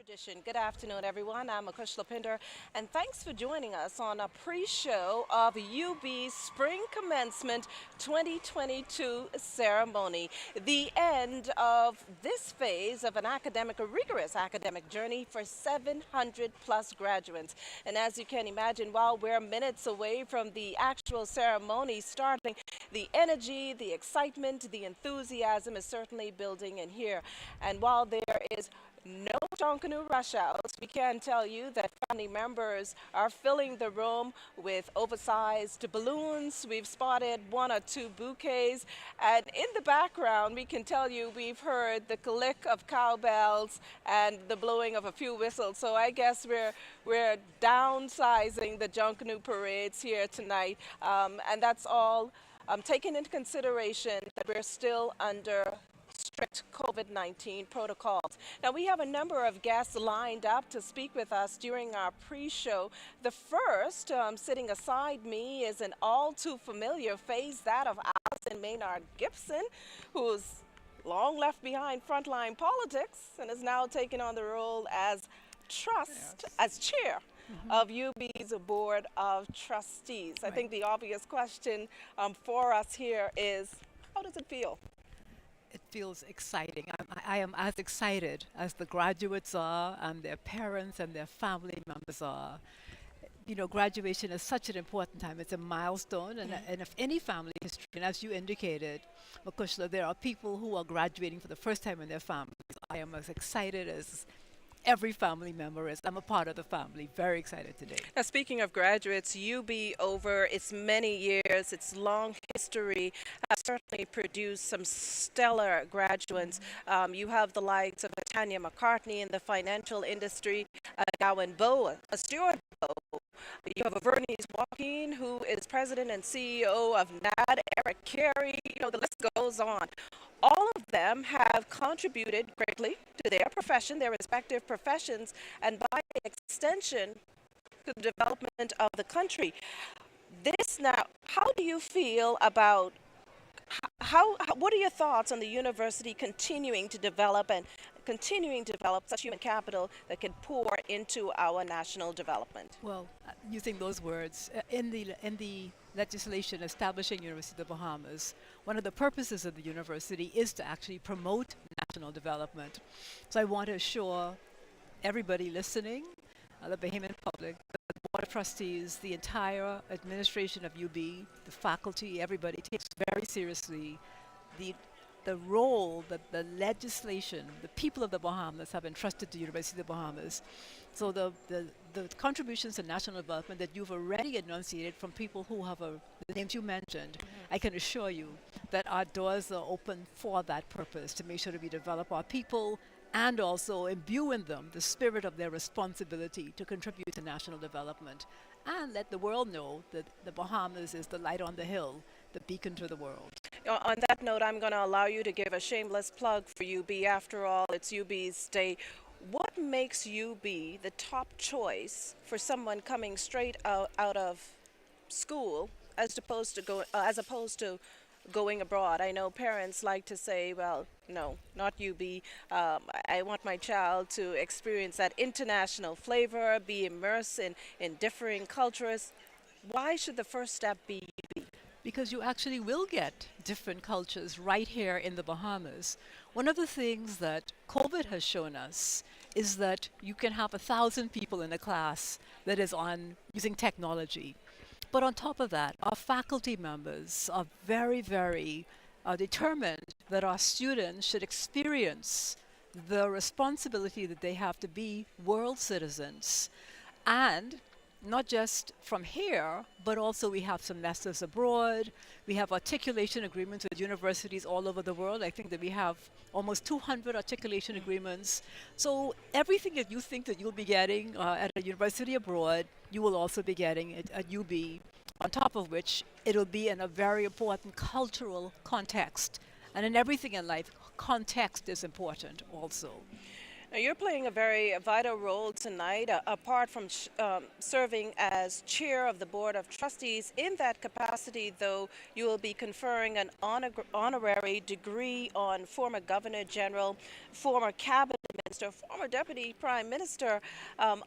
tradition. Good afternoon, everyone. I'm Akush Lapinder, and thanks for joining us on a pre-show of UB's Spring Commencement 2022 ceremony, the end of this phase of a rigorous academic journey for 700 plus graduates. And as you can imagine, while we're minutes away from the actual ceremony starting, the energy, the excitement, the enthusiasm is certainly building in here. And while there is no Jonkanu rush hours, we can tell you that family members are filling the room with oversized balloons. We've spotted one or two bouquets. And in the background, we can tell you we've heard the click of cowbells and the blowing of a few whistles. So I guess we're downsizing the Jonkanu parades here tonight. And that's all taken into consideration that we're still under strict COVID-19 protocols. Now, we have a number of guests lined up to speak with us during our pre-show. The first, sitting aside me, is an all too familiar face, that of Allison Maynard Gibson, who's long left behind frontline politics and is now taking on the role as as chair of UB's Board of Trustees. I think the obvious question for us here is, how does it feel? It feels exciting. I am as excited as the graduates are, and their parents and their family members are. You know, graduation is such an important time. It's a milestone, and if any family history, and as you indicated, Makushla, there are people who are graduating for the first time in their families. I am as excited as every family member is. I'm a part of the family. Very excited today. Now, speaking of graduates, UB, over its many years, its long history, has certainly produced some stellar graduates. You have the likes of Tanya McCartney in the financial industry, Gowan Bowe, Stuart Bowe. You have a Vernice Joaquin, who is president and CEO of NAD, Eric Carey, the list goes on. All of them have contributed greatly to their profession, their respective professions, and by extension, to the development of the country. This now, how do you feel about what are your thoughts on the university continuing to develop such human capital that can pour into our national development? Well, using those words, in the legislation establishing University of the Bahamas, one of the purposes of the university is to actually promote national development. So I want to assure everybody listening, the Bahamian public, the Board of Trustees, the entire administration of UB, the faculty, everybody takes very seriously the role that the legislation, the people of the Bahamas have entrusted to the University of the Bahamas. So the contributions to national development that you've already enunciated from people who have the names you mentioned, I can assure you that our doors are open for that purpose, to make sure that we develop our people and also imbue in them the spirit of their responsibility to contribute to national development, and let the world know that the Bahamas is the light on the hill, the beacon to the world. On that note, I'm going to allow you to give a shameless plug for UB. After all, it's UB's day. What makes UB the top choice for someone coming straight out of school as opposed to going abroad? I know parents like to say, well, no, not UB. I want my child to experience that international flavor, be immersed in differing cultures. Why should the first step be UB? Because you actually will get different cultures right here in the Bahamas. One of the things that COVID has shown us is that you can have 1,000 people in a class that is on using technology. But on top of that, our faculty members are very, very determined that our students should experience the responsibility that they have to be world citizens. And not just from here, but also we have semesters abroad. We have articulation agreements with universities all over the world. I think that we have almost 200 articulation agreements. So everything that you think that you'll be getting at a university abroad, you will also be getting at UB, on top of which it'll be in a very important cultural context. And in everything in life, context is important also. Now, you're playing a very vital role tonight, apart from serving as chair of the Board of Trustees. In that capacity, though, you will be conferring an honorary degree on former Governor General, former Cabinet Minister, former Deputy Prime Minister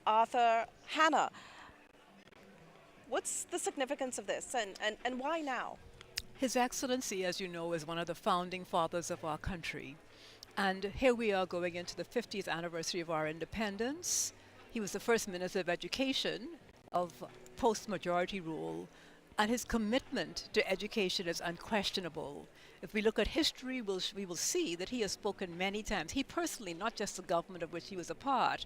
Arthur Hanna. What's the significance of this, and why now? His Excellency, as you know, is one of the founding fathers of our country. And here we are going into the 50th anniversary of our independence. He was the first Minister of Education of post-majority rule, and his commitment to education is unquestionable. If we look at history, we will see that he has spoken many times, he personally, not just the government of which he was a part,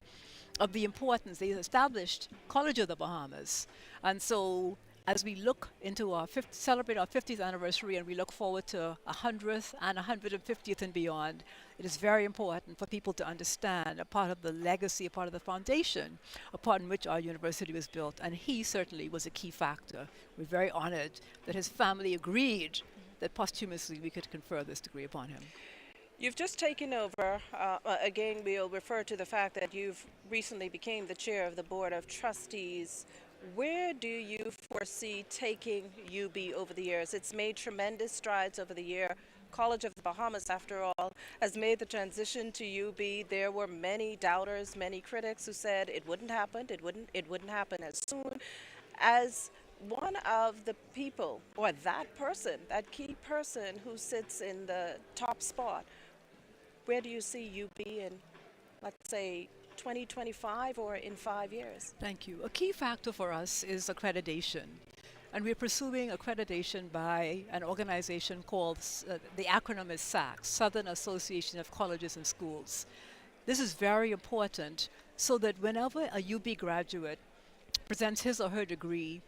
of the importance. They established College of the Bahamas. And so as we look into celebrate our 50th anniversary, and we look forward to 100th and 150th and beyond, it is very important for people to understand a part of the legacy, a part of the foundation upon which our university was built. And he certainly was a key factor. We're very honored that his family agreed that posthumously we could confer this degree upon him. You've just taken over. Again, we'll refer to the fact that you've recently became the chair of the Board of Trustees. Where do you foresee taking UB over the years? It's made tremendous strides over the year. College of the Bahamas, after all, has made the transition to UB. There were many doubters, many critics who said it wouldn't happen, it wouldn't happen as soon. As one of the people, or that person, that key person who sits in the top spot, where do you see UB in, let's say, 2025 or in 5 years? Thank you. A key factor for us is accreditation. And we're pursuing accreditation by an organization called, the acronym is SACS, Southern Association of Colleges and Schools. This is very important so that whenever a UB graduate presents his or her degree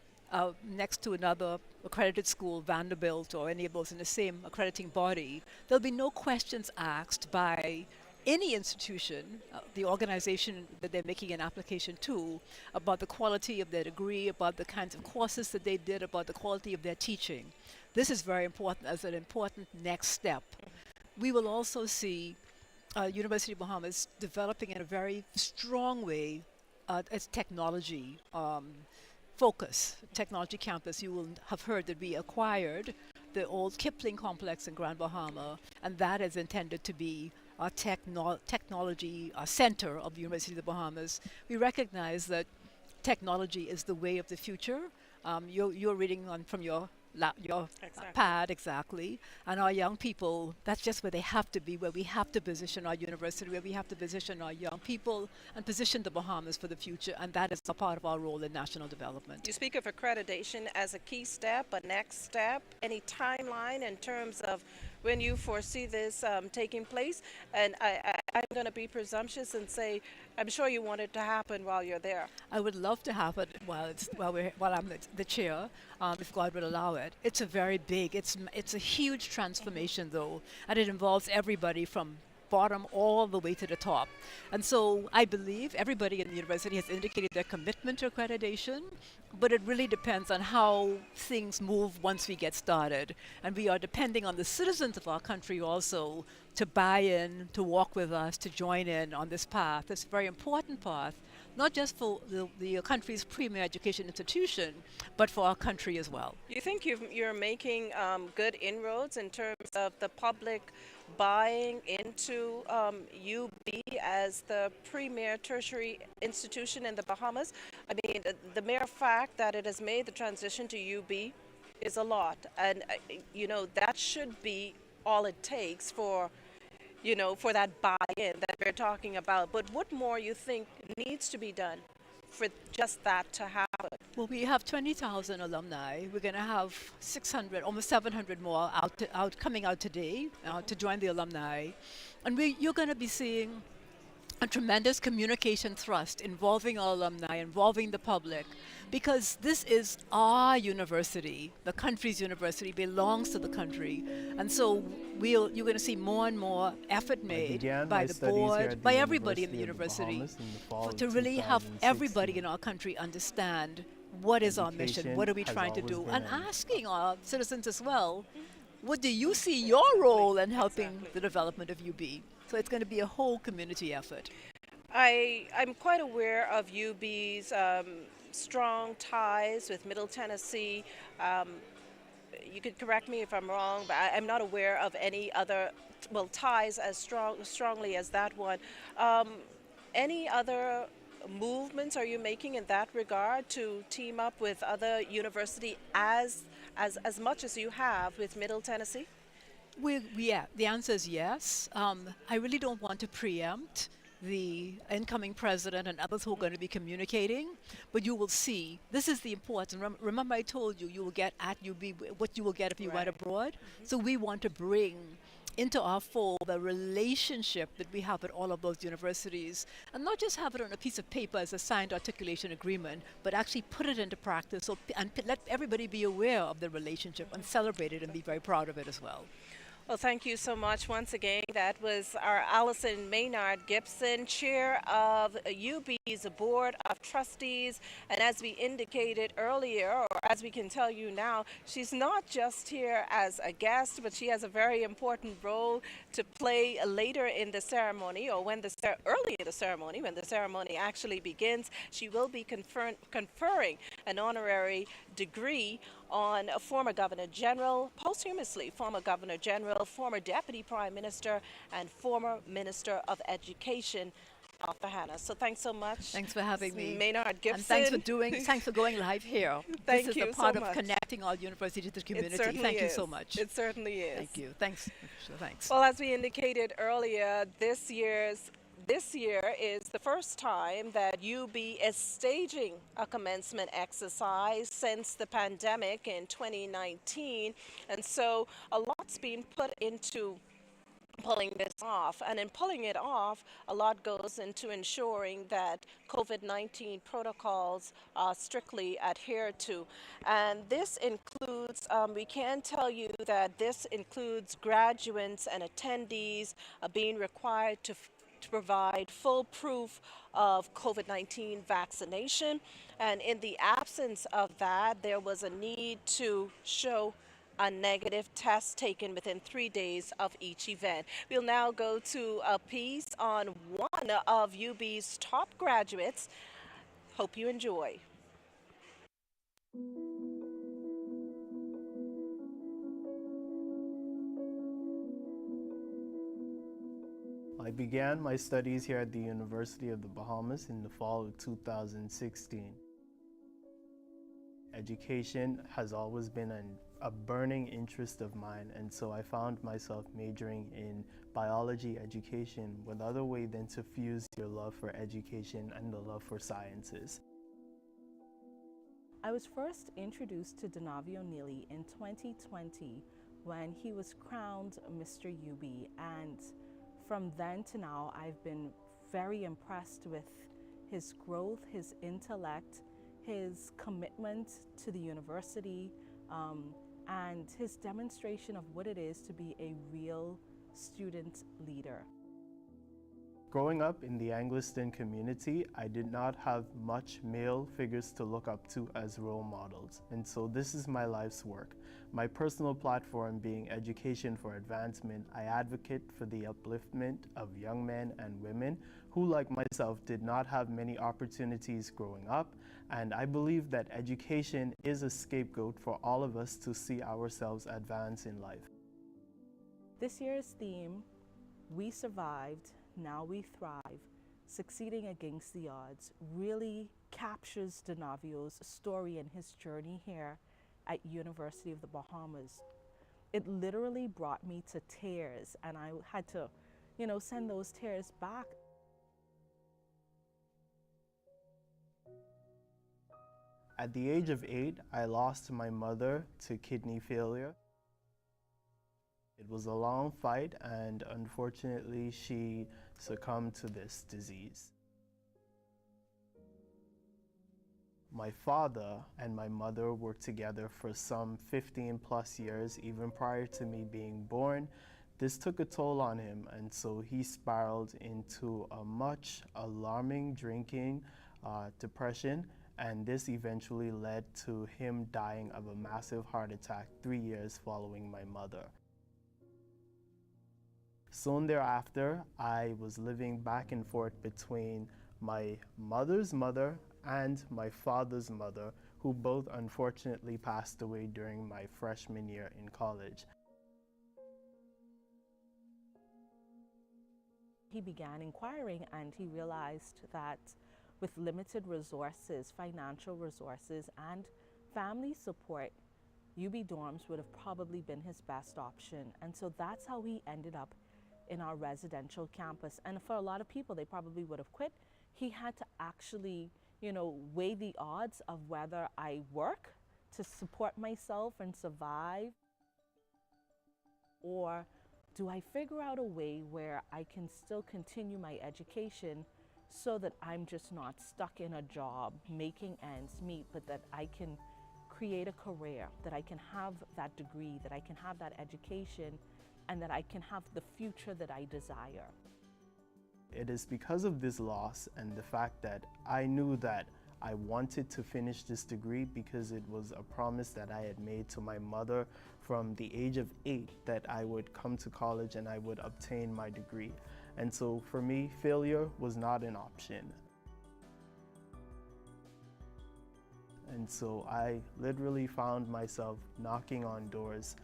next to another accredited school, Vanderbilt or any of those in the same accrediting body, there'll be no questions asked by any institution, the organization that they're making an application to, about the quality of their degree, about the kinds of courses that they did, about the quality of their teaching. This is very important as an important next step. We will also see University of Bahamas developing in a very strong way its technology focus, technology campus. You will have heard that we acquired the old Kipling complex in Grand Bahama, and that is intended to be our technology center of the University of the Bahamas. We recognize that technology is the way of the future. You're reading from your pad, exactly. And our young people, that's just where they have to be, where we have to position our university, where we have to position our young people and position the Bahamas for the future. And that is a part of our role in national development. You speak of accreditation as a key step, a next step. Any timeline in terms of when you foresee this taking place? And I'm going to be presumptuous and say, I'm sure you want it to happen while you're there. I would love to have it while I'm the chair, if God would allow it. It's a very big, it's a huge transformation though, and it involves everybody from bottom all the way to the top. And so I believe everybody in the university has indicated their commitment to accreditation, but it really depends on how things move once we get started. And we are depending on the citizens of our country also to buy in, to walk with us, to join in on this path. It's a very important path, not just for the country's premier education institution, but for our country as well. You think you're making good inroads in terms of the public buying into UB as the premier tertiary institution in the Bahamas? I mean, the mere fact that it has made the transition to UB is a lot. And, that should be all it takes for that buy-in that we're talking about. But what more you think needs to be done for just that to happen? Well, we have 20,000 alumni. We're going to have 600, almost 700 more coming out today to join the alumni. And you're going to be seeing a tremendous communication thrust involving our alumni, involving the public, because this is our university. The country's university belongs to the country. And so you're going to see more and more effort made by the board, by everybody in the university, to really have everybody in our country understand what is our mission, what are we trying to do, and asking our citizens as well, what do you see your role in helping the development of UB? So it's going to be a whole community effort. I'm quite aware of UB's strong ties with Middle Tennessee. Um, you could correct me if I'm wrong, but I'm not aware of any other, well, ties as strongly as that one. Um, any other movements are you making in that regard to team up with other university as much as you have with Middle Tennessee? Yeah, the answer is yes. I really don't want to preempt the incoming president and others who are going to be communicating, but you will see this is the important. Remember, I told you you will get at UB what you will get if you went Right. abroad. So we want to bring into our fold the relationship that we have at all of those universities, and not just have it on a piece of paper as a signed articulation agreement, but actually put it into practice let everybody be aware of the relationship and celebrate it and be very proud of it as well. Well, thank you so much once again. That was our Allison Maynard Gibson, chair of UB's Board of Trustees. And as we indicated earlier, or as we can tell you now, she's not just here as a guest, but she has a very important role to play later in the ceremony, or early in the ceremony, when the ceremony actually begins. She will be conferring an honorary degree on a former Governor General, posthumously former Governor General, former Deputy Prime Minister, and former Minister of Education, Arthur Hanna. So thanks so much, Thanks for having me. Maynard And Gibson. thanks for going live here. This Thank is the you part so of much. connecting all universities to the It community. certainly Thank you is. so much. It certainly is. Thank you. Thanks. Thanks. Well, as we indicated earlier, this year is the first time that UB is staging a commencement exercise since the pandemic in 2019. And so a lot's been put into pulling this off. And in pulling it off, a lot goes into ensuring that COVID 19 protocols are strictly adhered to. And this includes, we can tell you that this includes graduates and attendees being required to provide full proof of COVID 19 vaccination. And in the absence of that, there was a need to show a negative test taken within 3 days of each event. We'll now go to a piece on one of UB's top graduates. Hope you enjoy. I began my studies here at the University of the Bahamas in the fall of 2016. Education has always been a burning interest of mine, and so I found myself majoring in biology education. What other way than to fuse your love for education and the love for sciences? I was first introduced to Donavio Neely in 2020 when he was crowned Mr. UB, and from then to now I've been very impressed with his growth, his intellect, his commitment to the university, and his demonstration of what it is to be a real student leader. Growing up in the Angliston community, I did not have much male figures to look up to as role models, and so this is my life's work. My personal platform being Education for Advancement, I advocate for the upliftment of young men and women who, like myself, did not have many opportunities growing up, and I believe that education is a scapegoat for all of us to see ourselves advance in life. This year's theme, We Survived, Now We Thrive, Succeeding Against the Odds, really captures Donavio's story and his journey here at University of the Bahamas. It literally brought me to tears, and I had to, send those tears back. At the age of 8, I lost my mother to kidney failure. It was a long fight, and unfortunately, she succumbed to this disease. My father and my mother were together for some 15 plus years, even prior to me being born. This took a toll on him, and so he spiraled into a much alarming drinking, depression, and this eventually led to him dying of a massive heart attack 3 years following my mother. Soon thereafter, I was living back and forth between my mother's mother and my father's mother, who both unfortunately passed away during my freshman year in college. He began inquiring and he realized that with limited resources, financial resources, and family support, UB dorms would have probably been his best option. And so that's how he ended up in our residential campus. And for a lot of people, they probably would have quit. He had to actually, weigh the odds of whether I work to support myself and survive, or do I figure out a way where I can still continue my education so that I'm just not stuck in a job making ends meet, but that I can create a career, that I can have that degree, that I can have that education, and that I can have the future that I desire. It is because of this loss and the fact that I knew that I wanted to finish this degree because it was a promise that I had made to my mother from the age of 8 that I would come to college and I would obtain my degree. And so for me, failure was not an option. And so I literally found myself knocking on doors,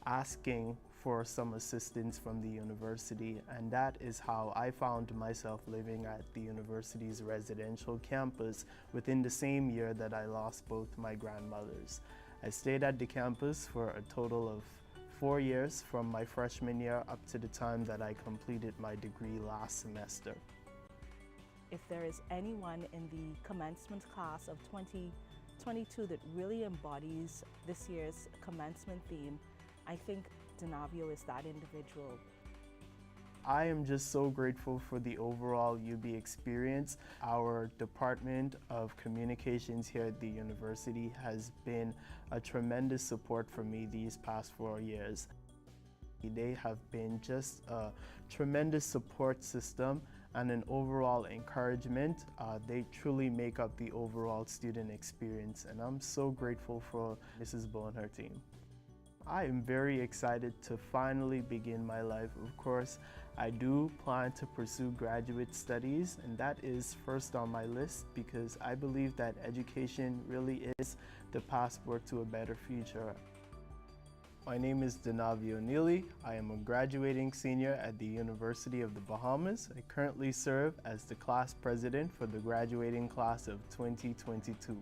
asking for some assistance from the university, and that is how I found myself living at the university's residential campus within the same year that I lost both my grandmothers. I stayed at the campus for a total of 4 years, from my freshman year up to the time that I completed my degree last semester. If there is anyone in the commencement class of 2022 that really embodies this year's commencement theme, I think Donavio is that individual. I am just so grateful for the overall UB experience. Our Department of Communications here at the university has been a tremendous support for me these past 4 years. They have been just a tremendous support system and an overall encouragement. They truly make up the overall student experience, and I'm so grateful for Mrs. Bo and her team. I am very excited to finally begin my life. Of course, I do plan to pursue graduate studies, and that is first on my list because I believe that education really is the passport to a better future. My name is Donavio Neely. I am a graduating senior at the University of the Bahamas. I currently serve as the class president for the graduating class of 2022.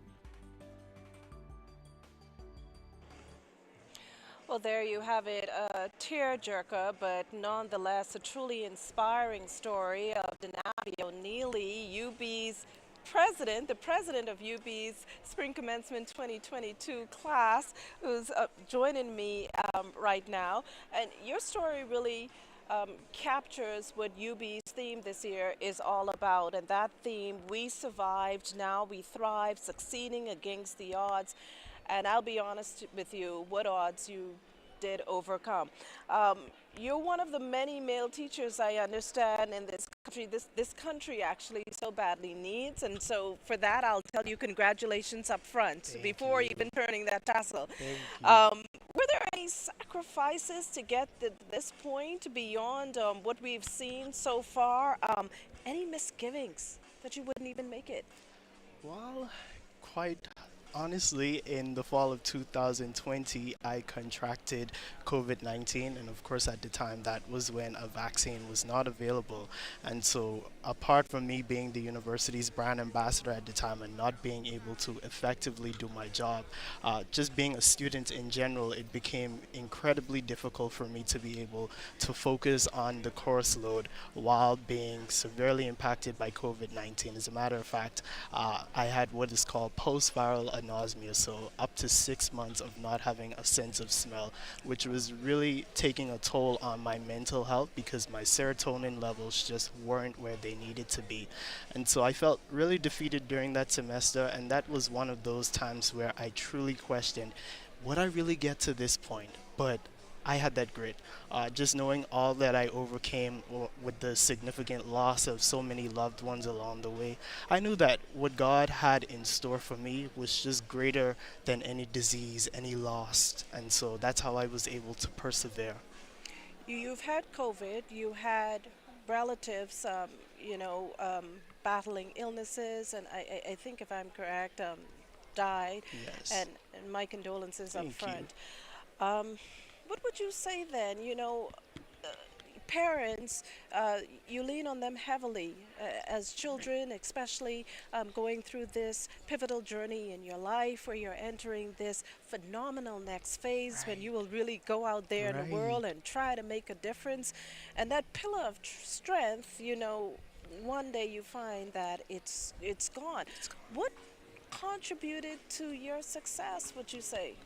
Well, there you have it, a tearjerker, but nonetheless a truly inspiring story of Donavio Neely, UB's president, the president of UB's Spring Commencement 2022 class, who's joining me right now. And your story really captures what UB's theme this year is all about. And that theme, we survived, now we thrive, succeeding against the odds. And I'll be honest with you, what odds you did overcome. You're one of the many male teachers I understand in this country, this country actually so badly needs. And so for that, I'll tell you congratulations up front before even turning that tassel. Were there any sacrifices to get to this point beyond what we've seen so far? Any misgivings that you wouldn't even make it? Well, quite honestly, in the fall of 2020, I contracted COVID-19, and of course at the time that was when a vaccine was not available. And so apart from me being the university's brand ambassador at the time and not being able to effectively do my job, just being a student in general, it became incredibly difficult for me to be able to focus on the course load while being severely impacted by COVID-19. As a matter of fact, I had what is called post-viral anosmia, so up to 6 months of not having a sense of smell, which was really taking a toll on my mental health because my serotonin levels just weren't where they needed to be. And so I felt really defeated during that semester, and that was one of those times where I truly questioned, would I really get to this point? But I had that grit. Just knowing all that I overcame with the significant loss of so many loved ones along the way, I knew that what God had in store for me was just greater than any disease, any loss. And so that's how I was able to persevere. You've had COVID, you had relatives, battling illnesses, and I think if I'm correct, died, Yes. and my condolences up Thank you. front. Um, what would you say then? Parents, you lean on them heavily as children, especially going through this pivotal journey in your life where you're entering this phenomenal next phase when Right. you will really go out there in the Right. world and try to make a difference. And that pillar of strength, one day you find that it's gone. It's gone. What contributed to your success, would you say?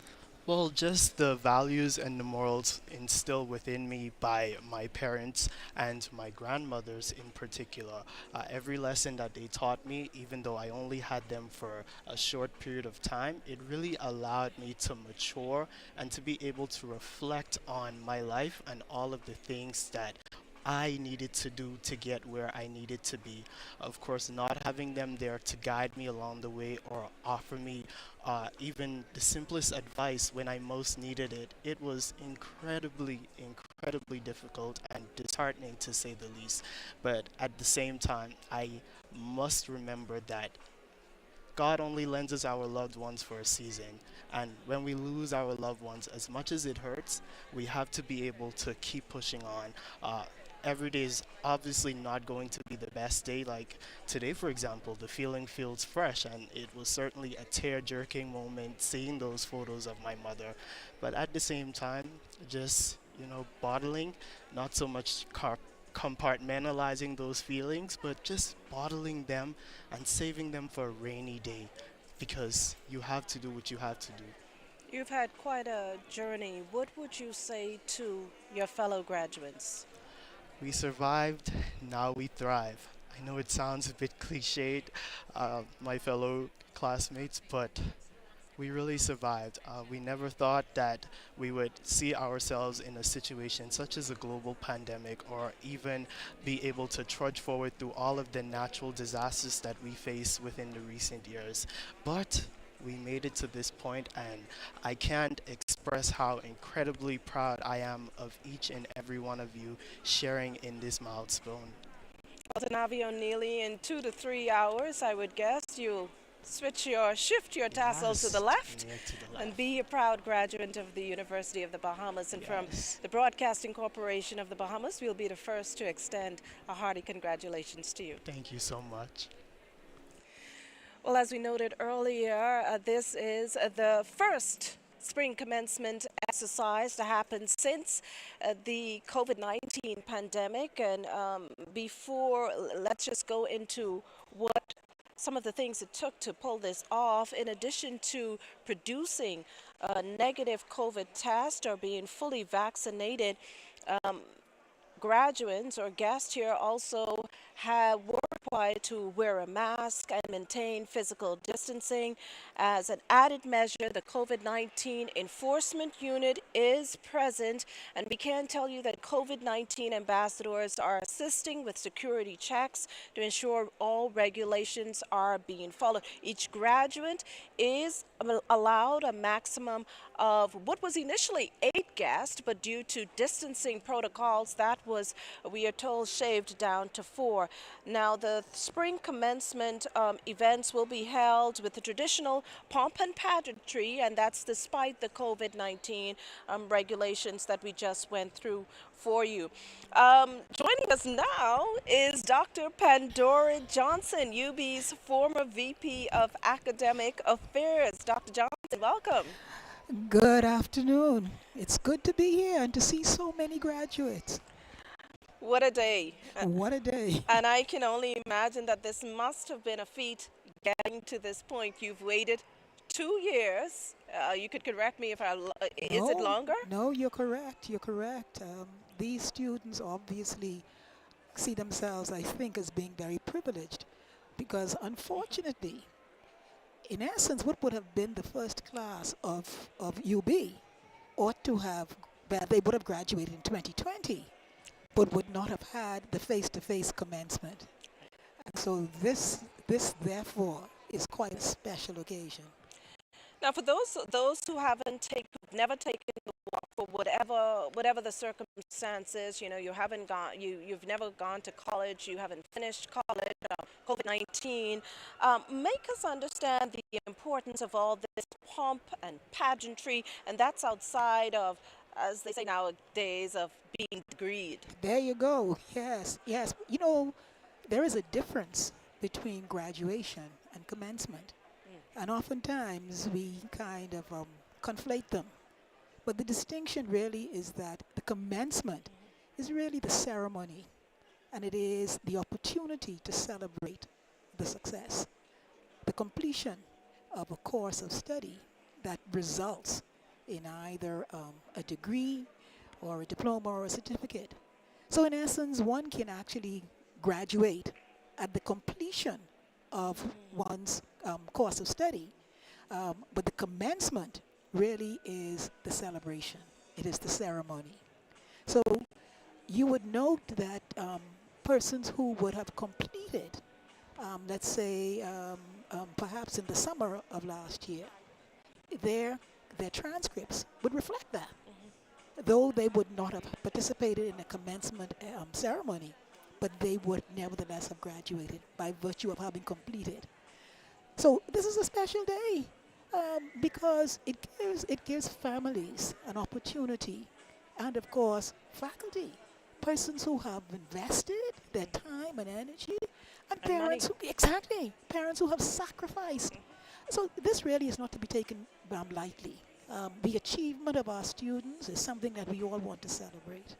Well, just the values and the morals instilled within me by my parents and my grandmothers in particular. Every lesson that they taught me, even though I only had them for a short period of time, it really allowed me to mature and to be able to reflect on my life and all of the things that I needed to do to get where I needed to be. Of course, not having them there to guide me along the way or offer me even the simplest advice when I most needed it, it was incredibly difficult and disheartening to say the least. But at the same time, I must remember that God only lends us our loved ones for a season. And when we lose our loved ones, as much as it hurts, we have to be able to keep pushing on. Every day is obviously not going to be the best day. Like today, for example, the feeling feels fresh, and it was certainly a tear jerking moment seeing those photos of my mother. But at the same time, just, bottling, not so much compartmentalizing those feelings, but just bottling them and saving them for a rainy day because you have to do what you have to do. You've had quite a journey. What would you say to your fellow graduates? We survived, now we thrive. I know it sounds a bit cliched, my fellow classmates, but we really survived. We never thought that we would see ourselves in a situation such as a global pandemic or even be able to trudge forward through all of the natural disasters that we face within the recent years. But we made it to this point, and I can't express how incredibly proud I am of each and every one of you sharing in this milestone. Navio Neely, in 2 to 3 hours, I would guess you'll shift your tassel to the Yes, left turning it to the and left. be a proud graduate of the University of the Bahamas. And from Yes. the Broadcasting Corporation of the Bahamas, we'll be the first to extend a hearty congratulations to you. Thank you so much. Well, as we noted earlier, this is the first spring commencement exercise to happen since the COVID 19 pandemic. And let's just go into what some of the things it took to pull this off, in addition to producing a negative COVID test or being fully vaccinated. Graduates or guests here also were required to wear a mask and maintain physical distancing. As an added measure, the COVID 19 enforcement unit is present, and we can tell you that COVID 19 ambassadors are assisting with security checks to ensure all regulations are being followed. Each graduate is allowed a maximum of what was initially 8 guests, but due to distancing protocols, that was, we are told, shaved down to 4. Now, the spring commencement events will be held with the traditional pomp and pageantry, and that's despite the COVID 19 regulations that we just went through for you. Joining us now is Dr. Pandora Johnson, UB's former VP of Academic Affairs. Dr. Johnson, welcome. Good afternoon. It's good to be here and to see so many graduates. What a day. What a day. And I can only imagine that this must have been a feat getting to this point. You've waited 2 years. You could correct me if is it No, longer? no, you're correct. You're correct. These students obviously see themselves, I think, as being very privileged because unfortunately, in essence, what would have been the first class of UB ought to have, well, they would have graduated in 2020, but would not have had the face-to-face commencement. And so this therefore is quite a special occasion. Now, for those who never taken the for whatever the circumstances. You know, you've never gone to college, you haven't finished college, COVID-19. Make us understand the importance of all this pomp and pageantry, and that's outside of, as they say nowadays, of being degreed. There you go. Yes, yes. You know, there is a difference between graduation and commencement. And oftentimes we kind of conflate them. But the distinction really is that the commencement is really the ceremony, and it is the opportunity to celebrate the success, the completion of a course of study that results in either a degree or a diploma or a certificate. So in essence, one can actually graduate at the completion of one's course of study, but the commencement really is the celebration. It is the ceremony. So you would note that persons who would have completed, let's say, perhaps in the summer of last year, their transcripts would reflect that. Though they would not have participated in the commencement ceremony, but they would nevertheless have graduated by virtue of having completed. So this is a special day because it gives families an opportunity, and of course faculty, persons who have invested their time and energy, and parents who parents who have sacrificed. So this really is not to be taken lightly. The achievement of our students is something that we all want to celebrate.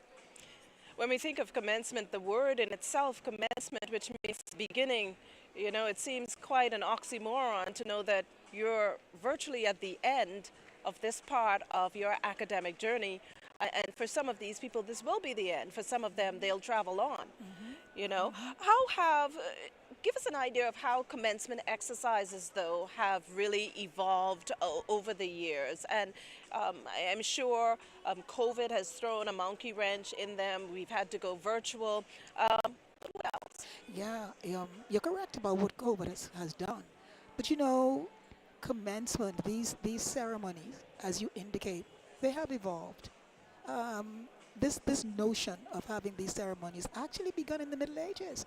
When we think of commencement, the word in itself, commencement, which means beginning, you know, it seems quite an oxymoron to know that you're virtually at the end of this part of your academic journey. And for some of these people, this will be the end. For some of them, they'll travel on. You know, give us an idea of how commencement exercises, though, have really evolved over the years. And I'm sure COVID has thrown a monkey wrench in them. We've had to go virtual. What else? Yeah, you're correct about what COVID has done. But you know, commencement, these ceremonies, as you indicate, they have evolved. This notion of having these ceremonies actually began in the Middle Ages.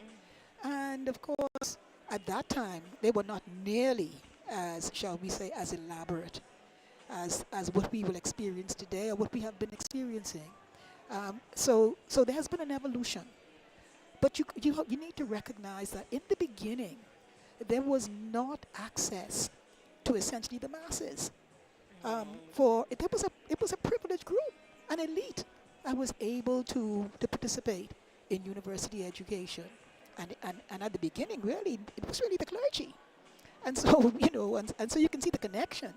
And of course, at that time, they were not nearly as, shall we say, as elaborate as what we will experience today or what we have been experiencing. So there has been an evolution. But you need to recognize that in the beginning, there was not access to essentially the masses. It was a privileged group, an elite, that was able to participate in university education. And at the beginning, really, it was really the clergy. And so, you know, and so you can see the connection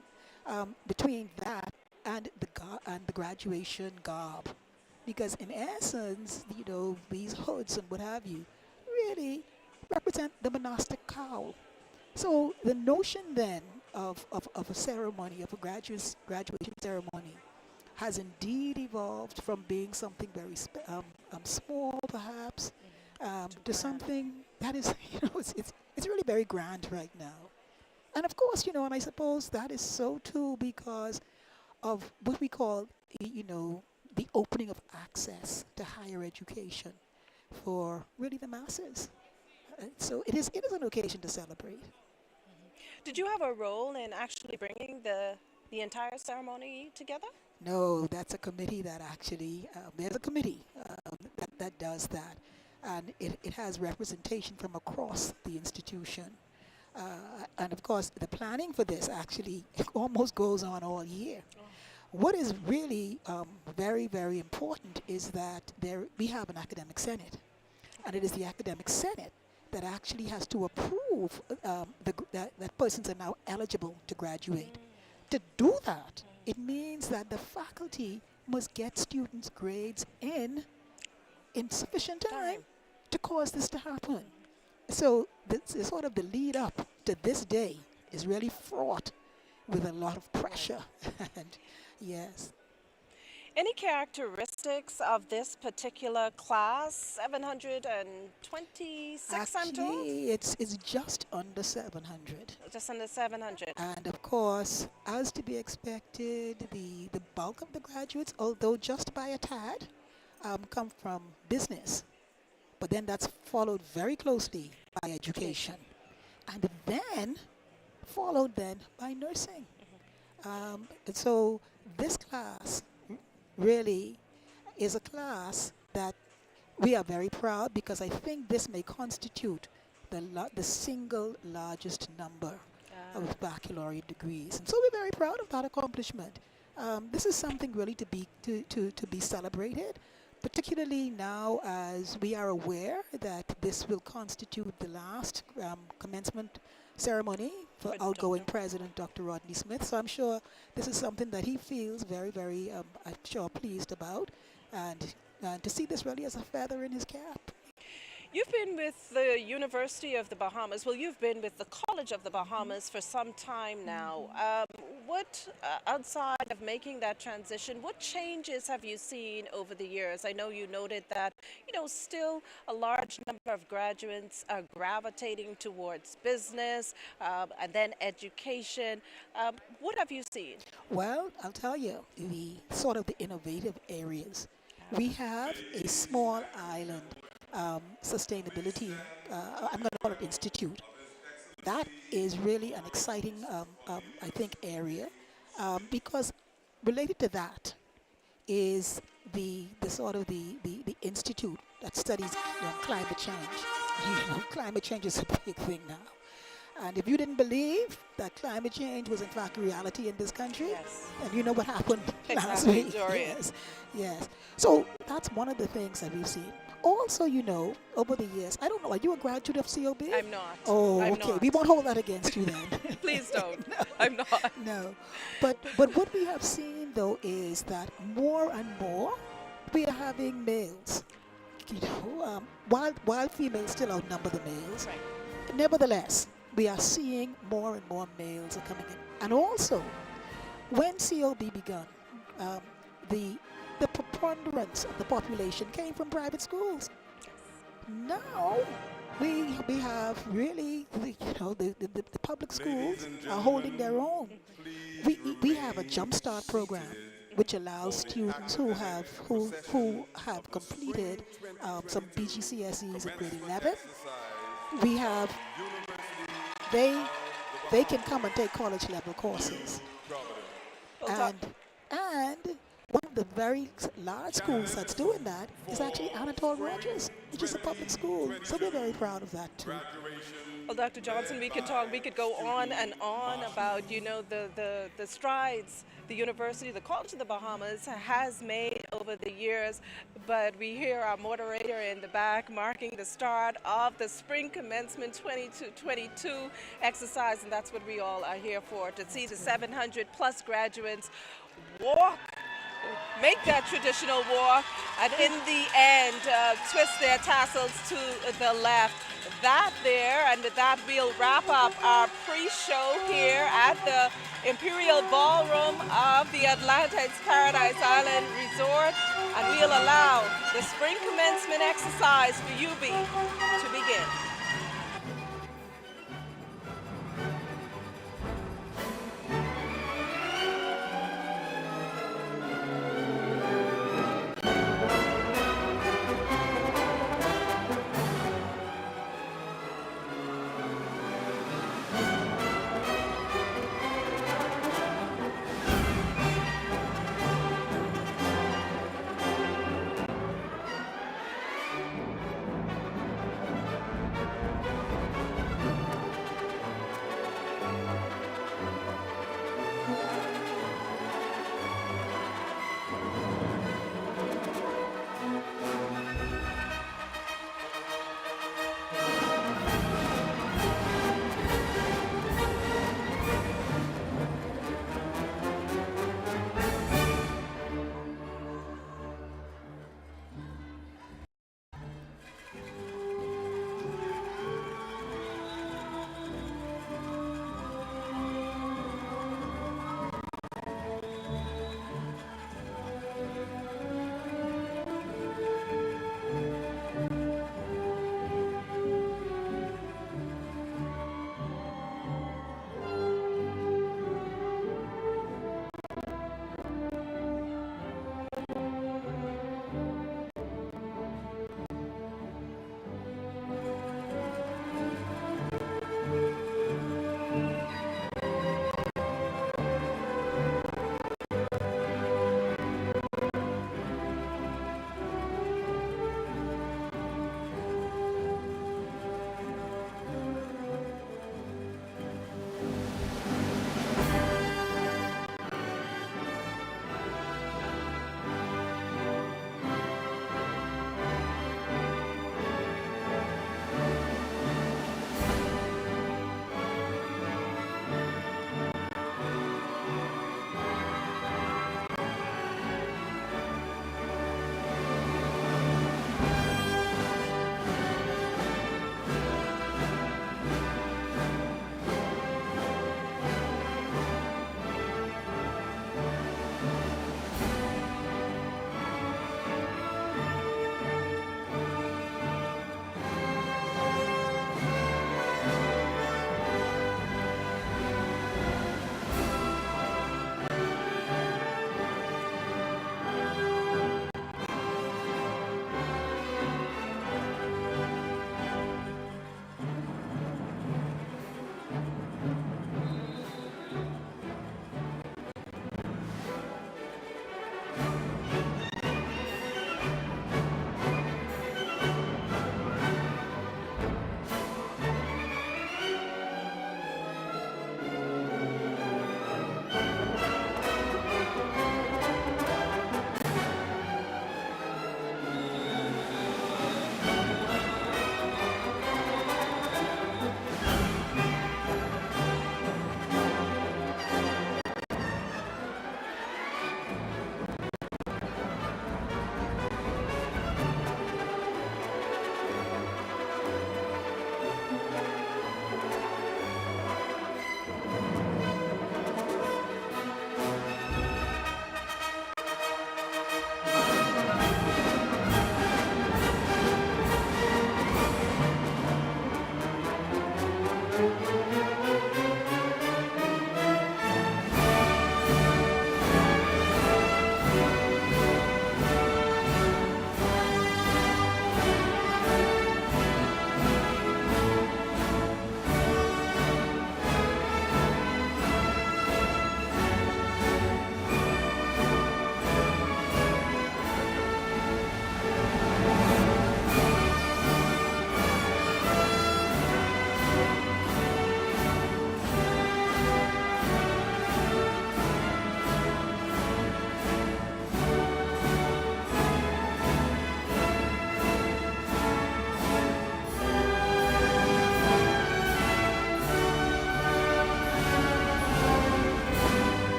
between that and the graduation garb. Because in essence, you know, these hoods and what have you really represent the monastic cowl. So the notion then of a ceremony, of a graduation ceremony, has indeed evolved from being something very small, perhaps, to something that is, you know, it's really very grand right now. And of course, you know, and I suppose that is so too because of what we call, you know, the opening of access to higher education for really the masses. So it is an occasion to celebrate. Did you have a role in actually bringing the entire ceremony together? No, that's a committee that actually, there's a committee that does that. And it has representation from across the institution. And of course, the planning for this actually almost goes on all year. What is really very, very important is that we have an academic senate. And it is the academic senate that actually has to approve that persons are now eligible to graduate. To do that, it means that the faculty must get students' grades in sufficient time to cause this to happen. So the sort of the lead up to this day is really fraught with a lot of pressure. And yes. Any characteristics of this particular class, 726, I'm told? Actually, it's just under 700. Just under 700. And of course, as to be expected, the bulk of the graduates, although just by a tad, come from business. But then that's followed very closely by education. And then followed then by nursing. And so this class really is a class that we are very proud because I think this may constitute the single largest number of baccalaureate degrees. And so we're very proud of that accomplishment. This is something really to be celebrated, particularly now as we are aware that this will constitute the last commencement ceremony for outgoing President Dr. Rodney Smith. So I'm sure this is something that he feels very, very, I'm sure, pleased about. And to see this really as a feather in his cap. You've been with the University of the Bahamas. Well, you've been with the College of the Bahamas for some time now. Outside of making that transition, what changes have you seen over the years? I know you noted that, still a large number of graduates are gravitating towards business and then education. What have you seen? Well, I'll tell you, the innovative areas. We have a small island sustainability, I'm going to call it institute. That is really an exciting, I think, area because related to that is the institute that studies climate change. Climate change is a big thing now. And if you didn't believe that climate change was in fact a reality in this country, and you know what happened last week. Yes. So that's one of the things that we've seen. Also, over the years, I don't know, are you a graduate of COB? I'm not. Oh, I'm okay. not. We won't hold that against you then. Please don't. No. I'm not. No. But what we have seen, though, is that more and more we are having males. While females still outnumber the males, Right. nevertheless, we are seeing more and more males are coming in. And also, when COB begun, the preponderance of the population came from private schools. Now, we have really, the public schools are holding their own. We have a Jumpstart program which allows students who have completed some BGCSEs at grade 11. We have they can come and take college level courses. And one of the very large schools that's doing that is actually Anatole Rogers, which is a public school. So we're very proud of that too. Well, Dr. Johnson, we could go on and on about, the strides the university, the College of the Bahamas has made over the years, but we hear our moderator in the back marking the start of the Spring Commencement 2022 exercise, and that's what we all are here for, to see the 700 plus graduates walk, make that traditional walk, and in the end, twist their tassels to the left. That there, and with that, we'll wrap up our pre-show here at the Imperial Ballroom of the Atlantis Paradise Island Resort, and we'll allow the spring commencement exercise for UB to begin.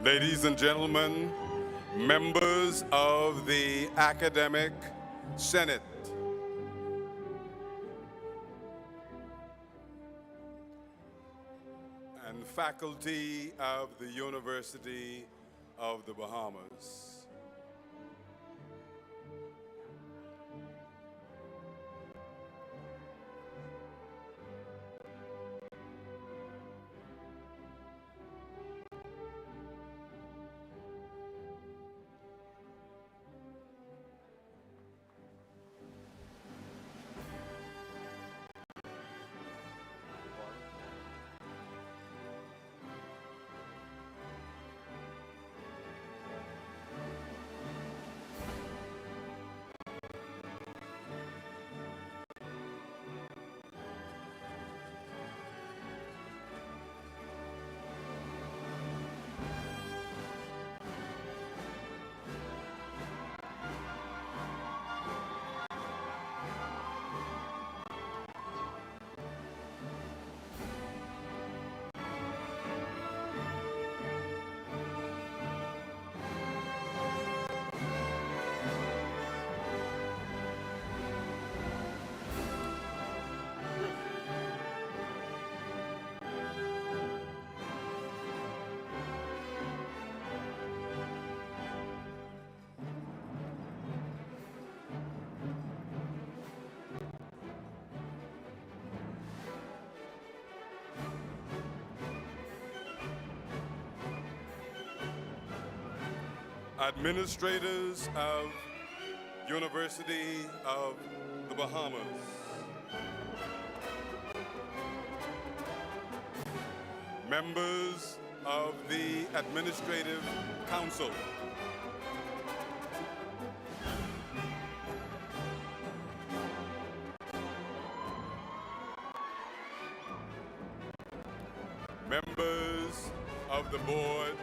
Ladies and gentlemen, members of the Academic Senate, and faculty of the University of the Bahamas. Administrators of University of the Bahamas, members of the Administrative Council, members of the Board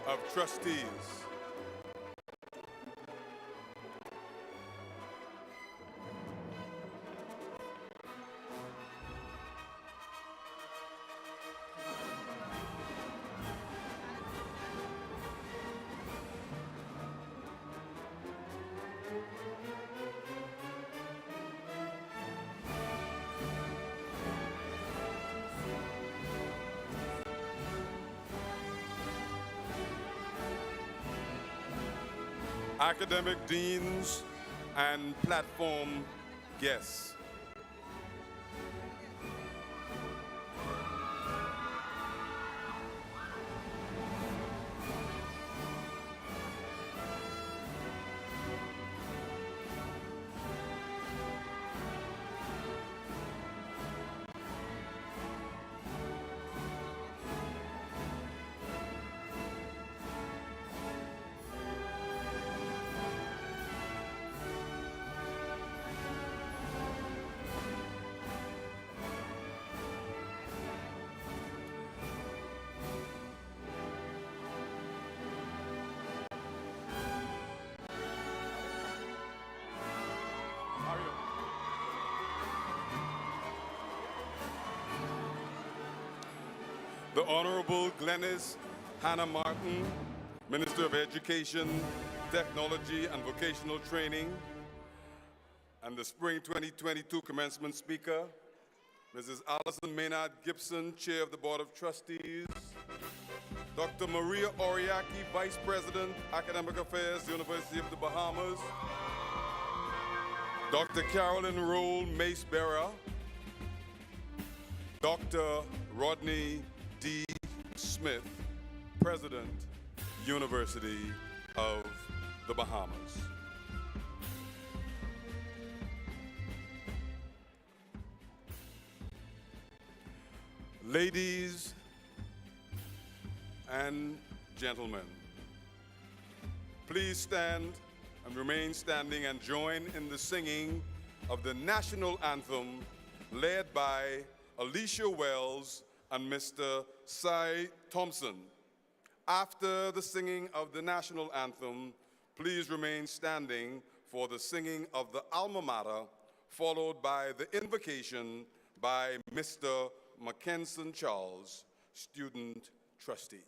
of Trustees, academic deans, and platform guests. The Honorable Glenys Hannah Martin, Minister of Education, Technology, and Vocational Training, and the Spring 2022 Commencement Speaker, Mrs. Allison Maynard Gibson, Chair of the Board of Trustees, Dr. Maria Oriaki, Vice President, Academic Affairs, University of the Bahamas, Dr. Carolyn Roll, Mace Bearer, Dr. Rodney D. Smith, President, University of the Bahamas. Ladies and gentlemen, please stand and remain standing and join in the singing of the national anthem led by Alicia Wells and Mr. Cy Thompson. After the singing of the national anthem, please remain standing for the singing of the alma mater, followed by the invocation by Mr. Mackenson Charles, student trustee.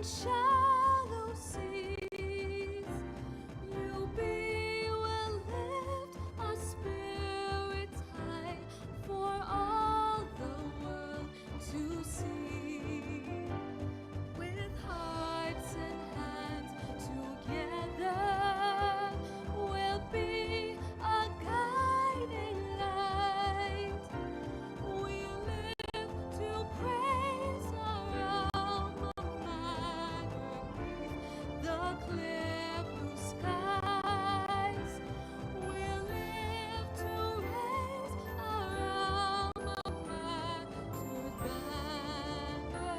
shallow seas. You will lift our spirits high for all the world to see. With hearts and hands together, we'll be a guiding light. We live to praise our alma mater beneath the clear blue skies. We live to raise our alma mater's banner,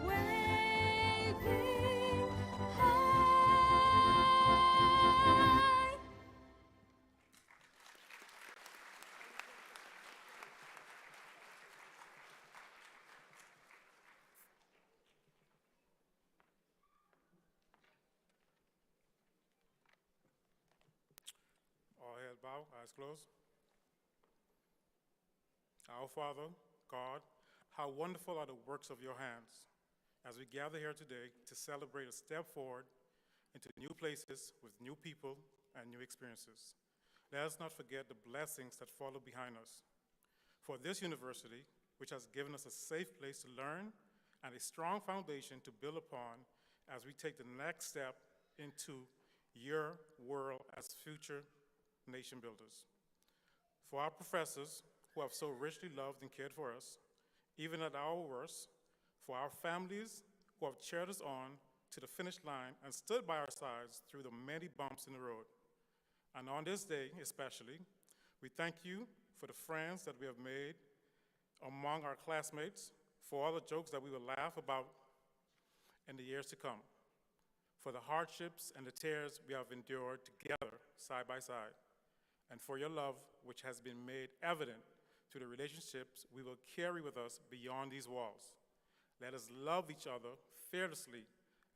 waving high. All heads bowed, eyes closed. Our Father, God, how wonderful are the works of your hands. As we gather here today to celebrate a step forward into new places with new people and new experiences, let us not forget the blessings that follow behind us. For this university, which has given us a safe place to learn and a strong foundation to build upon as we take the next step into your world as future nation builders. For our professors who have so richly loved and cared for us, even at our worst, for our families who have cheered us on to the finish line and stood by our sides through the many bumps in the road. And on this day especially, we thank you for the friends that we have made among our classmates, for all the jokes that we will laugh about in the years to come, for the hardships and the tears we have endured together side by side, and for your love, which has been made evident through the relationships we will carry with us beyond these walls. Let us love each other fearlessly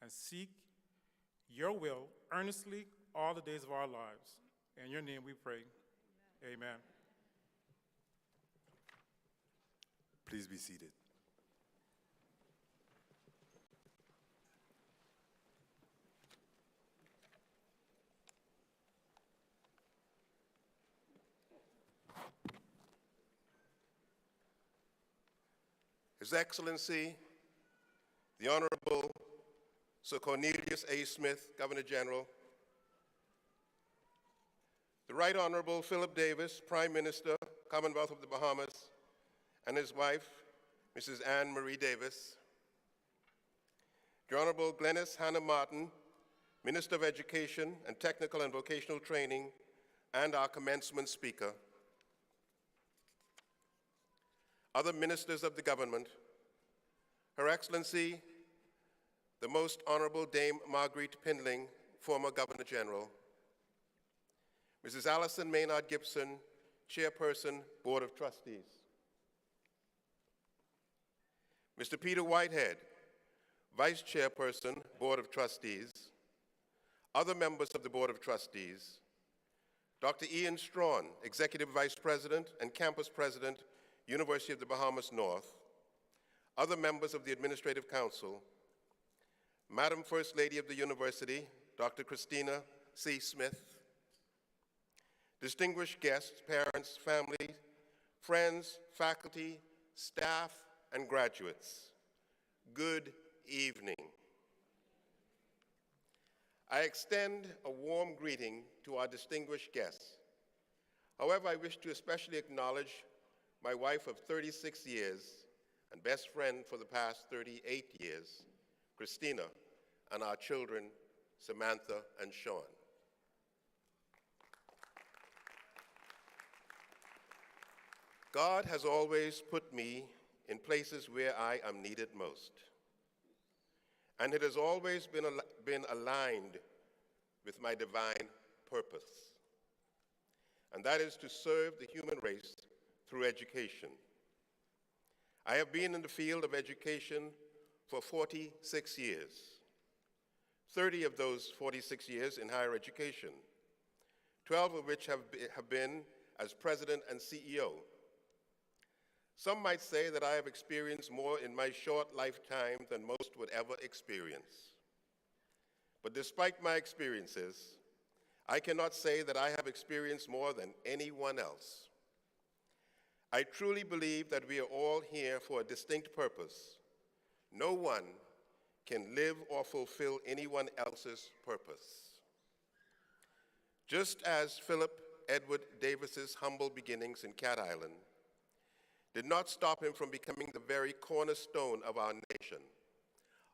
and seek your will earnestly all the days of our lives. In your name we pray. Amen. Please be seated. His Excellency, the Honorable Sir Cornelius A. Smith, Governor General, the Right Honorable Philip Davis, Prime Minister, Commonwealth of the Bahamas, and his wife, Mrs. Anne Marie Davis, the Honorable Glenys Hannah Martin, Minister of Education and Technical and Vocational Training, and our commencement speaker, other ministers of the government, Her Excellency, the Most Honorable Dame Marguerite Pindling, former Governor General, Mrs. Allison Maynard Gibson, Chairperson, Board of Trustees, Mr. Peter Whitehead, Vice Chairperson, Board of Trustees, other members of the Board of Trustees, Dr. Ian Strawn, Executive Vice President and Campus President, University of the Bahamas North, other members of the Administrative Council, Madam First Lady of the University, Dr. Christina C. Smith, distinguished guests, parents, family, friends, faculty, staff, and graduates, good evening. I extend a warm greeting to our distinguished guests. However, I wish to especially acknowledge my wife of 36 years and best friend for the past 38 years, Christina, and our children, Samantha and Sean. God has always put me in places where I am needed most. And it has always been aligned with my divine purpose. And that is to serve the human race through education. I have been in the field of education for 46 years, 30 of those 46 years in higher education, 12 of which have been as president and CEO. Some might say that I have experienced more in my short lifetime than most would ever experience. But despite my experiences, I cannot say that I have experienced more than anyone else. I truly believe that we are all here for a distinct purpose. No one can live or fulfill anyone else's purpose. Just as Philip Edward Davis's humble beginnings in Cat Island did not stop him from becoming the very cornerstone of our nation,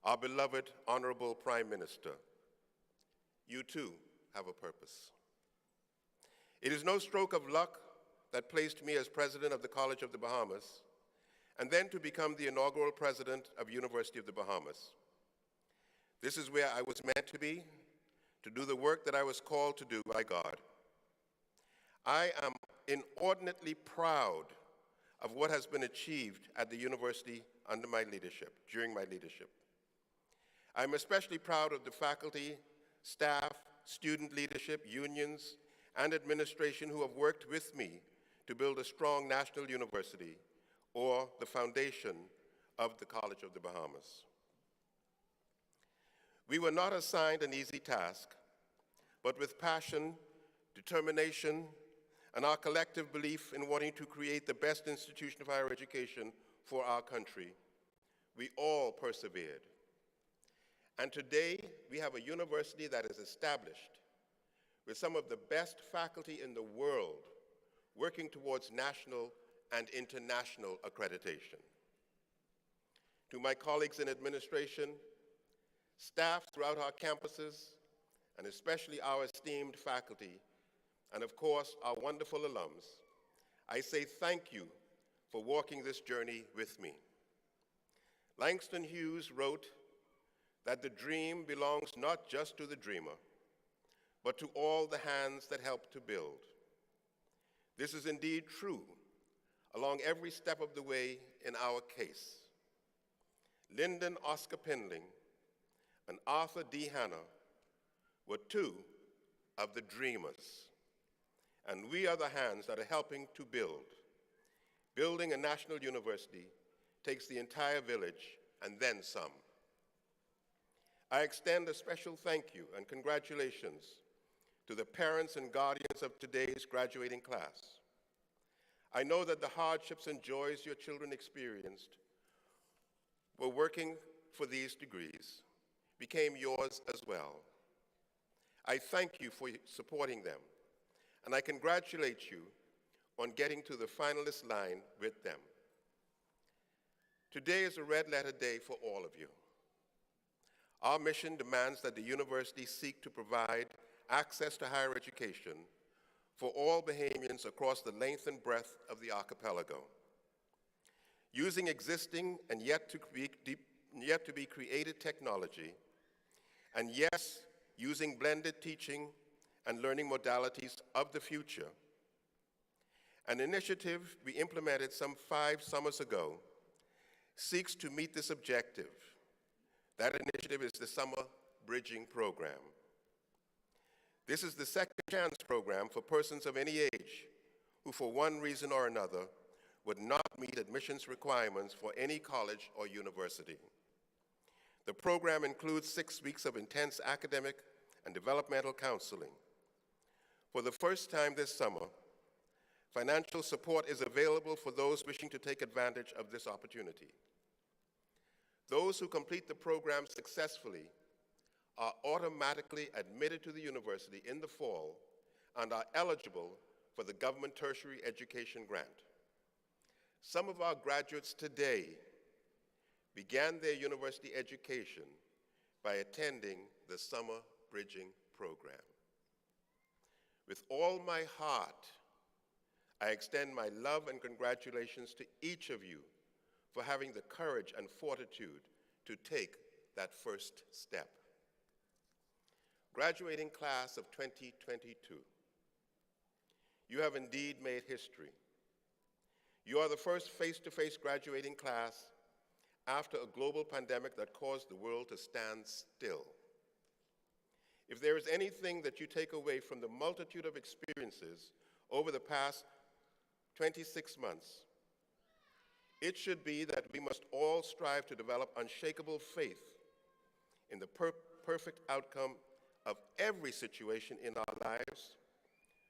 our beloved Honorable Prime Minister, you too have a purpose. It is no stroke of luck that placed me as president of the College of the Bahamas, and then to become the inaugural president of University of the Bahamas. This is where I was meant to be, to do the work that I was called to do by God. I am inordinately proud of what has been achieved at the university under my leadership, during my leadership. I'm especially proud of the faculty, staff, student leadership, unions, and administration who have worked with me to build a strong national university, or the foundation of the College of the Bahamas. We were not assigned an easy task, but with passion, determination, and our collective belief in wanting to create the best institution of higher education for our country, we all persevered. And today, we have a university that is established with some of the best faculty in the world working towards national and international accreditation. To my colleagues in administration, staff throughout our campuses, and especially our esteemed faculty, and of course, our wonderful alums, I say thank you for walking this journey with me. Langston Hughes wrote that the dream belongs not just to the dreamer, but to all the hands that help to build. This is indeed true along every step of the way in our case. Lyndon Oscar Pindling and Arthur D. Hanna were two of the dreamers, and we are the hands that are helping to build. Building a national university takes the entire village and then some. I extend a special thank you and congratulations to the parents and guardians of today's graduating class. I know that the hardships and joys your children experienced were working for these degrees became yours as well. I thank you for supporting them, and I congratulate you on getting to the finalist line with them. Today is a red letter day for all of you. Our mission demands that the university seek to provide access to higher education for all Bahamians across the length and breadth of the archipelago. Using existing and yet to be created technology, and yes, using blended teaching and learning modalities of the future. An initiative we implemented some 5 summers ago seeks to meet this objective. That initiative is the Summer Bridging Program. This is the second chance program for persons of any age who, for one reason or another, would not meet admissions requirements for any college or university. The program includes 6 weeks of intense academic and developmental counseling. For the first time this summer, financial support is available for those wishing to take advantage of this opportunity. Those who complete the program successfully are automatically admitted to the university in the fall and are eligible for the government tertiary education grant. Some of our graduates today began their university education by attending the Summer Bridging Program. With all my heart, I extend my love and congratulations to each of you for having the courage and fortitude to take that first step. Graduating class of 2022, you have indeed made history. You are the first face-to-face graduating class after a global pandemic that caused the world to stand still. If there is anything that you take away from the multitude of experiences over the past 26 months, It should be that we must all strive to develop unshakable faith in the perfect outcome of every situation in our lives,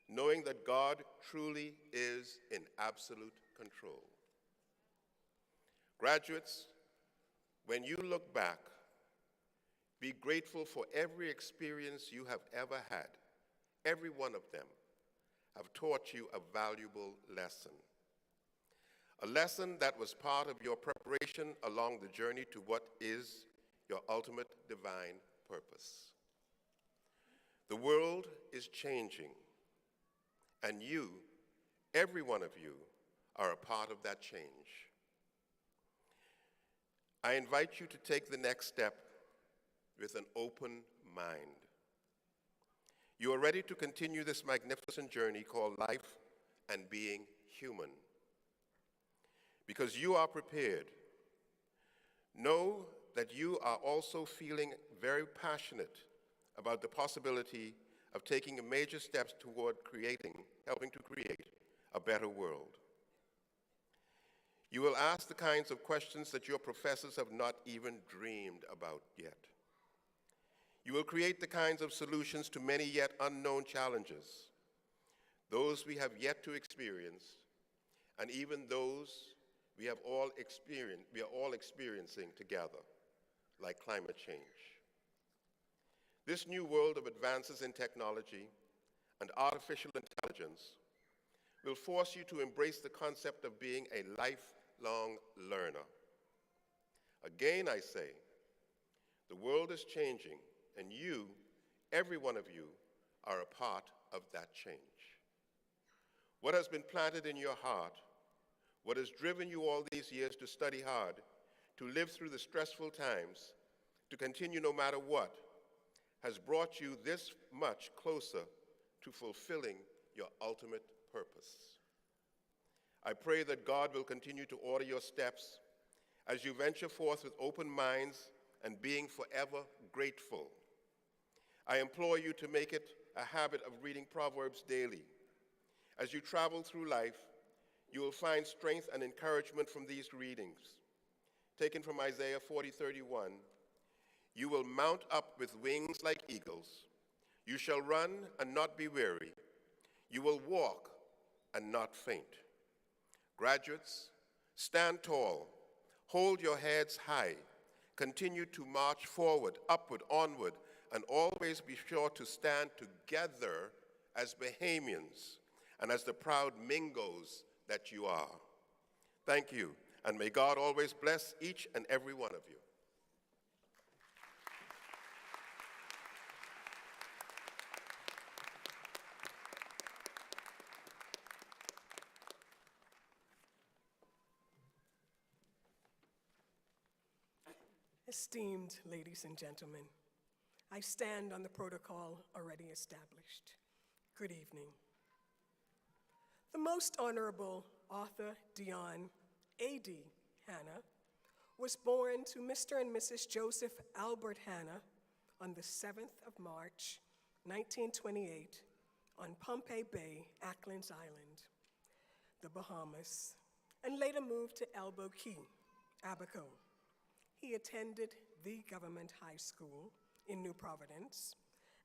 knowing that God truly is in absolute control. Graduates, when you look back, be grateful for every experience you have ever had. Every one of them have taught you a valuable lesson. A lesson that was part of your preparation along the journey to what is your ultimate divine purpose. The world is changing, and you, every one of you, are a part of that change. I invite you to take the next step with an open mind. You are ready to continue this magnificent journey called life and being human. Because you are prepared, know that you are also feeling very passionate about the possibility of taking major steps toward helping to create a better world. You will ask the kinds of questions that your professors have not even dreamed about yet. You will create the kinds of solutions to many yet unknown challenges, those we have yet to experience, and even those we are all experiencing together, like climate change. This new world of advances in technology and artificial intelligence will force you to embrace the concept of being a lifelong learner. Again, I say, the world is changing, and you, every one of you, are a part of that change. What has been planted in your heart, what has driven you all these years to study hard, to live through the stressful times, to continue no matter what, has brought you this much closer to fulfilling your ultimate purpose. I pray that God will continue to order your steps as you venture forth with open minds and being forever grateful. I implore you to make it a habit of reading Proverbs daily. As you travel through life, you will find strength and encouragement from these readings. Taken from Isaiah 40:31, you will mount up with wings like eagles. You shall run and not be weary. You will walk and not faint. Graduates, stand tall, hold your heads high, continue to march forward, upward, onward, and always be sure to stand together as Bahamians and as the proud Mingos that you are. Thank you, and may God always bless each and every one of you. Esteemed ladies and gentlemen, I stand on the protocol already established. Good evening. The Most Honorable Arthur Dion A.D. Hanna was born to Mr. and Mrs. Joseph Albert Hanna on the 7th of March, 1928, on Pompey Bay, Acklands Island, the Bahamas, and later moved to Elbow Key, Abaco. He attended the Government High School in New Providence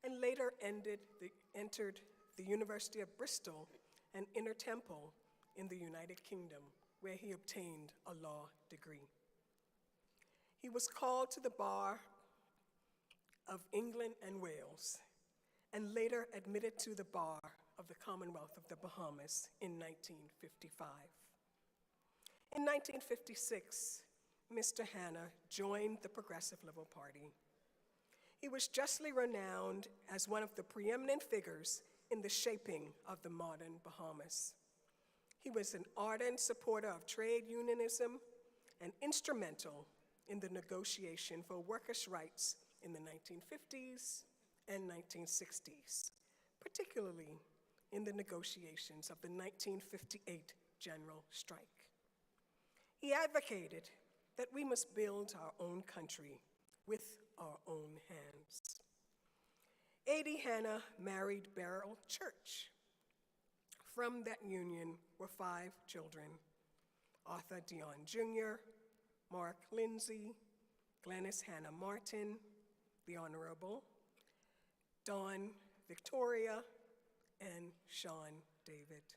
and later entered the University of Bristol and Inner Temple in the United Kingdom, where he obtained a law degree. He was called to the bar of England and Wales and later admitted to the bar of the Commonwealth of the Bahamas in 1955. In 1956, Mr. Hanna joined the Progressive Liberal Party. He was justly renowned as one of the preeminent figures in the shaping of the modern Bahamas. He was an ardent supporter of trade unionism and instrumental in the negotiation for workers' rights in the 1950s and 1960s, particularly in the negotiations of the 1958 general strike. He advocated that we must build our own country with our own hands. A.D. Hanna married Beryl Church. From that union were 5 children. Arthur Dion Jr., Mark Lindsay, Glennis Hannah Martin, the Honorable, Dawn Victoria, and Sean David.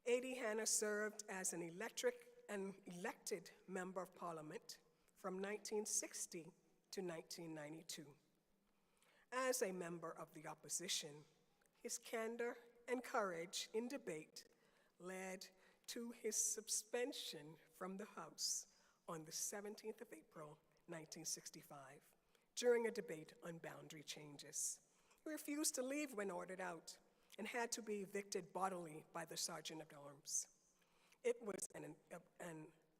A.D. Hannah served as an elected Member of Parliament from 1960 to 1992. As a member of the opposition, his candor and courage in debate led to his suspension from the House on the 17th of April, 1965, during a debate on boundary changes. He refused to leave when ordered out and had to be evicted bodily by the Sergeant at Arms. It was an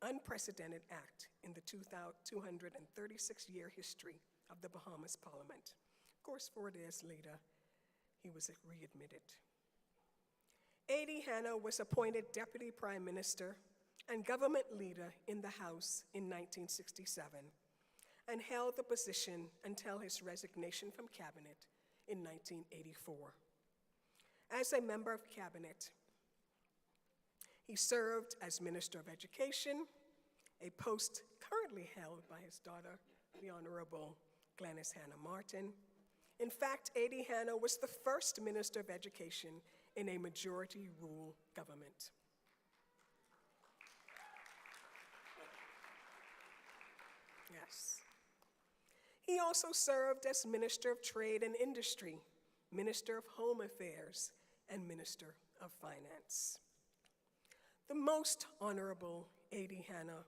unprecedented act in the 236-year history of the Bahamas Parliament. Of course, 4 days later, he was readmitted. A.D. Hannah was appointed Deputy Prime Minister and government leader in the House in 1967 and held the position until his resignation from Cabinet in 1984. As a member of Cabinet, he served as Minister of Education, a post currently held by his daughter, the Honorable Glennis Hannah Martin. In fact, A.D. Hannah was the first Minister of Education in a majority rule government. Yes. He also served as Minister of Trade and Industry, Minister of Home Affairs, and Minister of Finance. The Most Honorable A.D. Hannah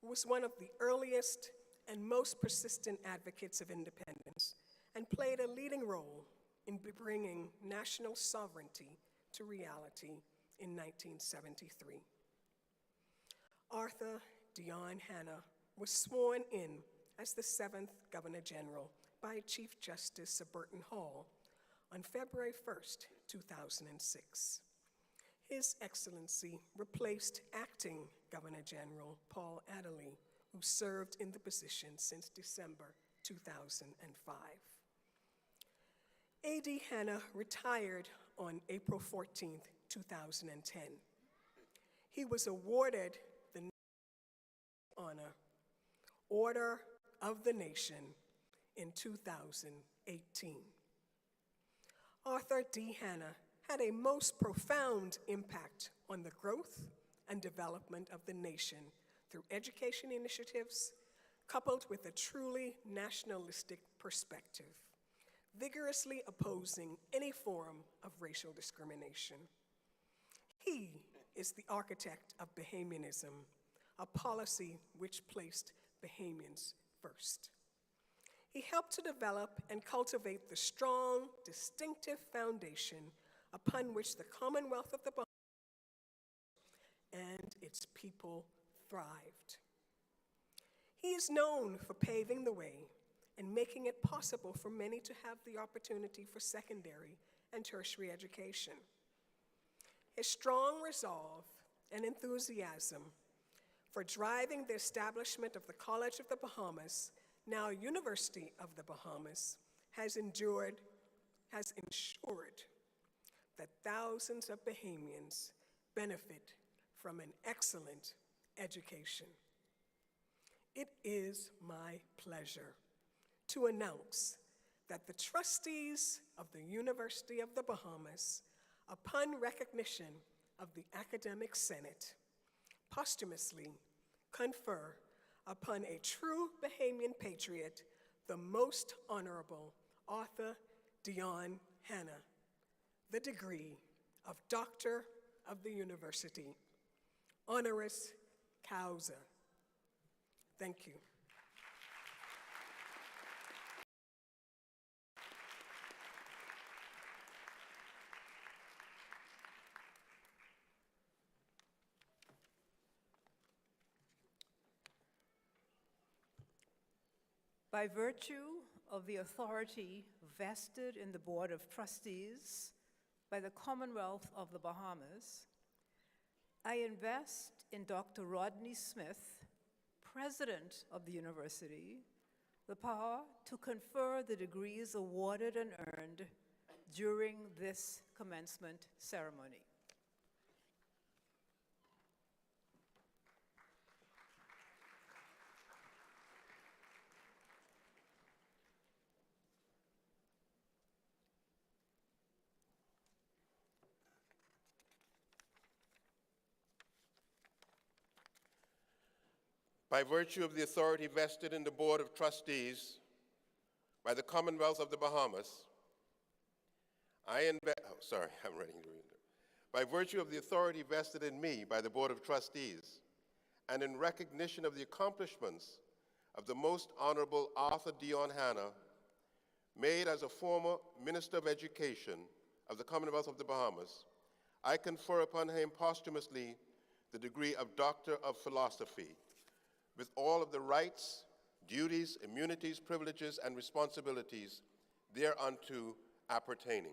was one of the earliest and most persistent advocates of independence and played a leading role in bringing national sovereignty to reality in 1973. Arthur Dion Hannah was sworn in as the 7th Governor General by Chief Justice Sir Burton Hall on February 1st, 2006. His Excellency replaced acting Governor General Paul Adderley, who served in the position since December 2005. A.D. Hannah retired on April 14, 2010. He was awarded the honor Order of the Nation in 2018. Arthur D. Hannah had a most profound impact on the growth and development of the nation through education initiatives, coupled with a truly nationalistic perspective, vigorously opposing any form of racial discrimination. He is the architect of Bahamianism, a policy which placed Bahamians first. He helped to develop and cultivate the strong, distinctive foundation upon which the Commonwealth of the Bahamas and its people thrived. He is known for paving the way and making it possible for many to have the opportunity for secondary and tertiary education. His strong resolve and enthusiasm for driving the establishment of the College of the Bahamas, now University of the Bahamas, has ensured that thousands of Bahamians benefit from an excellent education. It is my pleasure to announce that the trustees of the University of the Bahamas, upon recognition of the Academic Senate, posthumously confer upon a true Bahamian patriot, the Most Honorable Arthur Dion Hannah, the degree of Doctor of the University, honoris causa. Thank you. By virtue of the authority vested in the Board of Trustees by the Commonwealth of the Bahamas, I invest in Dr. Rodney Smith, President of the University, the power to confer the degrees awarded and earned during this commencement ceremony. By virtue of the authority vested in the Board of Trustees by the Commonwealth of the Bahamas, By virtue of the authority vested in me by the Board of Trustees, and in recognition of the accomplishments of the Most Honorable Arthur Dion Hanna, made as a former Minister of Education of the Commonwealth of the Bahamas, I confer upon him posthumously the degree of Doctor of Philosophy, with all of the rights, duties, immunities, privileges, and responsibilities thereunto appertaining.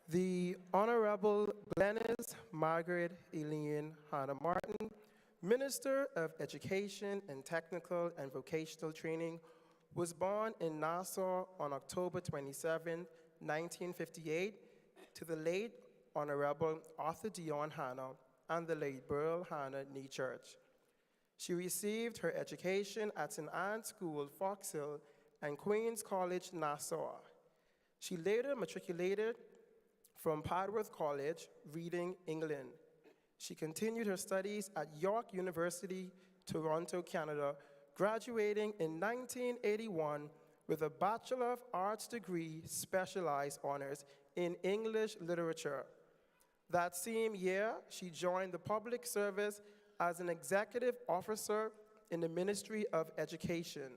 The Honorable Glenys Margaret Eileen Hannah Martin, Minister of Education and Technical and Vocational Training, was born in Nassau on October 27, 1958, to the late Honorable Arthur Dion Hanna and the late Burl Hanna Nee Church. She received her education at St. Anne's School, Fox Hill, and Queen's College, Nassau. She later matriculated from Padworth College, Reading, England. She continued her studies at York University, Toronto, Canada, graduating in 1981 with a Bachelor of Arts degree, specialized honors in English literature. That same year, she joined the public service as an executive officer in the Ministry of Education.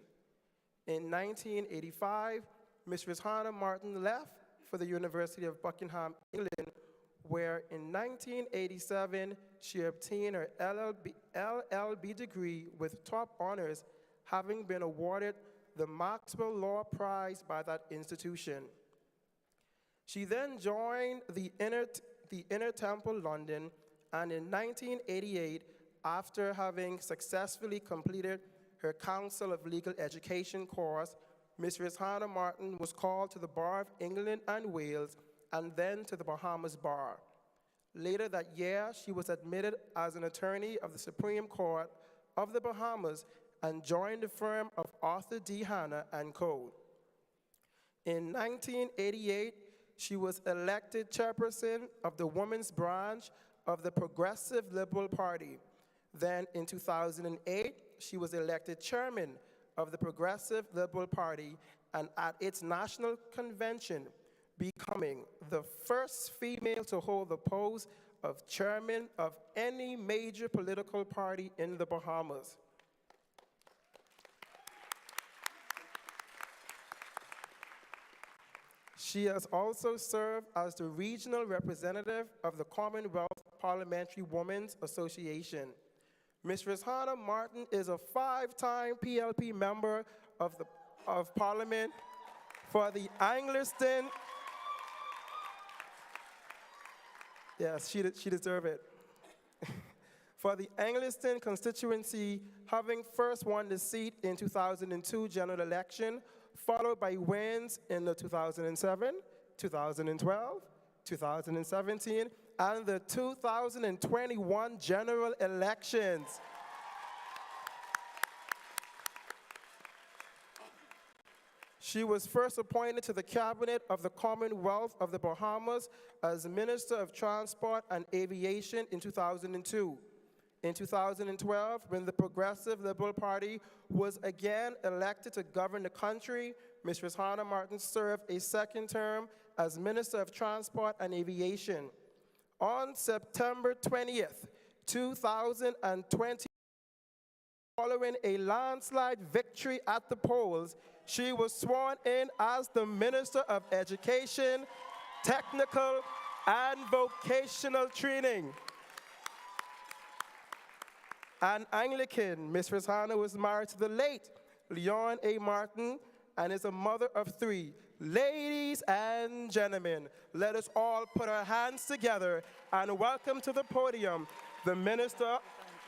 In 1985, Mrs. Hannah Martin left for the University of Buckingham, England, where in 1987, she obtained her LLB degree with top honors, having been awarded the Maxwell Law Prize by that institution. She then joined the Inner Temple, London, and in 1988, after having successfully completed her Council of Legal Education course, Mrs. Hannah Martin was called to the Bar of England and Wales, and then to the Bahamas Bar. Later that year, she was admitted as an attorney of the Supreme Court of the Bahamas and joined the firm of Arthur D. Hanna and Co. In 1988, she was elected chairperson of the Women's Branch of the Progressive Liberal Party. Then in 2008, she was elected chairman of the Progressive Liberal Party, and at its national convention, becoming the first female to hold the post of chairman of any major political party in the Bahamas. She has also served as the regional representative of the Commonwealth Parliamentary Women's Association. Mrs. Hannah Martin is a 5-time PLP member of Parliament for the Angliston. Yes, she deserves it. For the Angliston constituency, having first won the seat in 2002 general election, followed by wins in the 2007, 2012, 2017, and the 2021 general elections. She was first appointed to the Cabinet of the Commonwealth of the Bahamas as Minister of Transport and Aviation in 2002. In 2012, when the Progressive Liberal Party was again elected to govern the country, Ms. Hannah Martin served a second term as Minister of Transport and Aviation. On September 20th, 2020, following a landslide victory at the polls, she was sworn in as the Minister of Education, Technical, and Vocational Training. An Anglican, Ms. Rosanna was married to the late Leon A. Martin and is a mother of 3. Ladies and gentlemen, let us all put our hands together and welcome to the podium the Minister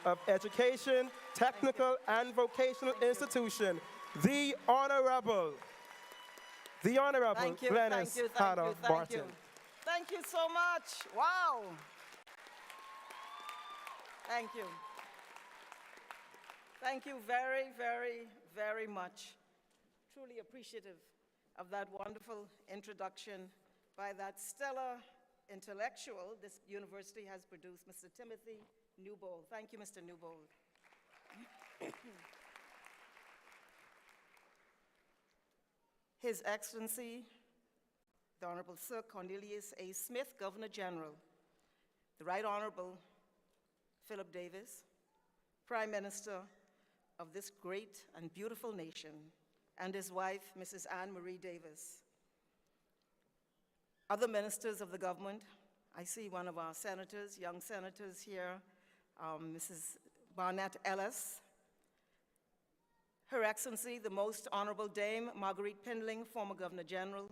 of Education, Technical, and Vocational Institution, the Honorable Glennis Hannah Martin. Thank you so much. Wow. Thank you. Thank you very, very, very much. Truly appreciative of that wonderful introduction by that stellar intellectual this university has produced, Mr. Timothy Newbold. Thank you, Mr. Newbold. His Excellency, the Honorable Sir Cornelius A. Smith, Governor General, the Right Honorable Philip Davis, Prime Minister of this great and beautiful nation, and his wife, Mrs. Anne Marie Davis. Other ministers of the government, I see one of our senators, young senators here, Mrs. Barnett Ellis. Her Excellency, the Most Honorable Dame Marguerite Pindling, former Governor General,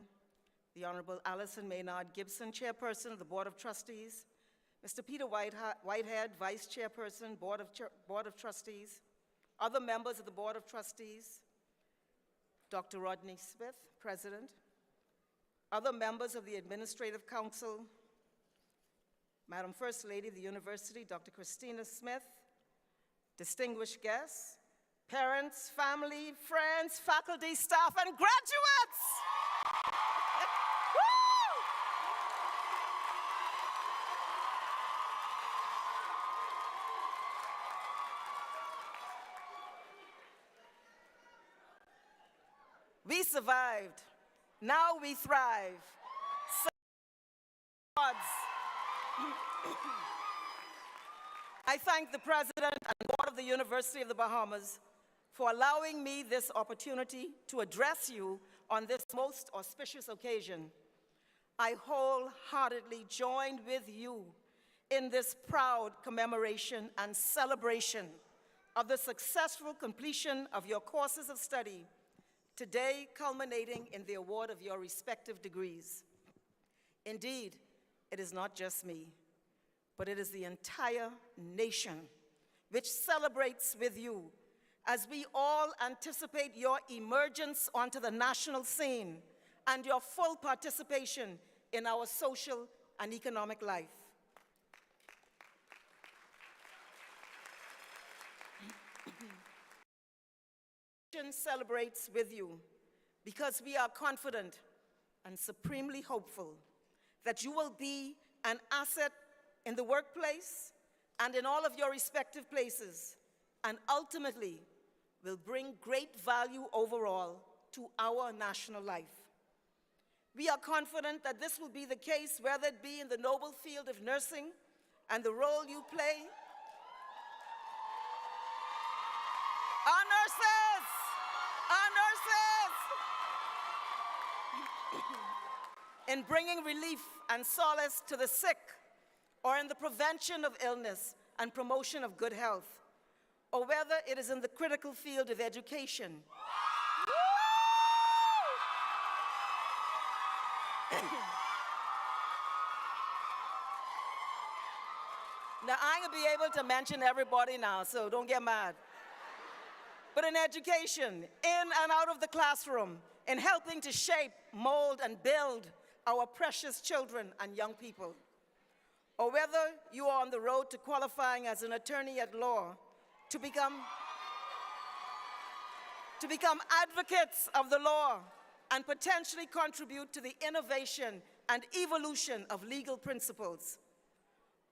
the Honorable Allison Maynard Gibson, Chairperson of the Board of Trustees, Mr. Peter Whitehead, Vice Chairperson, Board of Trustees, other members of the Board of Trustees, Dr. Rodney Smith, President, other members of the Administrative Council, Madam First Lady of the University, Dr. Christina Smith, distinguished guests, parents, family, friends, faculty, staff, and graduates! We survived. Now we thrive. I thank the President and Board of the University of the Bahamas for allowing me this opportunity to address you on this most auspicious occasion. I wholeheartedly join with you in this proud commemoration and celebration of the successful completion of your courses of study, today culminating in the award of your respective degrees. Indeed, it is not just me, but it is the entire nation which celebrates with you as we all anticipate your emergence onto the national scene and your full participation in our social and economic life. Celebrates with you because we are confident and supremely hopeful that you will be an asset in the workplace and in all of your respective places, and ultimately will bring great value overall to our national life. We are confident that this will be the case, whether it be in the noble field of nursing and the role you play. Our nurses! In bringing relief and solace to the sick, or in the prevention of illness and promotion of good health, or whether it is in the critical field of education. Now, I ain't gonna be able to mention everybody now, so don't get mad. But in education, in and out of the classroom, in helping to shape, mold, and build our precious children and young people, or whether you are on the road to qualifying as an attorney at law to become advocates of the law and potentially contribute to the innovation and evolution of legal principles,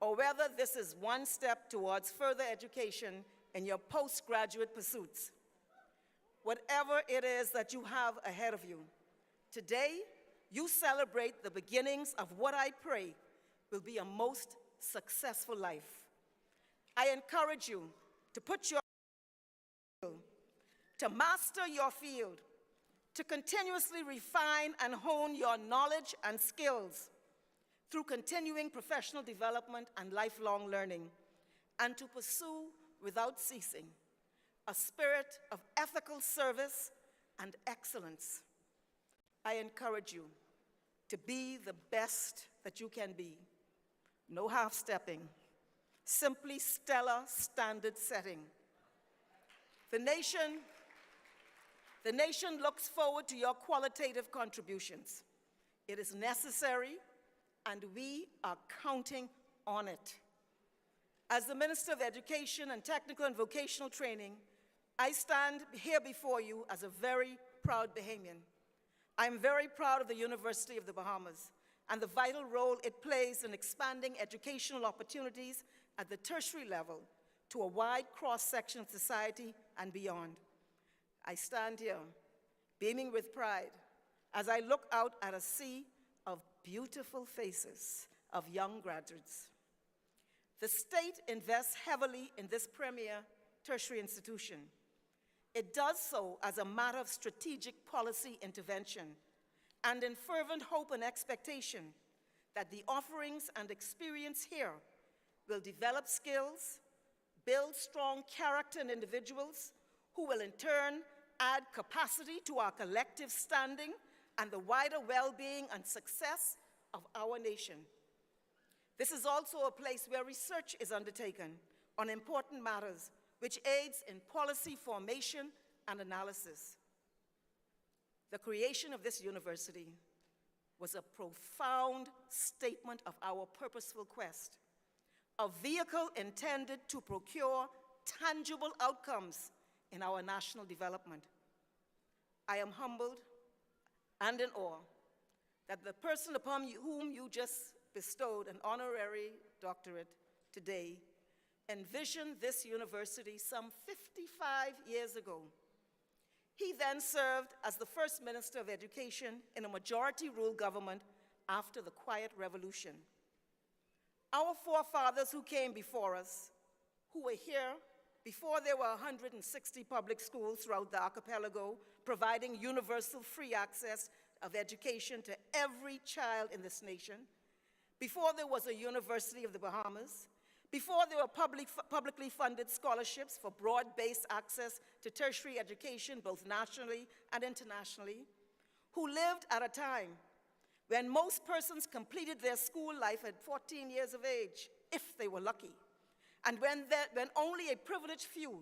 or whether this is one step towards further education in your postgraduate pursuits. Whatever it is that you have ahead of you, today you celebrate the beginnings of what I pray will be a most successful life. I encourage you to put your to master your field, to continuously refine and hone your knowledge and skills through continuing professional development and lifelong learning, and to pursue without ceasing a spirit of ethical service and excellence. I encourage you to be the best that you can be. No half-stepping, simply stellar standard setting. The nation looks forward to your qualitative contributions. It is necessary, and we are counting on it. As the Minister of Education and Technical and Vocational Training, I stand here before you as a very proud Bahamian. I am very proud of the University of the Bahamas and the vital role it plays in expanding educational opportunities at the tertiary level to a wide cross-section of society and beyond. I stand here beaming with pride as I look out at a sea of beautiful faces of young graduates. The state invests heavily in this premier tertiary institution. It does so as a matter of strategic policy intervention and in fervent hope and expectation that the offerings and experience here will develop skills, build strong character in individuals who will in turn add capacity to our collective standing and the wider well-being and success of our nation. This is also a place where research is undertaken on important matters which aids in policy formation and analysis. The creation of this university was a profound statement of our purposeful quest, a vehicle intended to procure tangible outcomes in our national development. I am humbled and in awe that the person upon whom you just bestowed an honorary doctorate today envisioned this university some 55 years ago. He then served as the first Minister of Education in a majority-rule government after the Quiet Revolution. Our forefathers who came before us, who were here before there were 160 public schools throughout the archipelago, providing universal free access of education to every child in this nation, before there was a University of the Bahamas, before there were publicly funded scholarships for broad-based access to tertiary education, both nationally and internationally, who lived at a time when most persons completed their school life at 14 years of age, if they were lucky, and when only a privileged few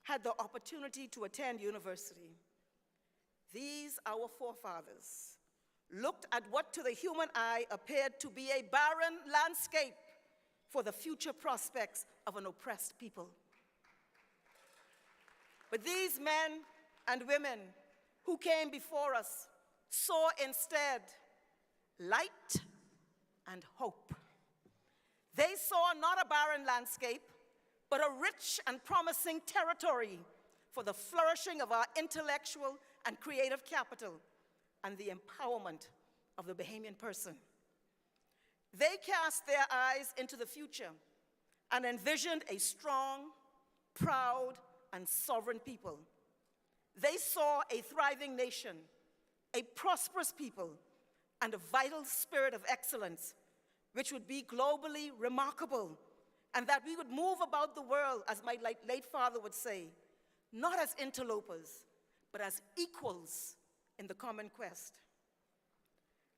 had the opportunity to attend university. These, our forefathers, looked at what to the human eye appeared to be a barren landscape for the future prospects of an oppressed people. But these men and women who came before us saw instead light and hope. They saw not a barren landscape, but a rich and promising territory for the flourishing of our intellectual and creative capital and the empowerment of the Bahamian person. They cast their eyes into the future and envisioned a strong, proud, and sovereign people. They saw a thriving nation, a prosperous people, and a vital spirit of excellence, which would be globally remarkable, and that we would move about the world, as my late father would say, not as interlopers, but as equals in the common quest.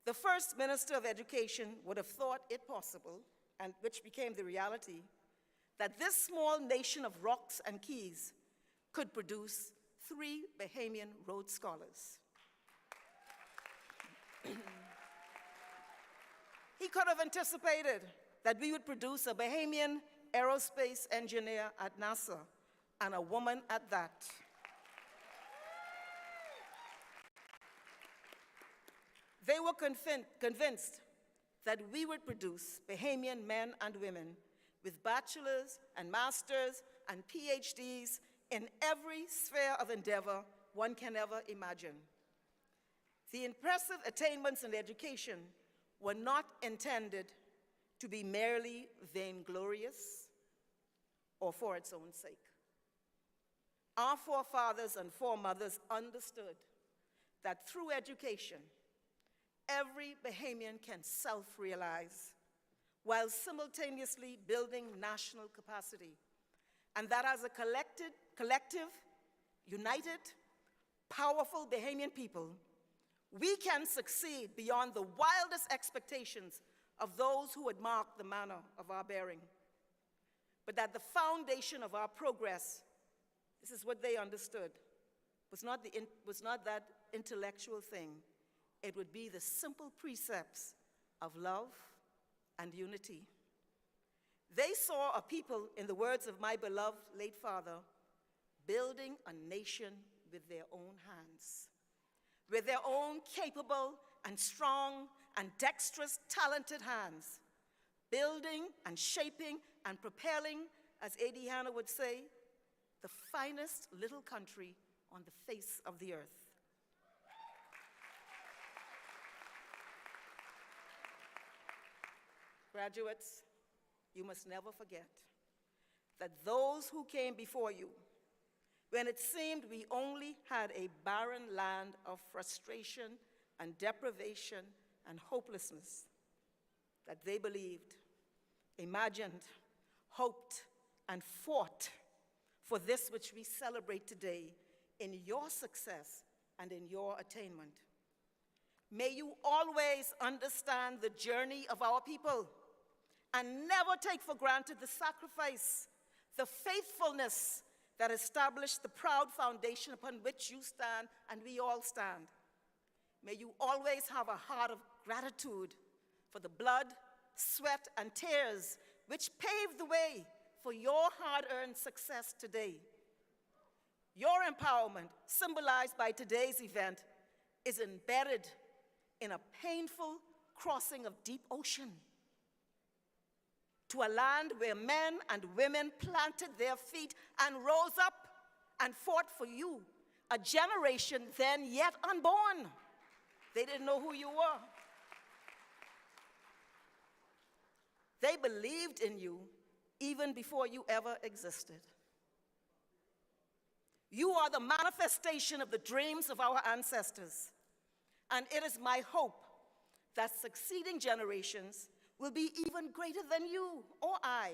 The first Minister of Education would have thought it possible, and which became the reality, that this small nation of rocks and keys could produce 3 Bahamian Rhodes Scholars. He could have anticipated that we would produce a Bahamian aerospace engineer at NASA, and a woman at that. They were convinced that we would produce Bahamian men and women with bachelor's and master's and PhDs in every sphere of endeavor one can ever imagine. The impressive attainments in education were not intended to be merely vainglorious or for its own sake. Our forefathers and foremothers understood that through education, every Bahamian can self-realize while simultaneously building national capacity, and that as a collective, united, powerful Bahamian people, we can succeed beyond the wildest expectations of those who had marked the manner of our bearing. But that the foundation of our progress, this is what they understood, was not that intellectual thing. It would be the simple precepts of love and unity. They saw a people, in the words of my beloved late father, building a nation with their own hands, with their own capable and strong and dexterous, talented hands, building and shaping and propelling, as A.D. Hanna would say, the finest little country on the face of the earth. Graduates, you must never forget that those who came before you, when it seemed we only had a barren land of frustration and deprivation and hopelessness, that they believed, imagined, hoped, and fought for this which we celebrate today in your success and in your attainment. May you always understand the journey of our people and never take for granted the sacrifice, the faithfulness that established the proud foundation upon which you stand and we all stand. May you always have a heart of gratitude for the blood, sweat, and tears which paved the way for your hard-earned success today. Your empowerment, symbolized by today's event, is embedded in a painful crossing of deep ocean to a land where men and women planted their feet and rose up and fought for you, a generation then yet unborn. They didn't know who you were. They believed in you even before you ever existed. You are the manifestation of the dreams of our ancestors, and it is my hope that succeeding generations will be even greater than you or I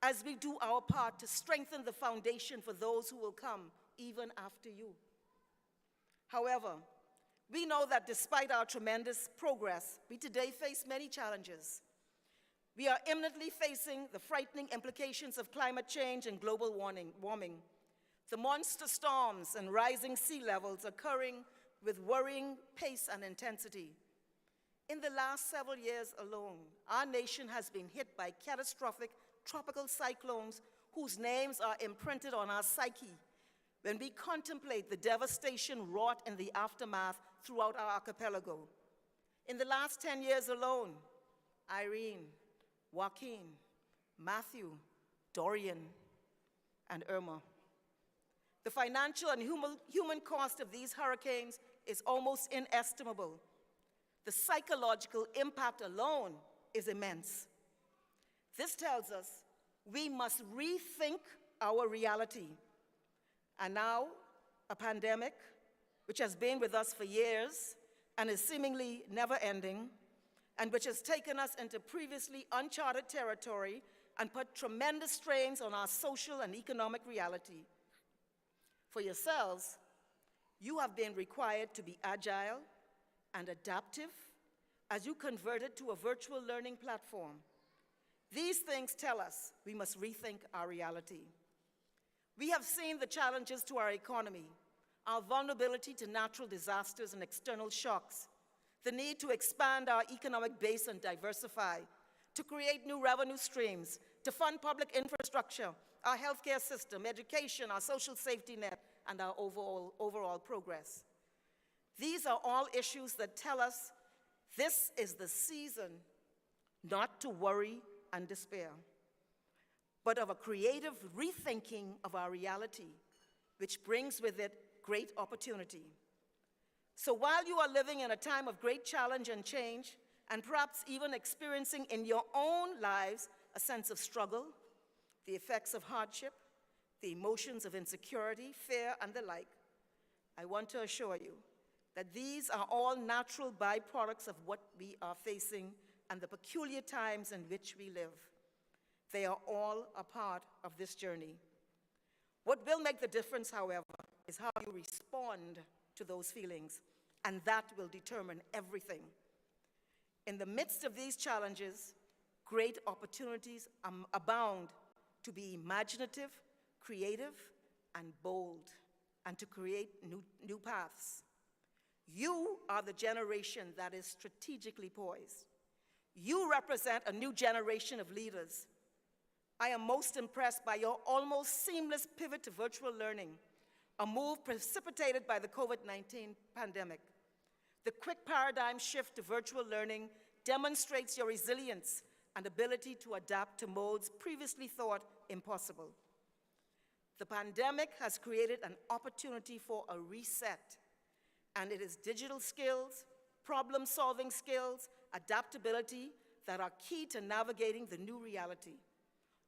as we do our part to strengthen the foundation for those who will come even after you. However, we know that despite our tremendous progress, we today face many challenges. We are imminently facing the frightening implications of climate change and global warming. The monster storms and rising sea levels occurring with worrying pace and intensity. In the last several years alone, our nation has been hit by catastrophic tropical cyclones whose names are imprinted on our psyche when we contemplate the devastation wrought in the aftermath throughout our archipelago. In the last 10 years alone, Irene, Joaquin, Matthew, Dorian, and Irma. The financial and human cost of these hurricanes is almost inestimable. The psychological impact alone is immense. This tells us we must rethink our reality. And now, a pandemic, which has been with us for years and is seemingly never ending, and which has taken us into previously uncharted territory and put tremendous strains on our social and economic reality. For yourselves, you have been required to be agile and adaptive as you converted to a virtual learning platform. These things tell us we must rethink our reality. We have seen the challenges to our economy, our vulnerability to natural disasters and external shocks, the need to expand our economic base and diversify, to create new revenue streams, to fund public infrastructure, our healthcare system, education, our social safety net, and our overall progress. These are all issues that tell us this is the season not to worry and despair, but of a creative rethinking of our reality, which brings with it great opportunity. So while you are living in a time of great challenge and change, and perhaps even experiencing in your own lives a sense of struggle, the effects of hardship, the emotions of insecurity, fear, and the like, I want to assure you that these are all natural byproducts of what we are facing and the peculiar times in which we live. They are all a part of this journey. What will make the difference, however, is how you respond to those feelings, and that will determine everything. In the midst of these challenges, great opportunities abound to be imaginative, creative, and bold, and to create new paths. You are the generation that is strategically poised. You represent a new generation of leaders. I am most impressed by your almost seamless pivot to virtual learning, a move precipitated by the COVID-19 pandemic. The quick paradigm shift to virtual learning demonstrates your resilience and ability to adapt to modes previously thought impossible. The pandemic has created an opportunity for a reset, and it is digital skills, problem-solving skills, adaptability that are key to navigating the new reality.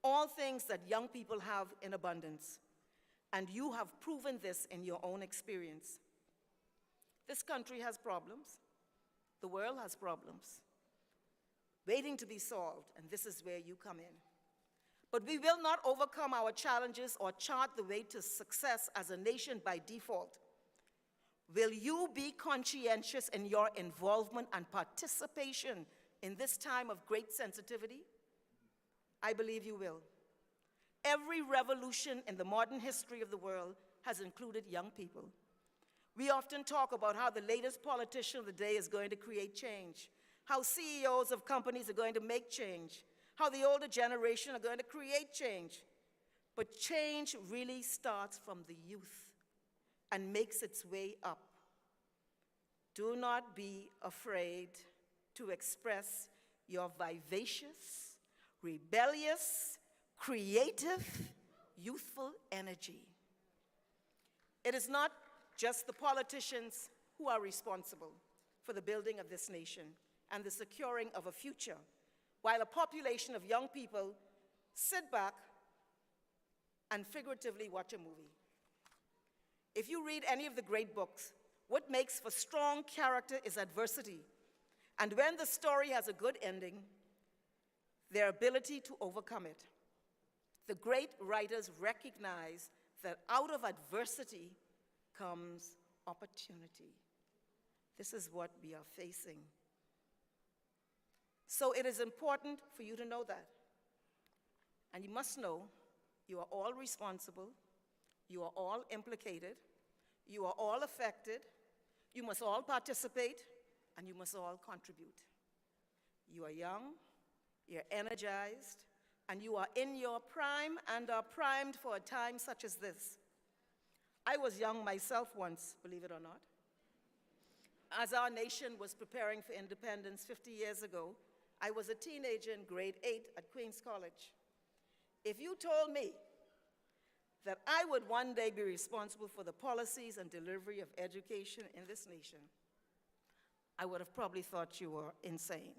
All things that young people have in abundance, and you have proven this in your own experience. This country has problems. The world has problems waiting to be solved, and this is where you come in. But we will not overcome our challenges or chart the way to success as a nation by default. Will you be conscientious in your involvement and participation in this time of great sensitivity? I believe you will. Every revolution in the modern history of the world has included young people. We often talk about how the latest politician of the day is going to create change, how CEOs of companies are going to make change, how the older generation are going to create change. But change really starts from the youth and makes its way up. Do not be afraid to express your vivacious, rebellious, creative, youthful energy. It is not just the politicians who are responsible for the building of this nation and the securing of a future, while a population of young people sit back and figuratively watch a movie. If you read any of the great books, what makes for strong character is adversity. And when the story has a good ending, their ability to overcome it. The great writers recognize that out of adversity comes opportunity. This is what we are facing. So it is important for you to know that. And you must know you are all responsible, you are all implicated, you are all affected, you must all participate, and you must all contribute. You are young, you're energized, and you are in your prime and are primed for a time such as this. I was young myself once, believe it or not. As our nation was preparing for independence 50 years ago, I was a teenager in grade 8 at Queens College. If you told me that I would one day be responsible for the policies and delivery of education in this nation, I would have probably thought you were insane.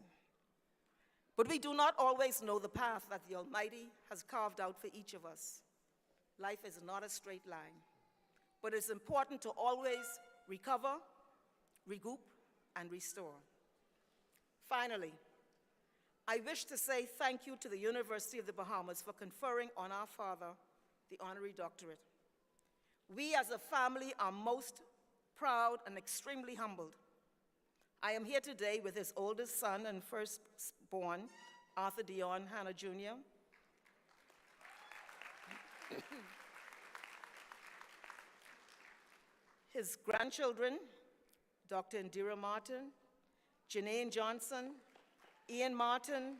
But we do not always know the path that the Almighty has carved out for each of us. Life is not a straight line, but it's important to always recover, regroup, and restore. Finally, I wish to say thank you to the University of the Bahamas for conferring on our father the honorary doctorate. We as a family are most proud and extremely humbled. I am here today with his oldest son and firstborn, Arthur Dion Hanna Jr. His grandchildren, Dr. Indira Martin, Janine Johnson, Ian Martin,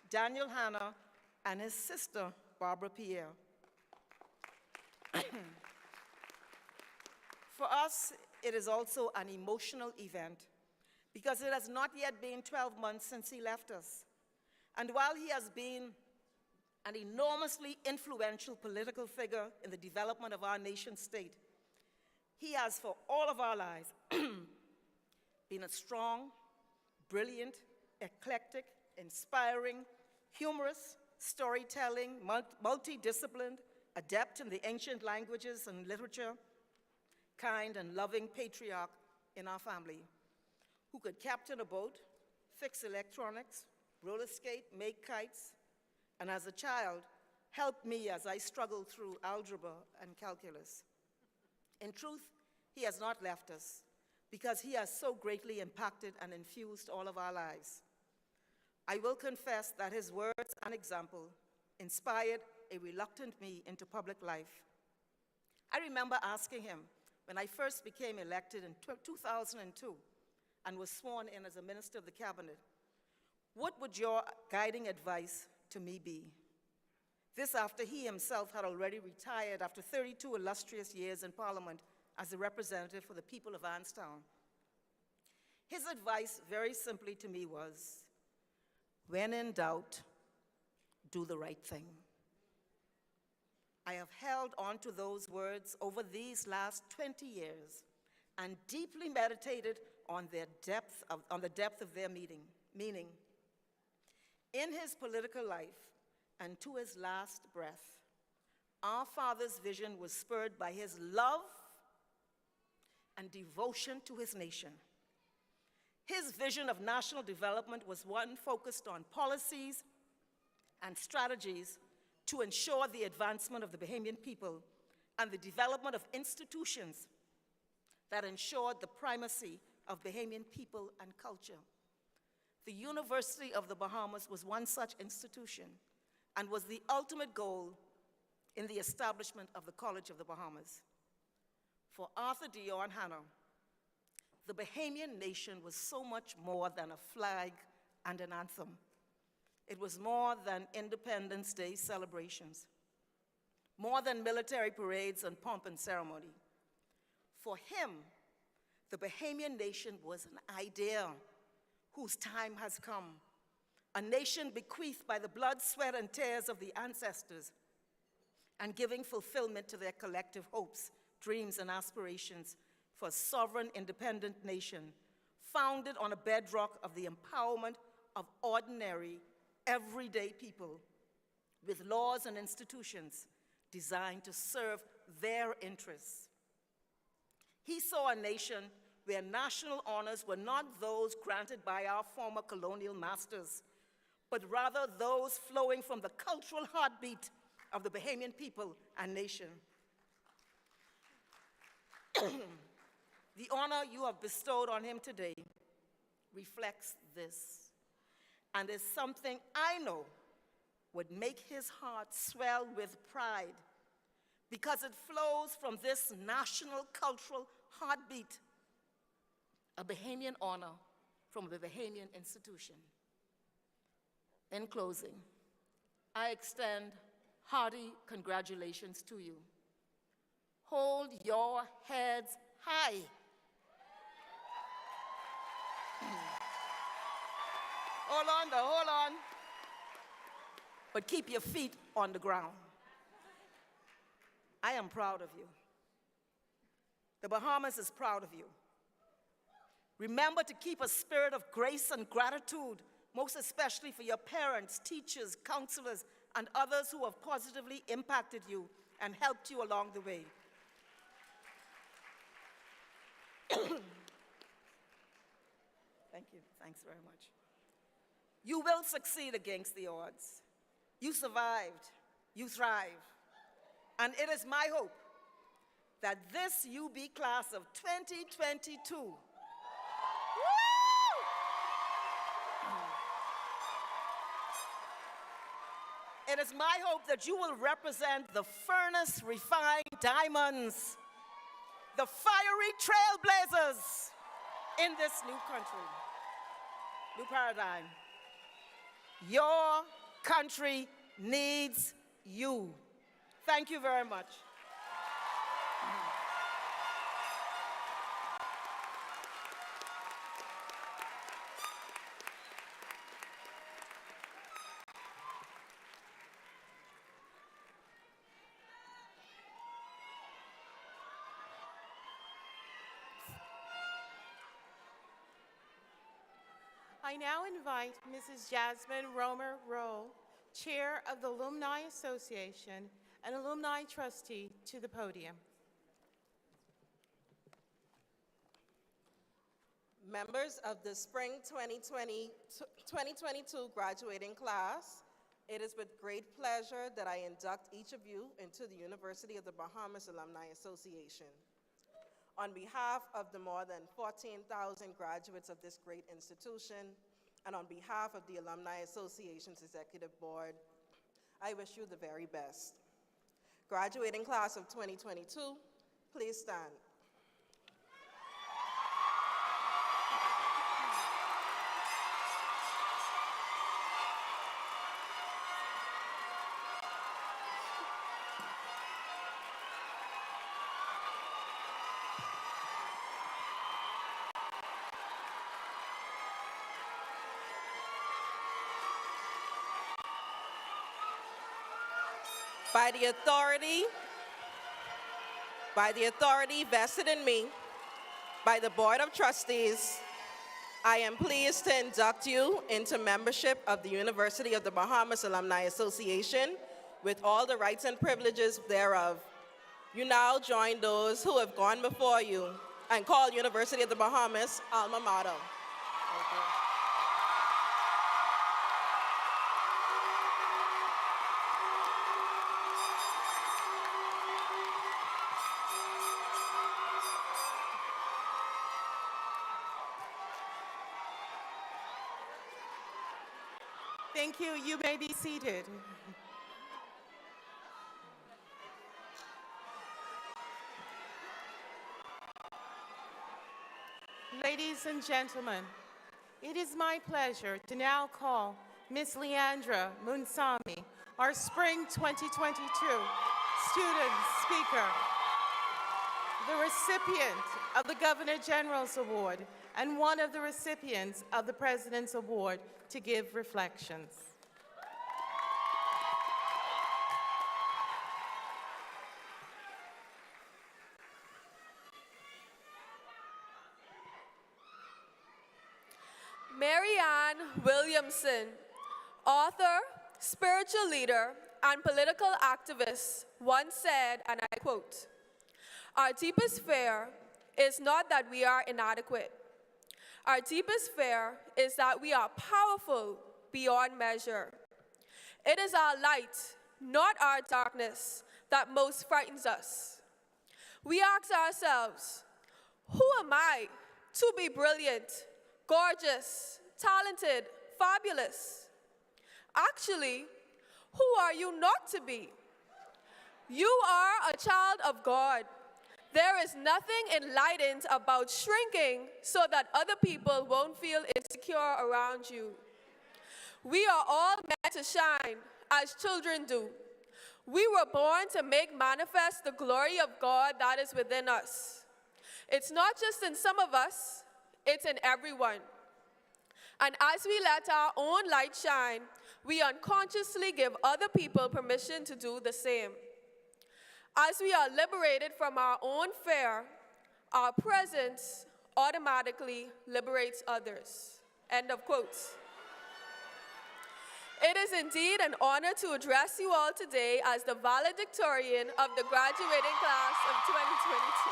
Daniel Hanna, and his sister, Barbara Pierre. For us, it is also an emotional event because it has not yet been 12 months since he left us. And while he has been an enormously influential political figure in the development of our nation state, he has, for all of our lives, been a strong, brilliant, eclectic, inspiring, humorous, storytelling, multidisciplined, adept in the ancient languages and literature, kind and loving patriarch in our family, who could captain a boat, fix electronics, roller skate, make kites, and as a child, helped me as I struggled through algebra and calculus. In truth, he has not left us because he has so greatly impacted and infused all of our lives. I will confess that his words and example inspired a reluctant me into public life. I remember asking him when I first became elected in 2002 and was sworn in as a minister of the cabinet, what would your guiding advice to me be? This after he himself had already retired after 32 illustrious years in Parliament as a representative for the people of Anstown. His advice very simply to me was, when in doubt, do the right thing. I have held on to those words over these last 20 years and deeply meditated on the depth of their meaning. In his political life and to his last breath, our father's vision was spurred by his love and devotion to his nation. His vision of national development was one focused on policies and strategies to ensure the advancement of the Bahamian people and the development of institutions that ensured the primacy of Bahamian people and culture. The University of the Bahamas was one such institution and was the ultimate goal in the establishment of the College of the Bahamas. For Arthur Dion Hanna, the Bahamian nation was so much more than a flag and an anthem. It was more than Independence Day celebrations, more than military parades and pomp and ceremony. For him, the Bahamian nation was an idea whose time has come, a nation bequeathed by the blood, sweat, and tears of the ancestors and giving fulfillment to their collective hopes, dreams, and aspirations for a sovereign, independent nation founded on a bedrock of the empowerment of ordinary, everyday people with laws and institutions designed to serve their interests. He saw a nation where national honors were not those granted by our former colonial masters, but rather those flowing from the cultural heartbeat of the Bahamian people and nation. The honor you have bestowed on him today reflects this and is something I know would make his heart swell with pride because it flows from this national cultural heartbeat, a Bahamian honor from the Bahamian institution. In closing, I extend hearty congratulations to you. Hold your heads high. Hold on. But keep your feet on the ground. I am proud of you. The Bahamas is proud of you. Remember to keep a spirit of grace and gratitude, most especially for your parents, teachers, counselors, and others who have positively impacted you and helped you along the way. Thank you. Thanks very much. You will succeed against the odds. You survived. You thrive. And it is my hope that this UB class of 2022 it is my hope that you will represent the furnace-refined diamonds, the fiery trailblazers in this new country, new paradigm. Your country needs you. Thank you very much. I now invite Mrs. Jasmine Romer Roll, Chair of the Alumni Association and Alumni Trustee, to the podium. Members of the Spring 2022 graduating class, it is with great pleasure that I induct each of you into the University of the Bahamas Alumni Association. On behalf of the more than 14,000 graduates of this great institution, and on behalf of the Alumni Association's Executive Board, I wish you the very best. Graduating class of 2022, please stand. By the authority vested in me by the Board of Trustees, I am pleased to induct you into membership of the University of the Bahamas Alumni Association with all the rights and privileges thereof. You now join those who have gone before you and call University of the Bahamas alma mater. Thank you. Thank you. You may be seated. Ladies and gentlemen, it is my pleasure to now call Ms. Leandra Munsami, our Spring 2022 Student Speaker, the recipient of the Governor General's Award and one of the recipients of the President's Award, to give reflections. Mary Ann Williamson, author, spiritual leader, and political activist, once said, and I quote, "Our deepest fear is not that we are inadequate. Our deepest fear is that we are powerful beyond measure. It is our light, not our darkness, that most frightens us. We ask ourselves, who am I to be brilliant, gorgeous, talented, fabulous? Actually, who are you not to be? You are a child of God. There is nothing enlightened about shrinking so that other people won't feel insecure around you. We are all meant to shine as children do. We were born to make manifest the glory of God that is within us. It's not just in some of us, it's in everyone. And as we let our own light shine, we unconsciously give other people permission to do the same. As we are liberated from our own fear, our presence automatically liberates others." End of quote. It is indeed an honor to address you all today as the valedictorian of the graduating class of 2022.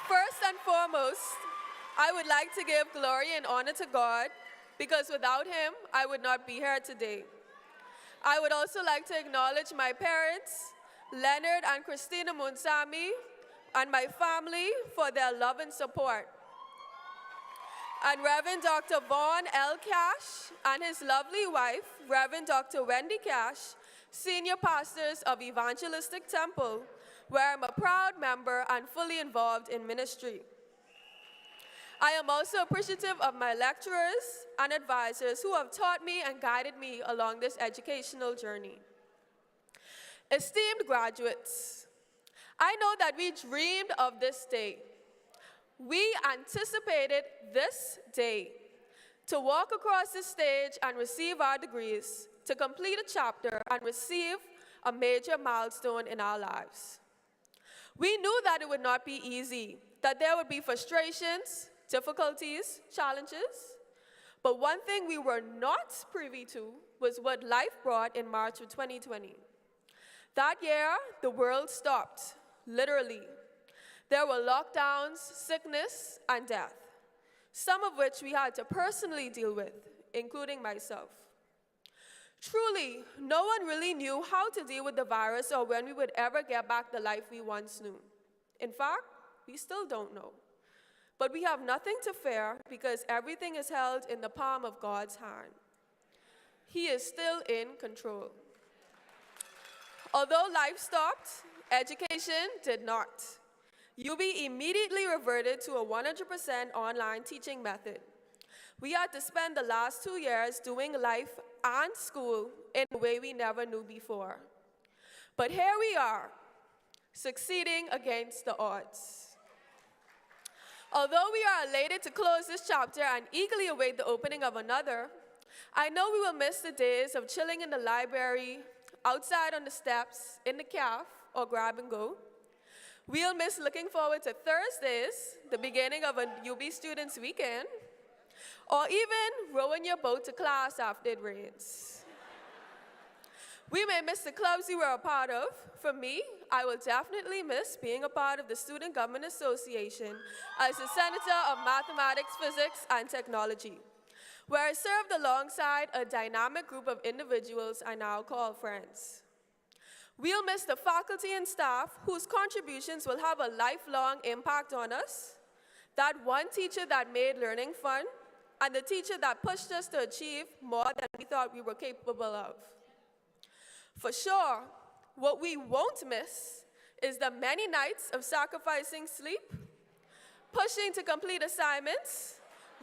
First and foremost, I would like to give glory and honor to God, because without him, I would not be here today. I would also like to acknowledge my parents, Leonard and Christina Munsami, and my family for their love and support. And Reverend Dr. Vaughn L. Cash and his lovely wife, Reverend Dr. Wendy Cash, senior pastors of Evangelistic Temple, where I'm a proud member and fully involved in ministry. I am also appreciative of my lecturers and advisors who have taught me and guided me along this educational journey. Esteemed graduates, I know that we dreamed of this day. We anticipated this day to walk across the stage and receive our degrees, to complete a chapter and receive a major milestone in our lives. We knew that it would not be easy, that there would be frustrations, difficulties, challenges. But one thing we were not privy to was what life brought in March of 2020. That year, the world stopped, literally. There were lockdowns, sickness, and death, some of which we had to personally deal with, including myself. Truly, no one really knew how to deal with the virus or when we would ever get back the life we once knew. In fact, we still don't know. But we have nothing to fear because everything is held in the palm of God's hand. He is still in control. Although life stopped, education did not. UB immediately reverted to a 100% online teaching method. We had to spend the last 2 years doing life and school in a way we never knew before. But here we are, succeeding against the odds. Although we are elated to close this chapter and eagerly await the opening of another, I know we will miss the days of chilling in the library, outside on the steps, in the cafe, or grab and go. We'll miss looking forward to Thursdays, the beginning of a UB Students Weekend, or even rowing your boat to class after it rains. We may miss the clubs we were a part of. For me, I will definitely miss being a part of the Student Government Association as the Senator of Mathematics, Physics, and Technology, where I served alongside a dynamic group of individuals I now call friends. We'll miss the faculty and staff whose contributions will have a lifelong impact on us, that one teacher that made learning fun, and the teacher that pushed us to achieve more than we thought we were capable of. For sure, what we won't miss is the many nights of sacrificing sleep, pushing to complete assignments,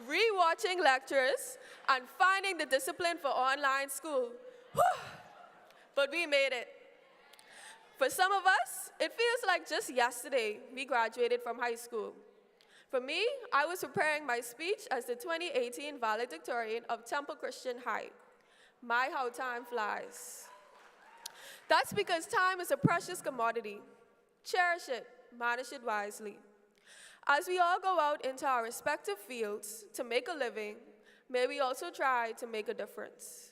re-watching lectures, and finding the discipline for online school. Whew. But we made it. For some of us, it feels like just yesterday we graduated from high school. For me, I was preparing my speech as the 2018 valedictorian of Temple Christian High. My, how time flies. That's because time is a precious commodity. Cherish it, manage it wisely. As we all go out into our respective fields to make a living, may we also try to make a difference.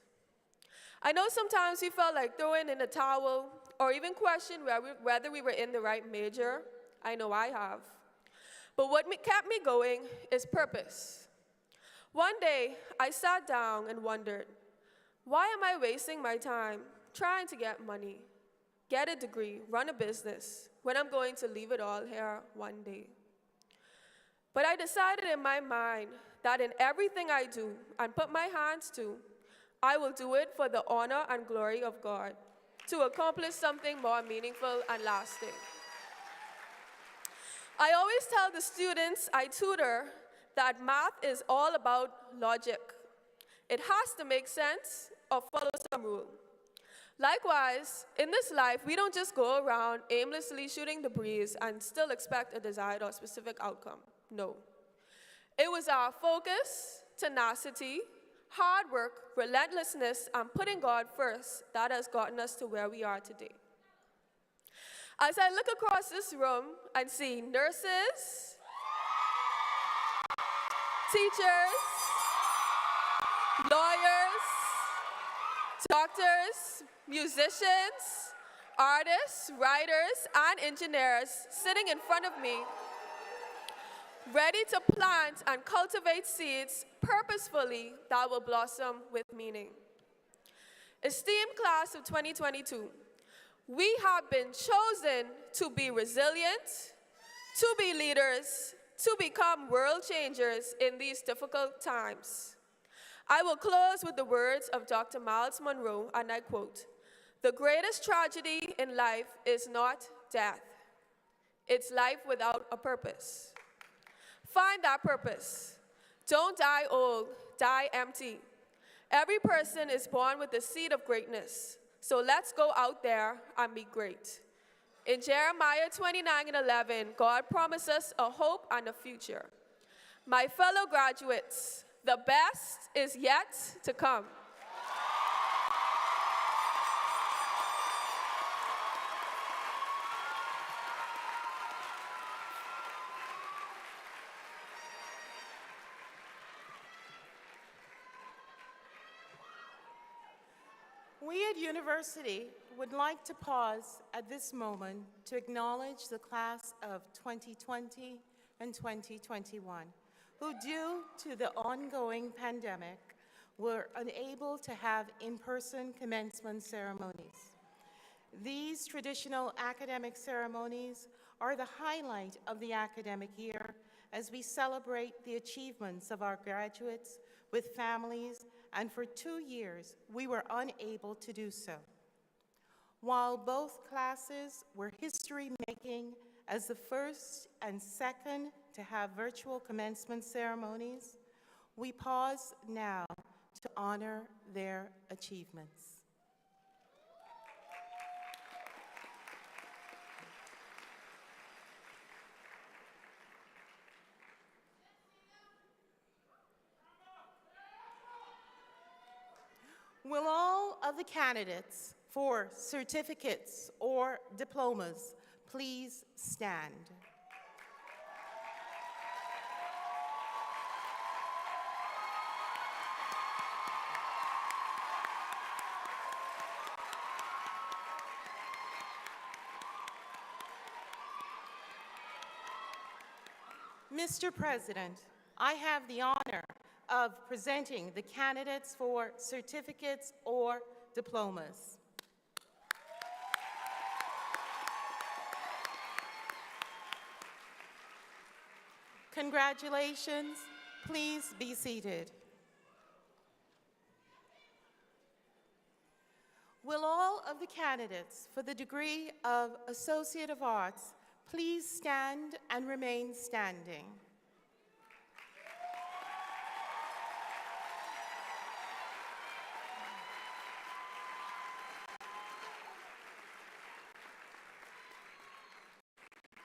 I know sometimes we felt like throwing in the towel or even question whether we were in the right major. I know I have. But what kept me going is purpose. One day, I sat down and wondered, why am I wasting my time trying to get money, get a degree, run a business, when I'm going to leave it all here one day? But I decided in my mind that in everything I do and put my hands to, I will do it for the honor and glory of God, to accomplish something more meaningful and lasting. I always tell the students I tutor that math is all about logic. It has to make sense or follow some rule. Likewise, in this life, we don't just go around aimlessly shooting the breeze and still expect a desired or specific outcome. No. It was our focus, tenacity, hard work, relentlessness, and putting God first that has gotten us to where we are today. As I look across this room and see nurses, teachers, lawyers, doctors, musicians, artists, writers, and engineers sitting in front of me, ready to plant and cultivate seeds purposefully that will blossom with meaning. Esteemed class of 2022, we have been chosen to be resilient, to be leaders, to become world changers in these difficult times. I will close with the words of Dr. Miles Monroe, and I quote, "The greatest tragedy in life is not death. It's life without a purpose." Find that purpose. Don't die old, die empty. Every person is born with the seed of greatness. So let's go out there and be great. In Jeremiah 29:11, God promises us a hope and a future. My fellow graduates, the best is yet to come. We at University would like to pause at this moment to acknowledge the class of 2020 and 2021, who due to the ongoing pandemic were unable to have in-person commencement ceremonies. These traditional academic ceremonies are the highlight of the academic year as we celebrate the achievements of our graduates with families, and for 2 years, we were unable to do so. While both classes were history-making as the first and second to have virtual commencement ceremonies, we pause now to honor their achievements. Will all of the candidates for certificates or diplomas please stand? Mr. President, I have the honor of presenting the candidates for certificates or diplomas. Congratulations. Please be seated. Will all of the candidates for the degree of Associate of Arts please stand and remain standing?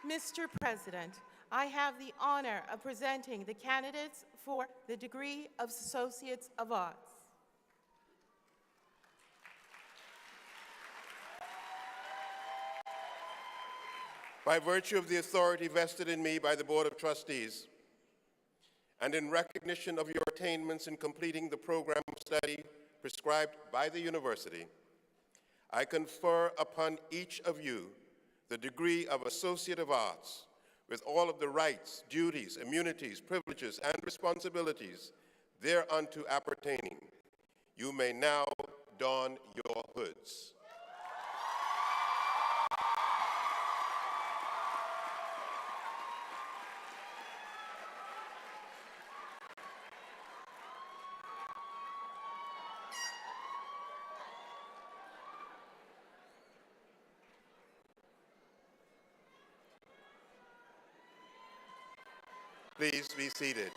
Mr. President, I have the honor of presenting the candidates for the degree of Associates of Arts. By virtue of the authority vested in me by the Board of Trustees, and in recognition of your attainments in completing the program of study prescribed by the university, I confer upon each of you the degree of Associate of Arts with all of the rights, duties, immunities, privileges, and responsibilities thereunto appertaining. You may now don your hoods. Please be seated.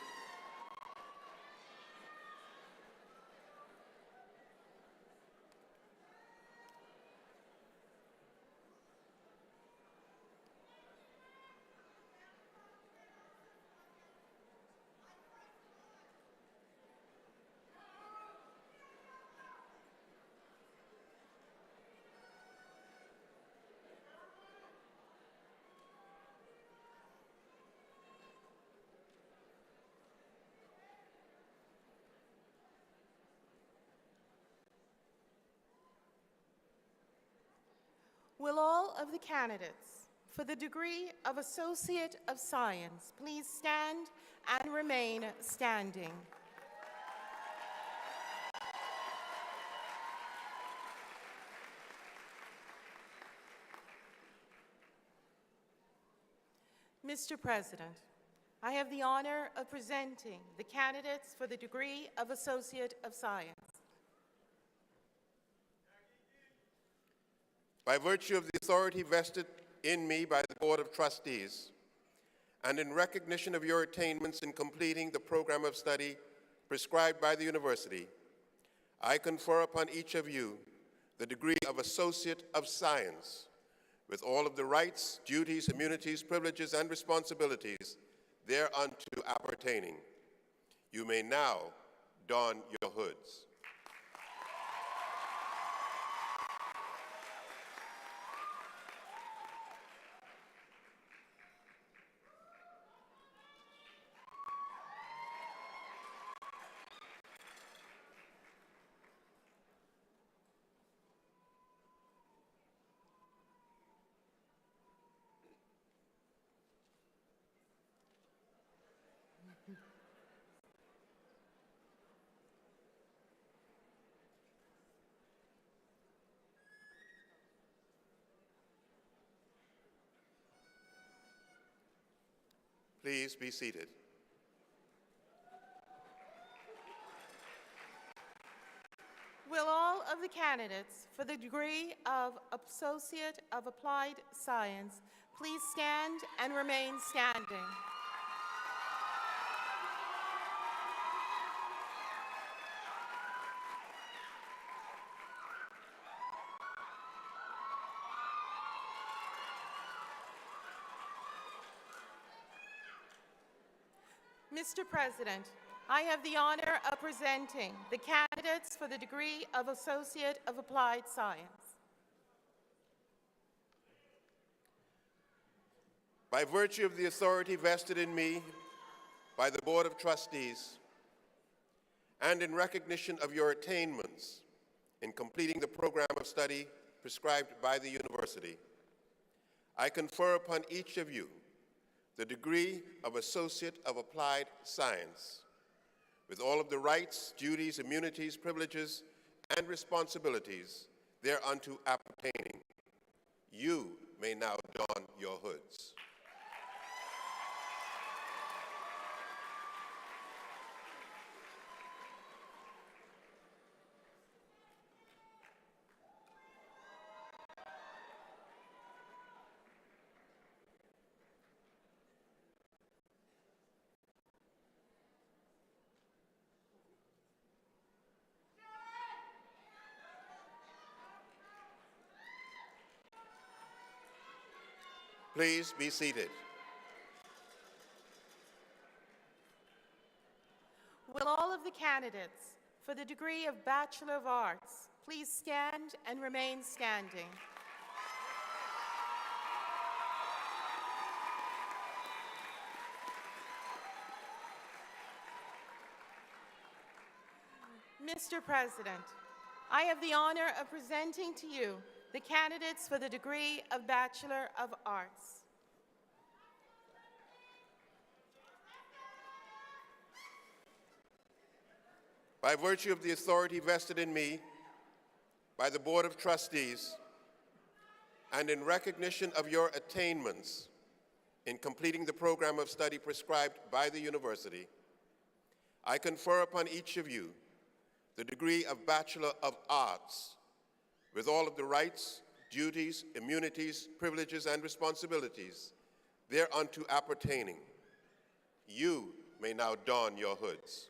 Will all of the candidates for the degree of Associate of Science please stand and remain standing? Mr. President, I have the honor of presenting the candidates for the degree of Associate of Science. By virtue of the authority vested in me by the Board of Trustees, and in recognition of your attainments in completing the program of study prescribed by the university, I confer upon each of you the degree of Associate of Science, with all of the rights, duties, immunities, privileges, and responsibilities thereunto appertaining. You may now don your hoods. Please be seated. Will all of the candidates for the degree of Associate of Applied Science please stand and remain standing? Mr. President, I have the honor of presenting the candidates for the degree of Associate of Applied Science. By virtue of the authority vested in me by the Board of Trustees, and in recognition of your attainments in completing the program of study prescribed by the university, I confer upon each of you the degree of Associate of Applied Science, with all of the rights, duties, immunities, privileges, and responsibilities thereunto appertaining. You may now don your hoods. Please be seated. Will all of the candidates for the degree of Bachelor of Arts please stand and remain standing? Mr. President, I have the honor of presenting to you the candidates for the degree of Bachelor of Arts. By virtue of the authority vested in me by the Board of Trustees, and in recognition of your attainments in completing the program of study prescribed by the university, I confer upon each of you the degree of Bachelor of Arts, with all of the rights, duties, immunities, privileges, and responsibilities thereunto appertaining. You may now don your hoods.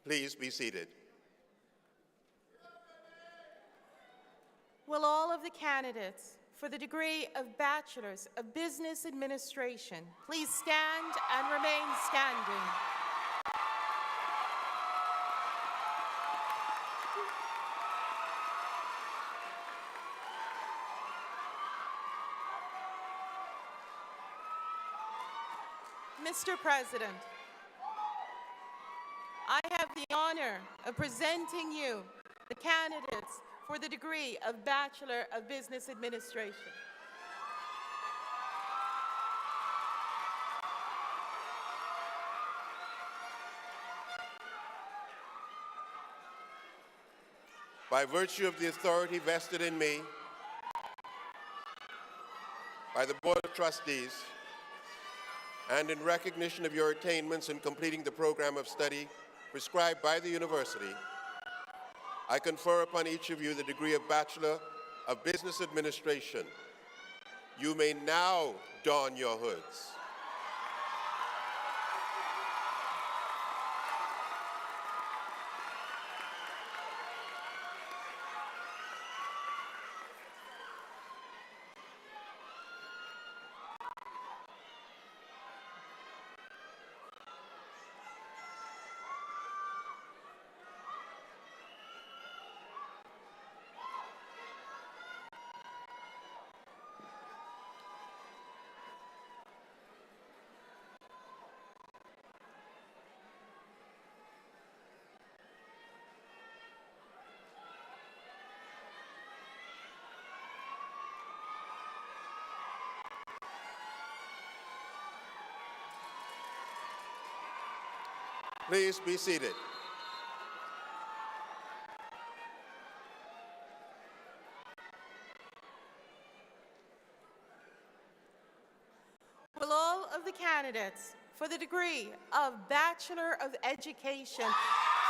Please be seated. Will all of the candidates for the degree of Bachelors of Business Administration please stand and remain standing? Mr. President, I have the honor of presenting you the candidates for the degree of Bachelor of Business Administration. By virtue of the authority vested in me by the Board of Trustees, and in recognition of your attainments in completing the program of study prescribed by the university, I confer upon each of you the degree of Bachelor of Business Administration. You may now don your hoods. Please be seated. Will all of the candidates for the degree of Bachelor of Education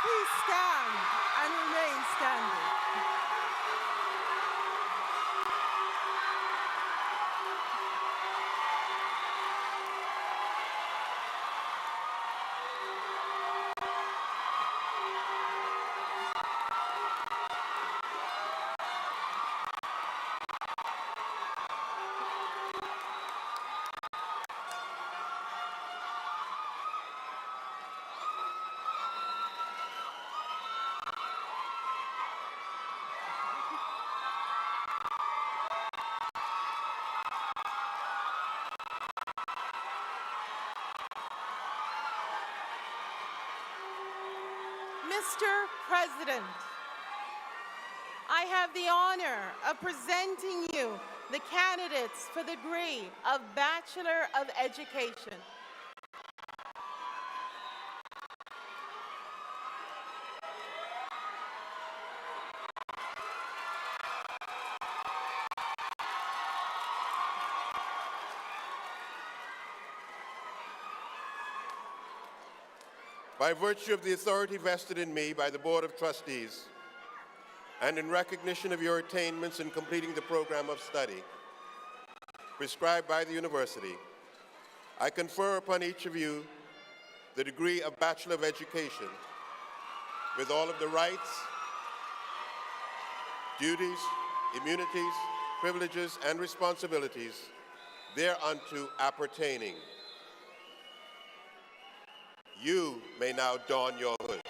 please stand and remain standing? Mr. President, I have the honor of presenting you the candidates for the degree of Bachelor of Education. By virtue of the authority vested in me by the Board of Trustees, and in recognition of your attainments in completing the program of study prescribed by the university, I confer upon each of you the degree of Bachelor of Education with all of the rights, duties, immunities, privileges, and responsibilities thereunto appertaining. You may now don your hoods.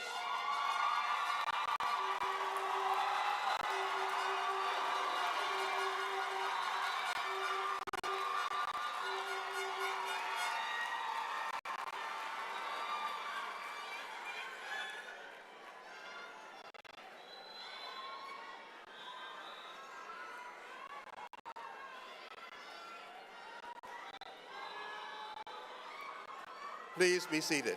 Please be seated.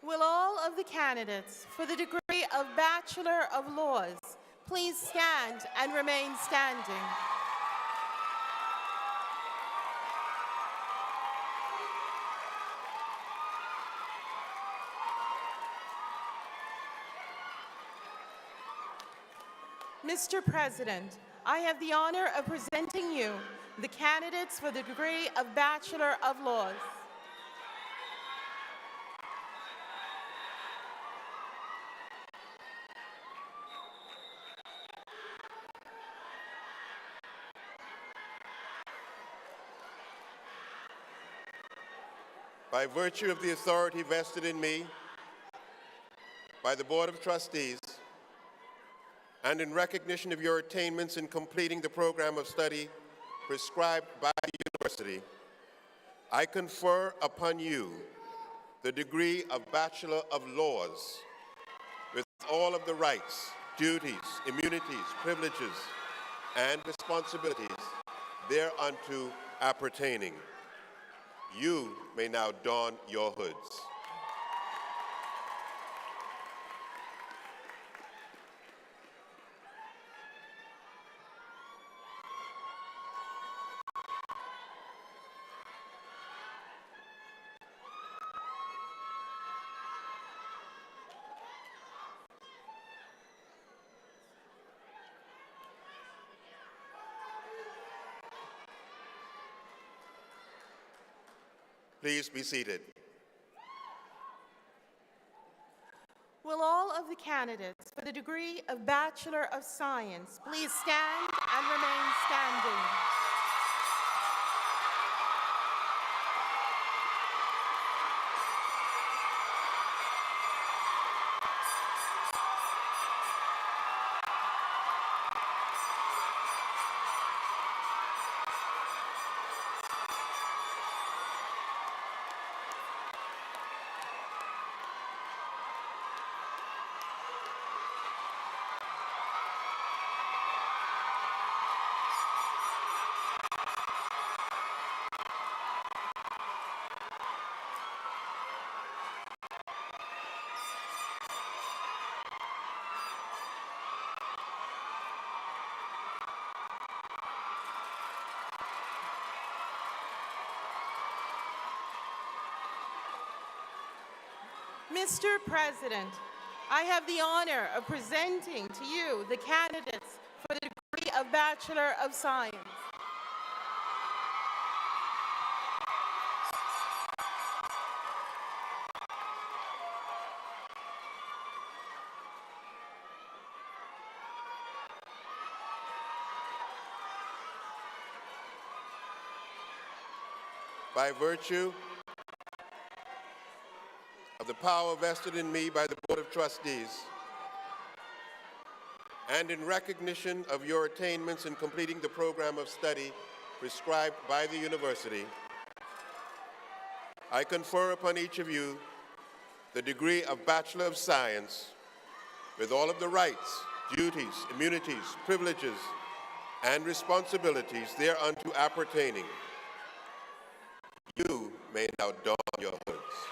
Will all of the candidates for the degree of Bachelor of Laws please stand and remain standing? Mr. President, I have the honor of presenting you the candidates for the degree of Bachelor of Laws. By virtue of the authority vested in me by the Board of Trustees, and in recognition of your attainments in completing the program of study prescribed by the university, I confer upon you the degree of Bachelor of Laws with all of the rights, duties, immunities, privileges, and responsibilities thereunto appertaining. You may now don your hoods. Please be seated. Will all of the candidates for the degree of Bachelor of Science please stand and remain standing? Mr. President, I have the honor of presenting to you the candidates for the degree of Bachelor of Science. By virtue of the power vested in me by the Board of Trustees, and in recognition of your attainments in completing the program of study prescribed by the university, I confer upon each of you the degree of Bachelor of Science with all of the rights, duties, immunities, privileges, and responsibilities thereunto appertaining. You may now don your hoods.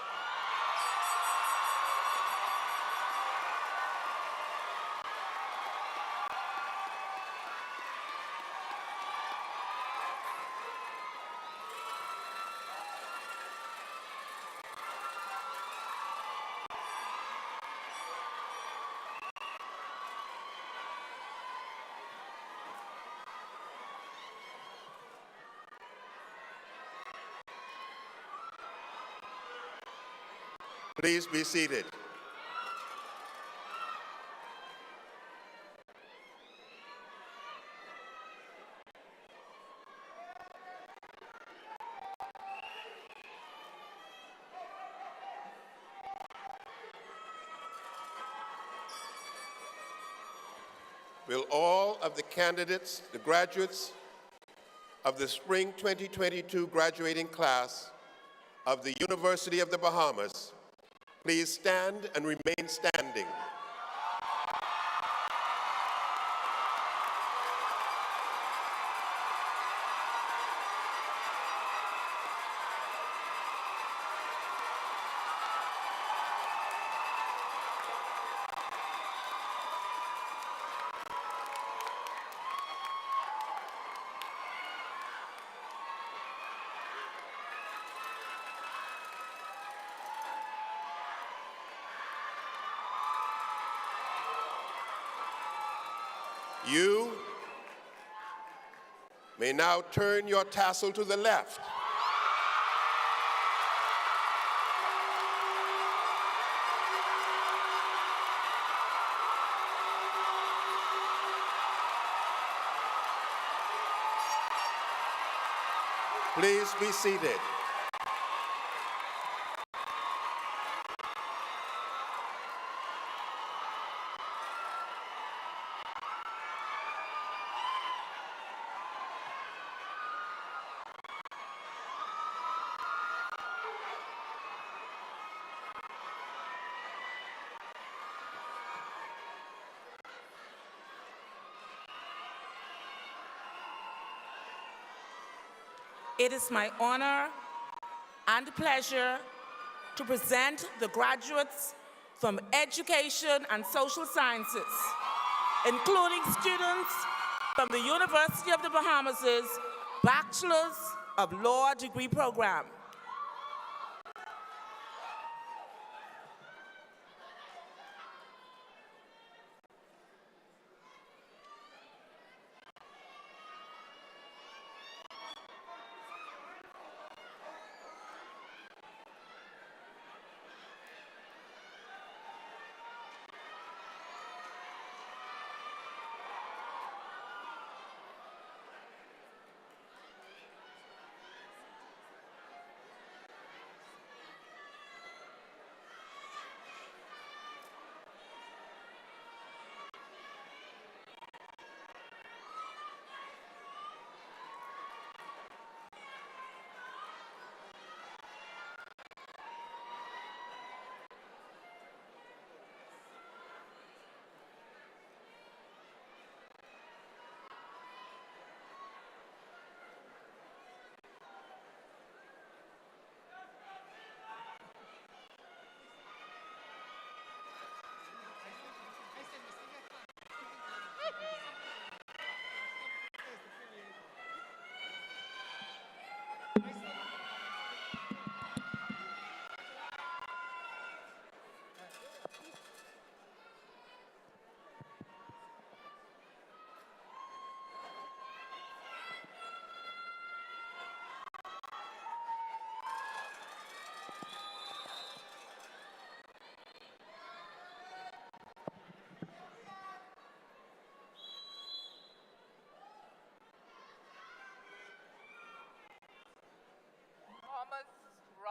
Please be seated. Will all of the candidates, the graduates of the Spring 2022 graduating class of the University of the Bahamas please stand and remain standing? You may now turn your tassel to the left. Please be seated. It is my honor and pleasure to present the graduates from Education and Social Sciences, including students from the University of the Bahamas' Bachelor's of Law degree program.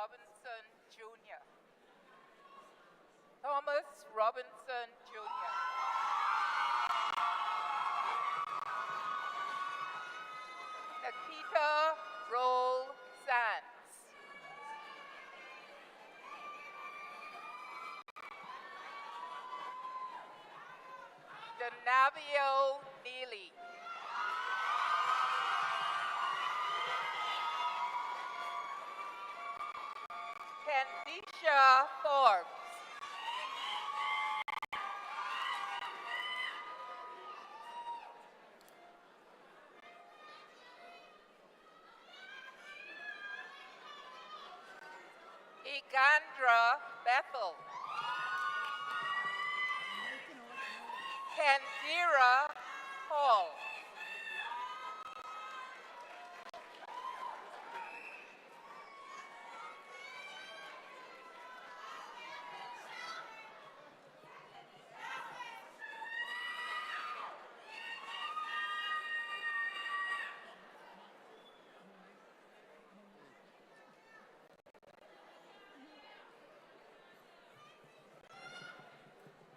Robinson Jr. Thomas Robinson Jr. Nikita Roll Sands. Denavio Neely. Candisha Forbes. Egandra Bethel. Kandira Hall.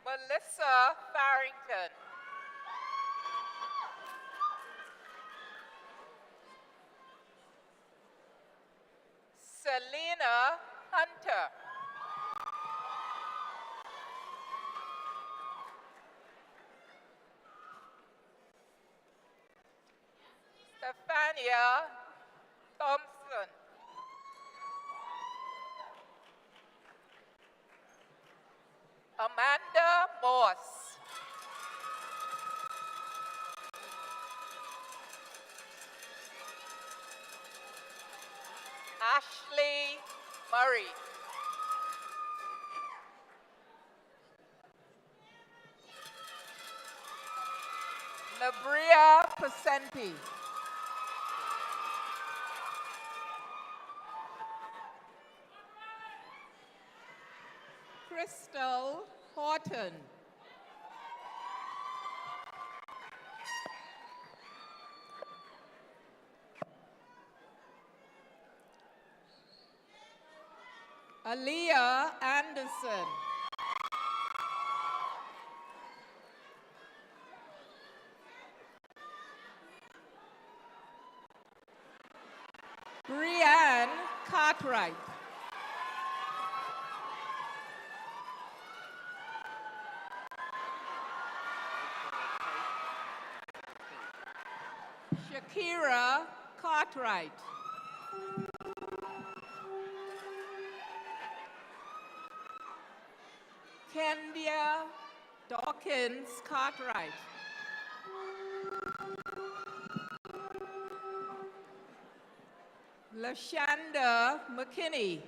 Melissa Farrington. Selena Hunter. Stephania Thompson. Amanda Moss. Ashley Murray. Labria Pasenti. Crystal Horton. Aaliyah Anderson. Brianne Cartwright. Shakira Cartwright. Kendia Dawkins Cartwright. Lashanda McKinney.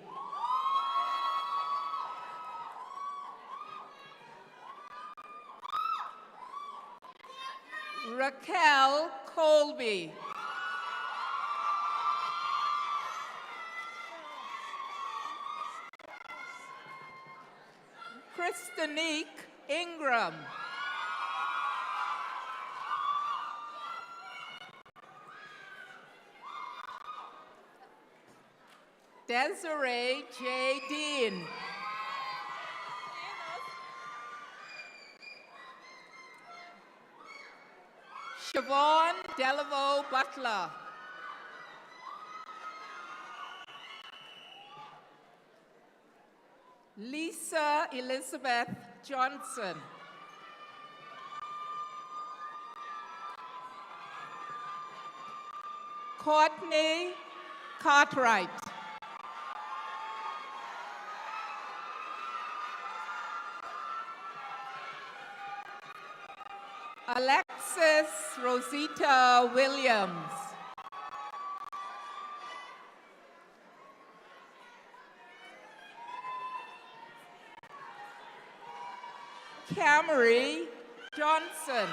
Raquel Colby. Christinique Ingram. Desiree J. Dean. Siobhan Delaveau Butler. Lisa Elizabeth Johnson. Courtney Cartwright. Alexis Rosita Williams. Camry Johnson.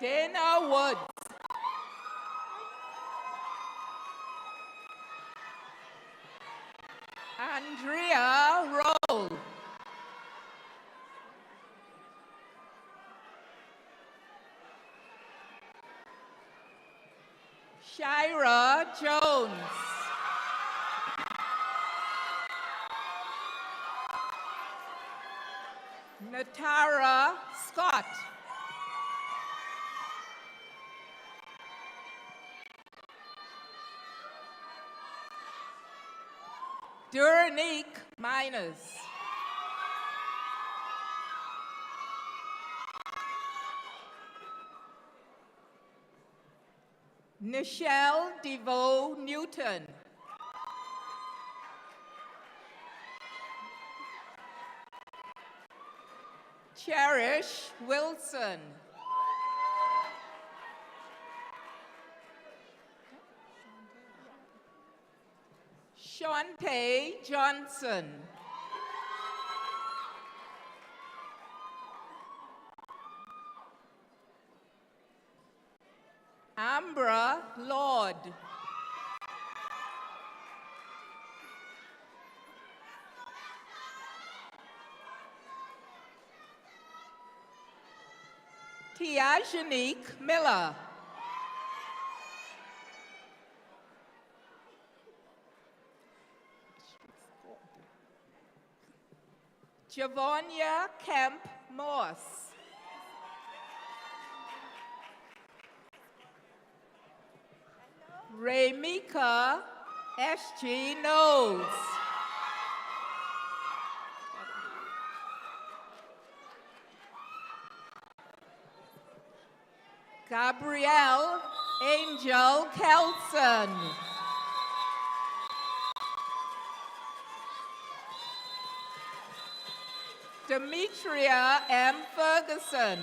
Dana Woods. Andrea Roll. Shira Jones. Natara Scott. Duranique Miners. Nichelle DeVoe Newton. Cherish Wilson. Shante Johnson. Ambra Lord. Tiajanique Miller. Javonia Kemp Moss. Ramika S.G. Knowles. Gabrielle Angel Kelson. Demetria M. Ferguson.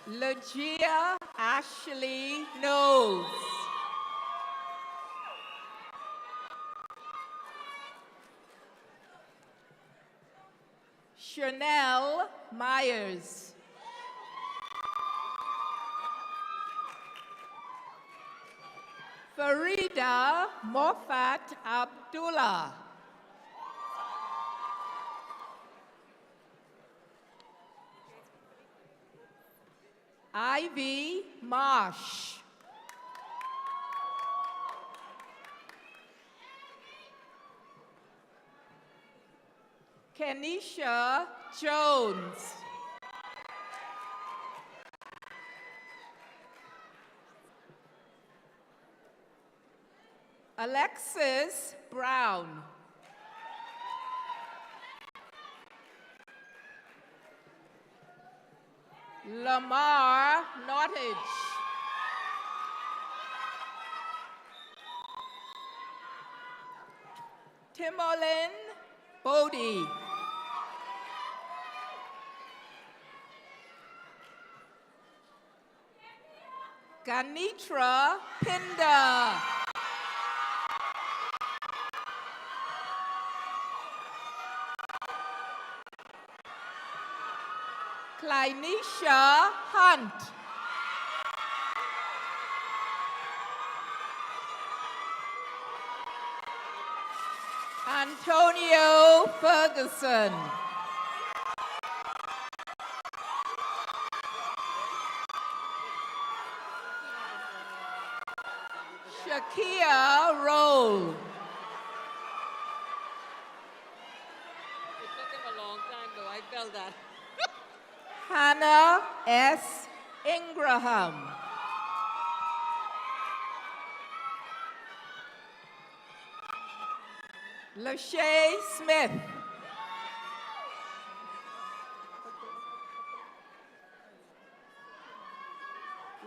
Legia Ashley Knowles. Chanel Myers. Farida Moffat Abdullah. Ivy Marsh. Kenisha Jones. Alexis Brown. Lamar Nottage. Timolin Bodie. Ganitra Pinda. Kleinisha Hunt. Antonio Ferguson. Shakia Rowe. It took him a long time, though. I felt that. Hannah S. Ingraham. Lachey Smith.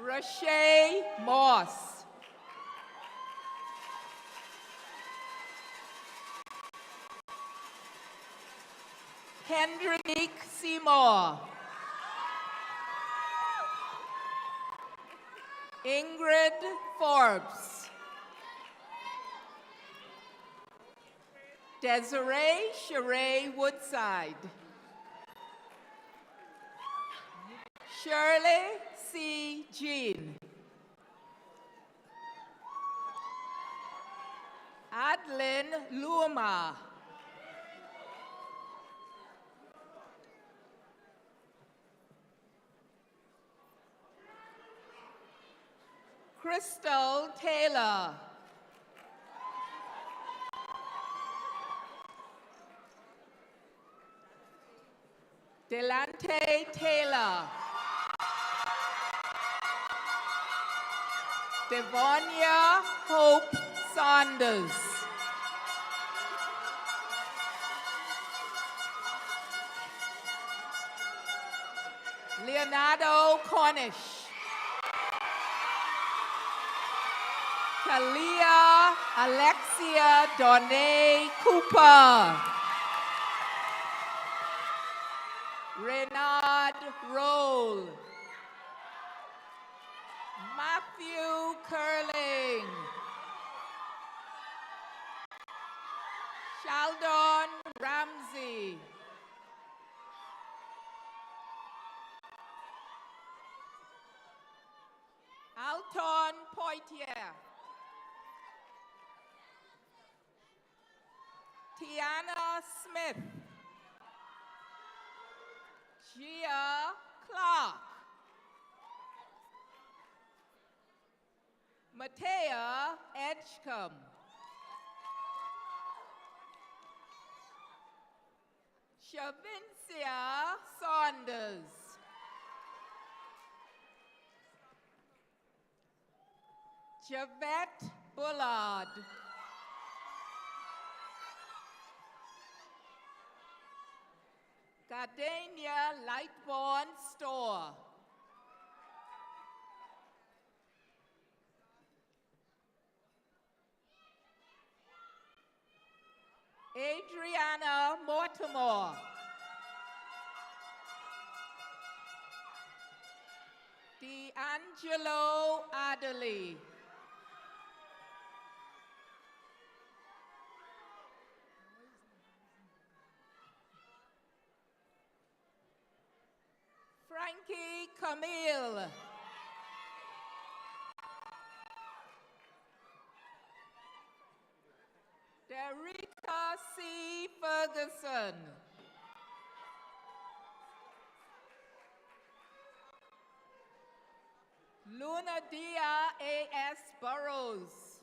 Rashay Moss. Kendrick Seymour. Ingrid Forbes. Desiree Sheree Woodside. Shirley C. Jean. Adlin Luma. Crystal Taylor. Delante Taylor. Devonia Hope Saunders. Leonardo Cornish. Kalia Alexia Donne Cooper. Renard Roll. Matthew Curling. Sheldon Ramsey. Alton Poitier. Tiana Smith. Gia Clark. Matea Edgecombe. Shavincia Saunders. Javette Bullard. Gardenia Lightborn Store. Adriana Mortimer. D'Angelo Adderley. Frankie Camille. Derrita C. Ferguson. Luna Dia A.S. Burrows.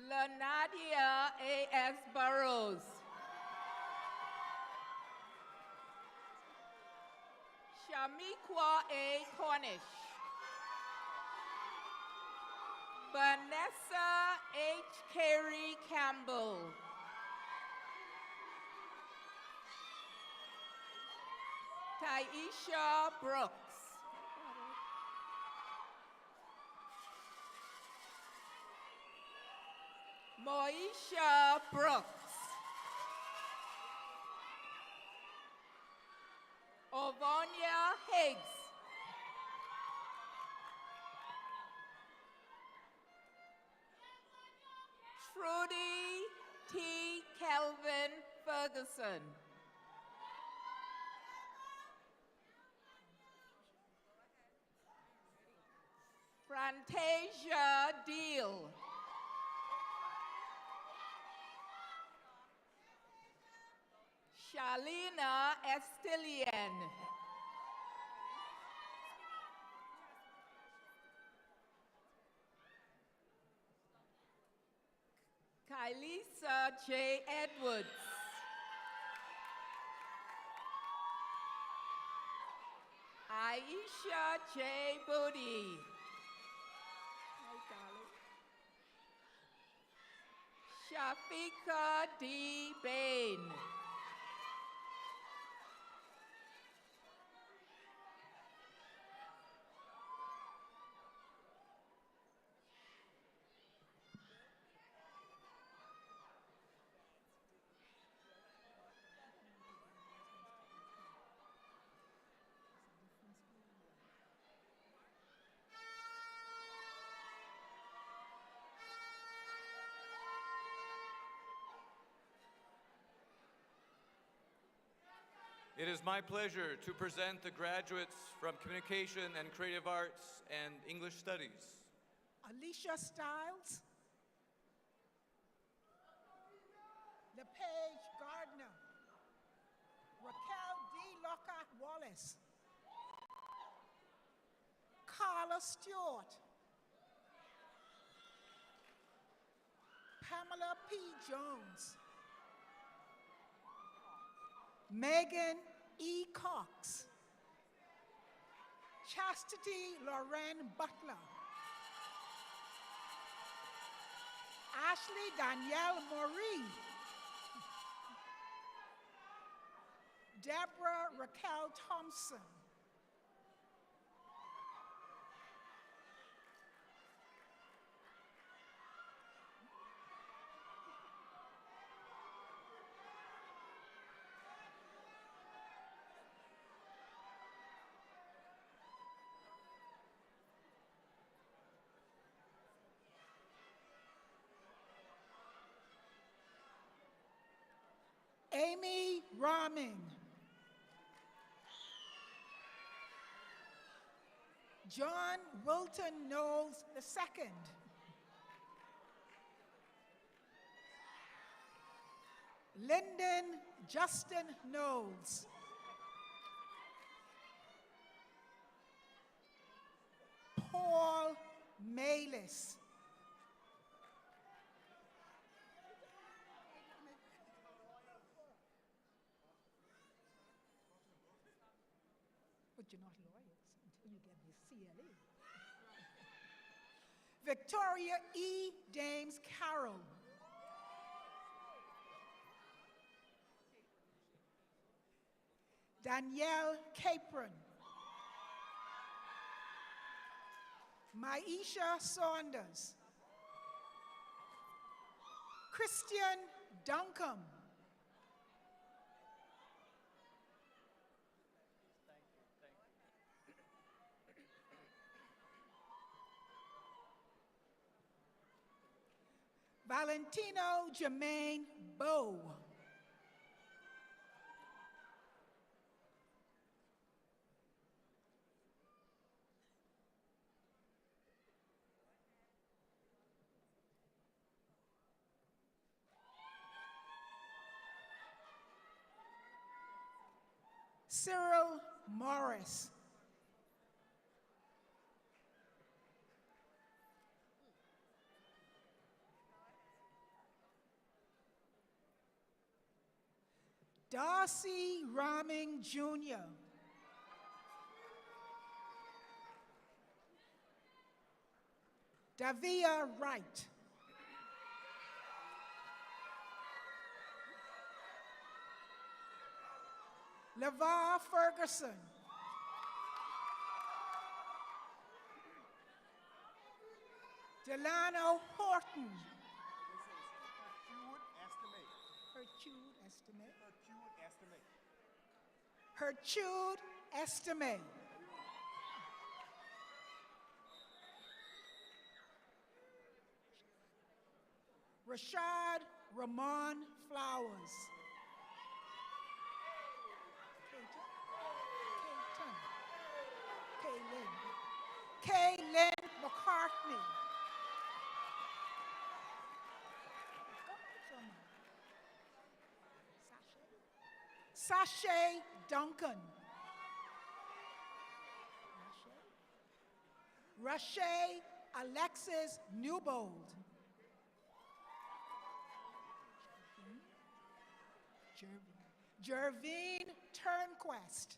Lanadia A.S. Burrows. Shamiqua A. Cornish. Vanessa H. Carey Campbell. Taisha Brooks. Moisha Brooks. Ovonia Higgs. Trudy T. Kelvin Ferguson. Fantasia Deal. Shalina Estilian. Kylisa J. Edwards. Aisha J. Booty. Shafika D. Bain. It is my pleasure to present the graduates from Communication and Creative Arts and English Studies. Alicia Stiles. LePage Gardner. Raquel D. Locker. Smith, Carla Stewart, Pamela P. Jones, Megan E. Cox, Chastity Lorraine Butler, Ashley Danielle Marie, Deborah Raquel Thompson, Amy Raming, John Wilton Knowles II, Lyndon Justin Knowles, Paul Maylis, but you're not lawyers until you get the CLE. Victoria E. Dames Carroll, Danielle Capron, Maisha Saunders, Christian Duncombe, Valentino Jermaine Bow, Cyril Morris, Darcy Raming Jr., Davia Wright, LeVar Ferguson, Delano Horton, Hertude Estime, Rashad Ramon Flowers, Kaylin McCartney, Sashay Duncan, Rashay Alexis Newbold, Jervine Turnquest,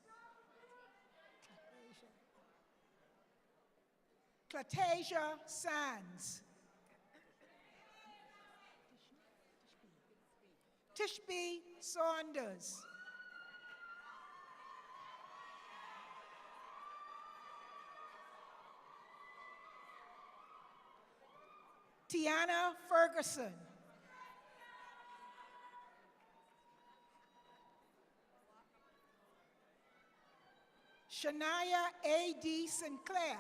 Clatasia Sands, Tishby Saunders, Tiana Ferguson, Shania A.D. Sinclair,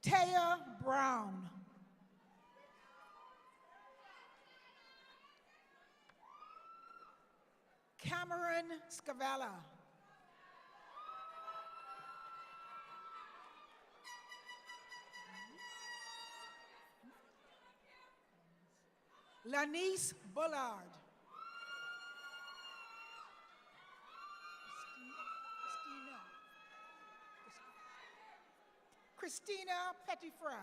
Taya Brown, Cameron Scavella, Lanice Bullard, Christina Pettifra.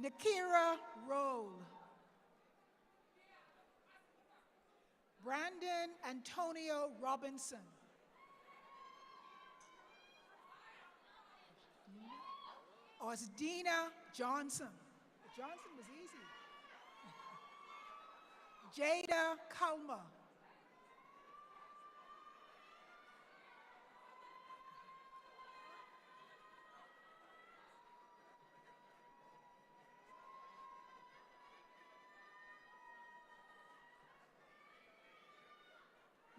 Nakira Roll. Brandon Antonio Robinson. Osdina Johnson. Johnson was easy. Jada Kalma.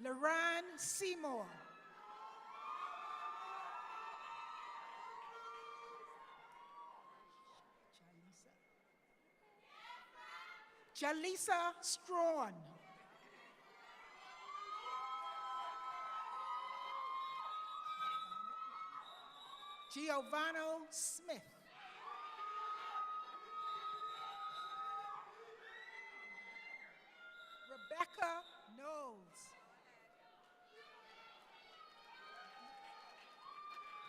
Loran Seymour. Jalisa Strawn. Giovanni Smith. Rebecca Knowles.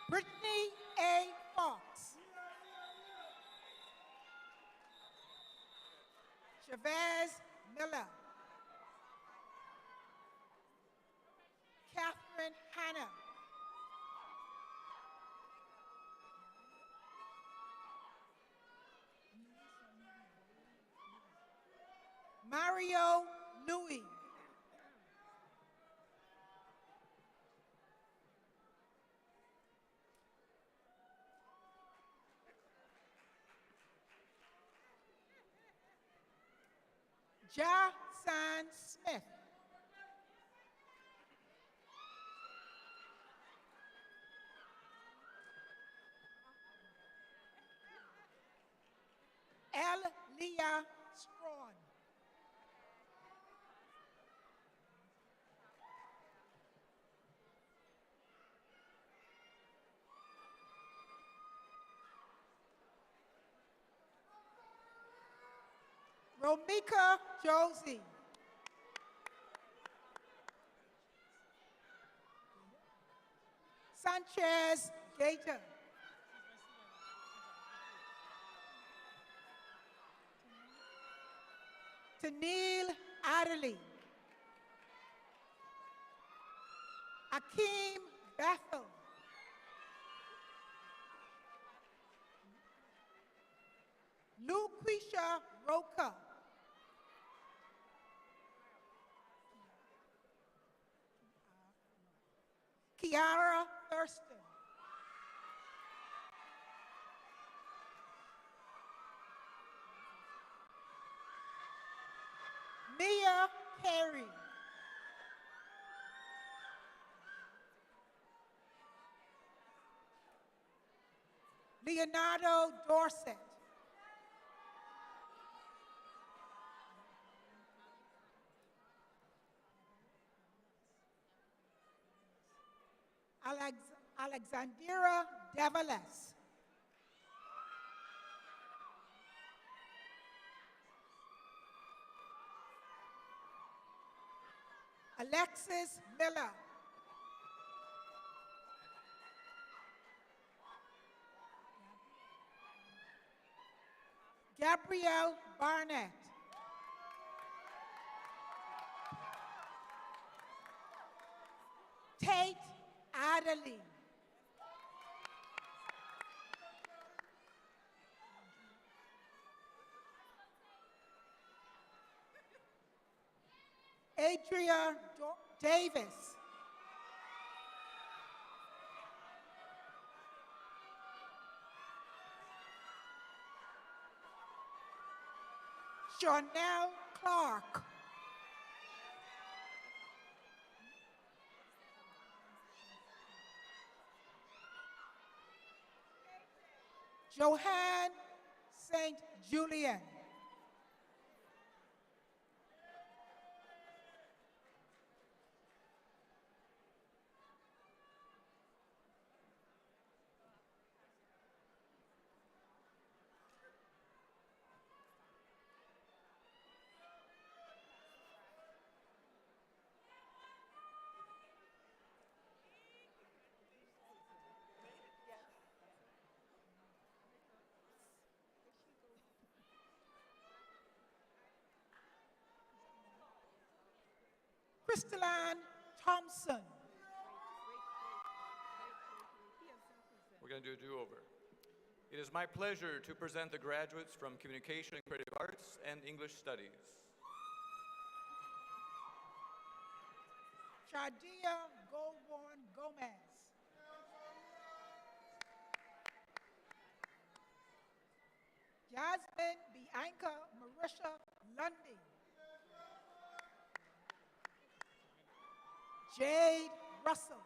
Brittany A. Fox. Chavez Miller. Catherine Hanna. Mario Louis. Ja San Smith. Leah Strawn. Romika Josie. Sanchez Gator. Tanil Adderley. Akeem Bethel. Luquisha Roca. Kiara Thurston. Mia Carey. Leonardo Dorset. Alexandra Develes. Alexis Miller. Gabrielle Barnett. Tate Adderley. Adria Davis. Chanel Clark. Johanne St. Julian. Crystalline Thompson. We're going to do a do-over. It is my pleasure to present the graduates from Communication and Creative Arts and English Studies. Shadia Goldborn Gomez. Jasmine Bianca Marisha Lundy. Jade Russell.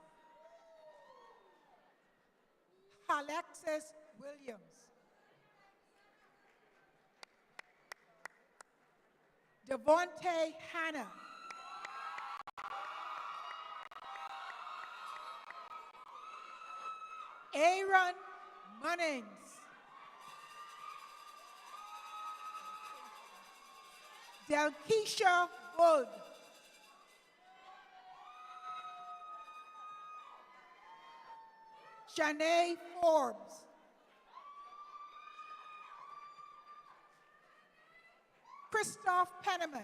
Alexis Williams. Devontae Hannah. Aaron Munnings. Delkeisha Wood. Shanae Forbes. Christoph Penniman.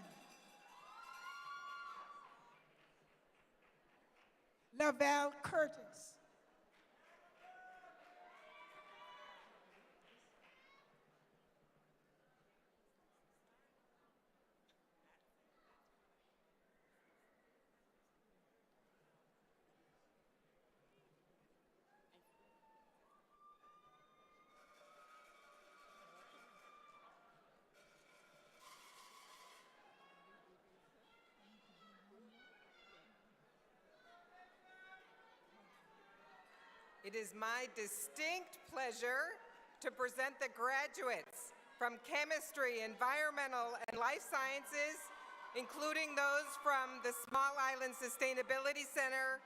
Lavelle Curtis. It is my distinct pleasure to present the graduates from Chemistry, Environmental, and Life Sciences, including those from the Small Island Sustainability Center,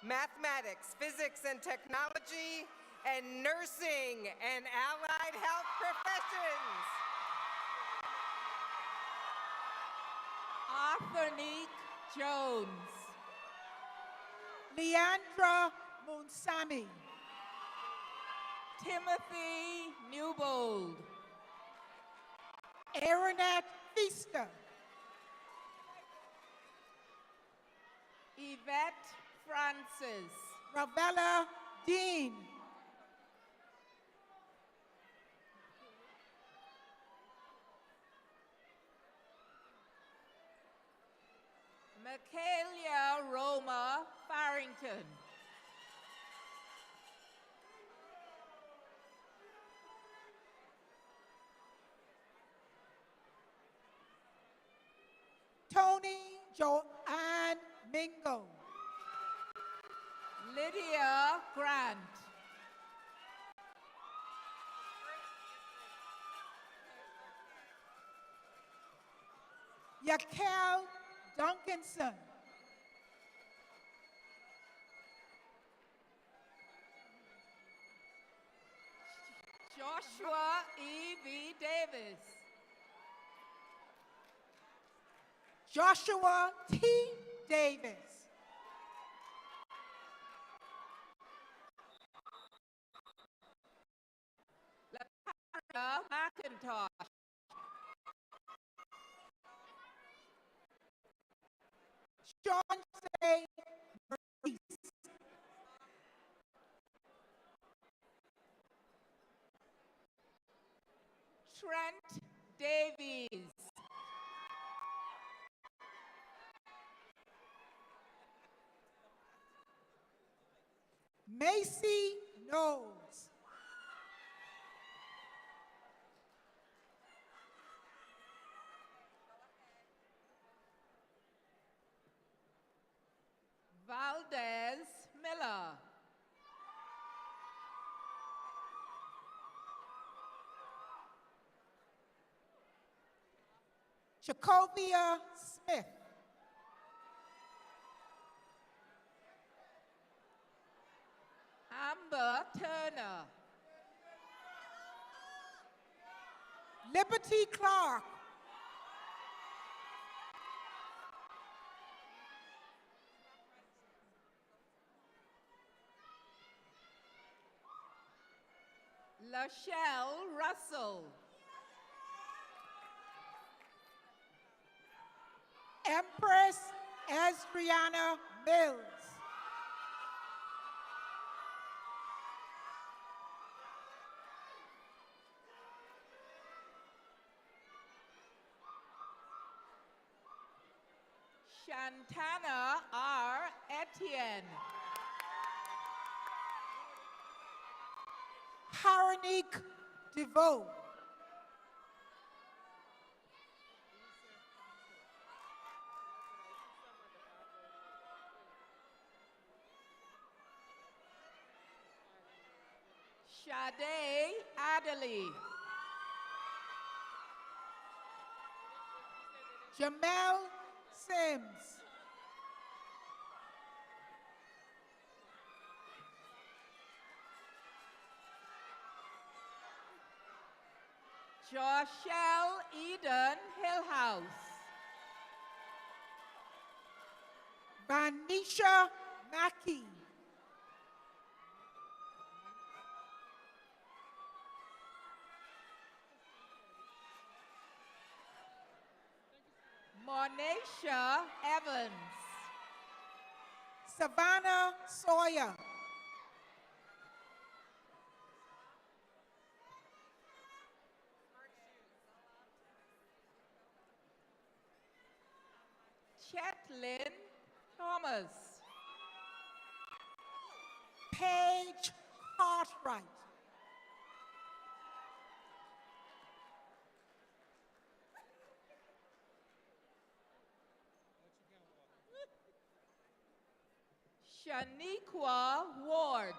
Mathematics, Physics and Technology, and Nursing and Allied Health Professions. Arthurnique Jones. Leandra Munsami. Timothy Newbold. Aaronette Feaster. Yvette Francis. Ravella Dean. Michaelia Roma Farrington. Tony Joanne Mingo. Lydia Grant. Yakel Duncanson. Joshua E.V. Davis. Joshua T. Davis. LaTara McIntosh. Sean Say Maurice. Trent Davies. Macy Knowles. Valdez Miller. Jacobia Smith. Amber Turner. Liberty Clark. Lachelle Russell. Empress Adriana Mills. Shantana R. Etienne. Haronique DeVoe. Sade Adderley. Jamel Sims. Joshelle Eden Hillhouse. Vanisha Mackey. Monisha Evans. Savannah Sawyer. Chetlyn Thomas. Paige Cartwright. Shaniqua Ward.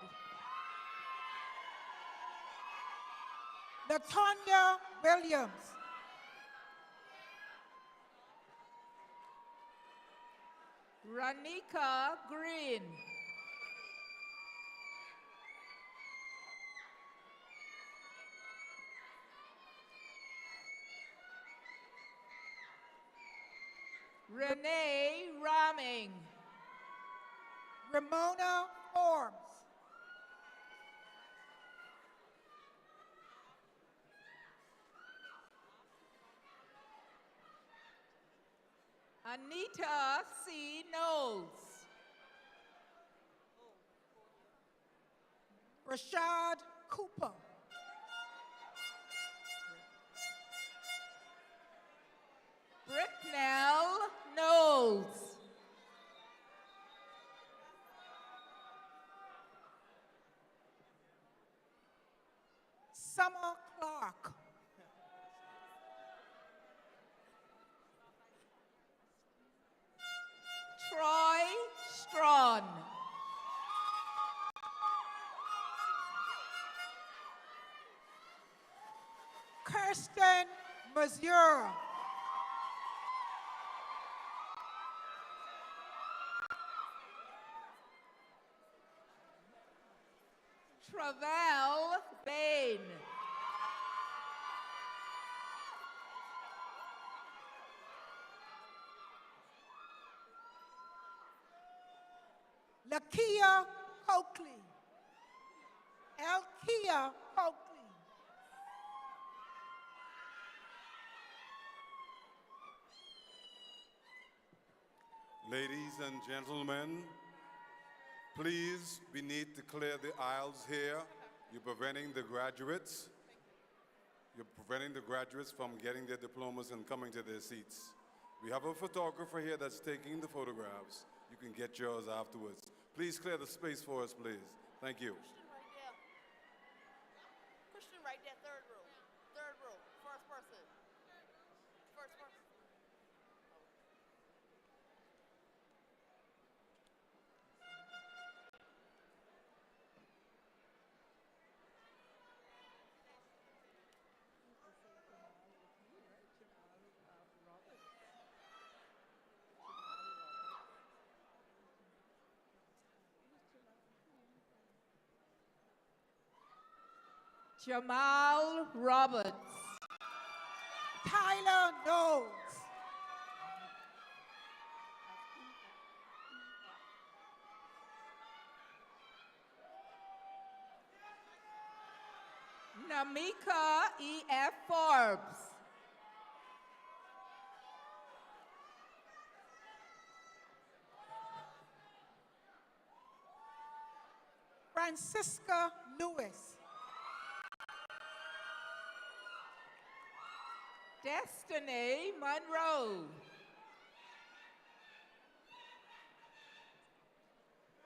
Latonya Williams. Ranika Green. Renee Raming. Ramona Forbes. Anita C. Knowles. Rashad Cooper. Bricknell Knowles. Summer Clark. Troy Strawn. Kirsten Mazur. Travell Bain. Lakia Coakley. Elkia Coakley. Ladies and gentlemen, please, we need to clear the aisles here. You're preventing the graduates. You're preventing the graduates from getting their diplomas and coming to their seats. We have a photographer here that's taking the photographs. You can get yours afterwards. Please clear the space for us, please. Thank you. Christian right there, third row. Third row, first person. First person. Jamal Roberts. Tyler Knowles. Namika E.F. Forbes. Francisca Lewis. Destiny Monroe.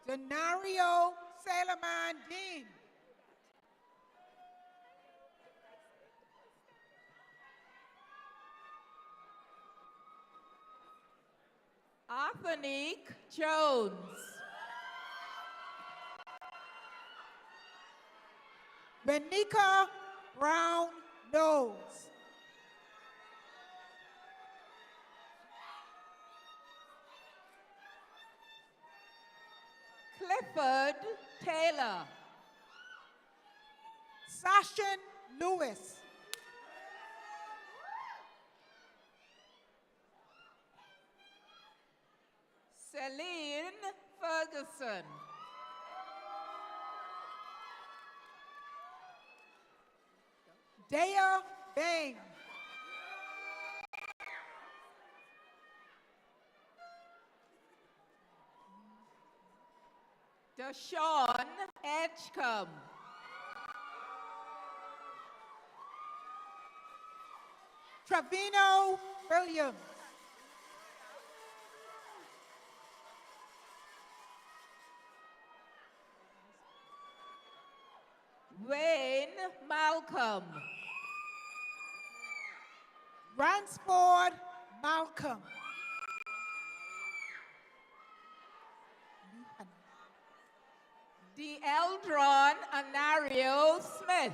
Denario Salaman Dean. Athenique Jones. Benica Brown Knowles. Clifford Taylor. Sashin Lewis. Celine Ferguson. Dea Bain. Deshaun Edgecombe. Trevino Williams. Wayne Malcolm. Ransford Malcolm. Deeldron Anario Smith.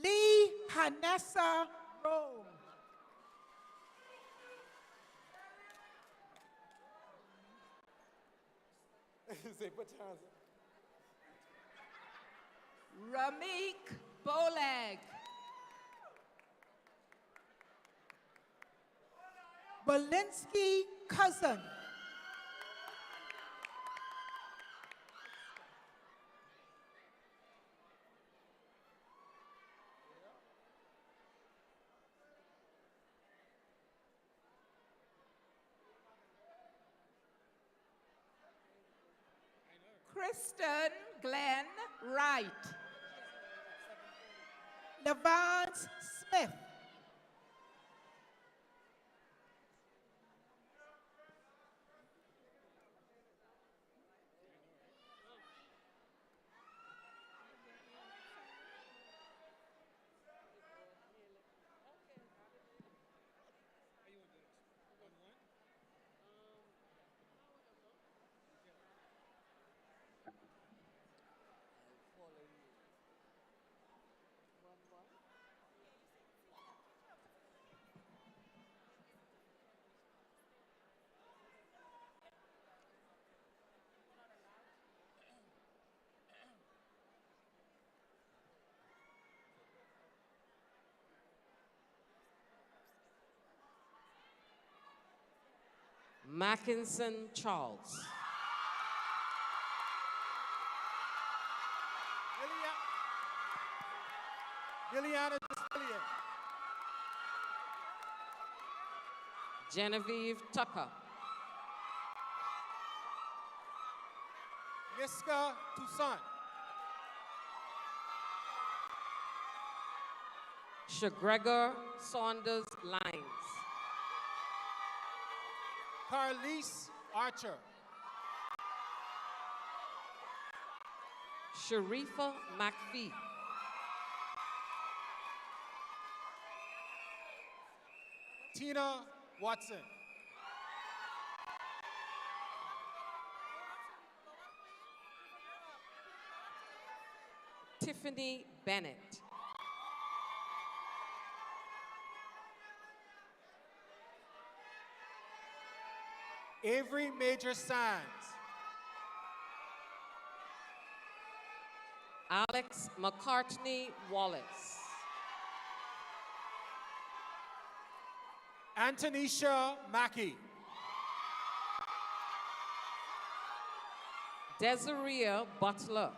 Lee Hanessa Rome. Ramik Bolag. Belinsky Cousin. Kristen Glenn Wright. Levance Smith. Mackinson Charles. Liliana Destillier. Genevieve Tucker. Niska Toussaint. Shagregor Saunders Lines. Carlise Archer. Sharifa McPhee. Tina Watson. Tiffany Bennett. Avery Major Sands. Alex McCartney Wallace. Antonisha Mackey. Desiree Butler.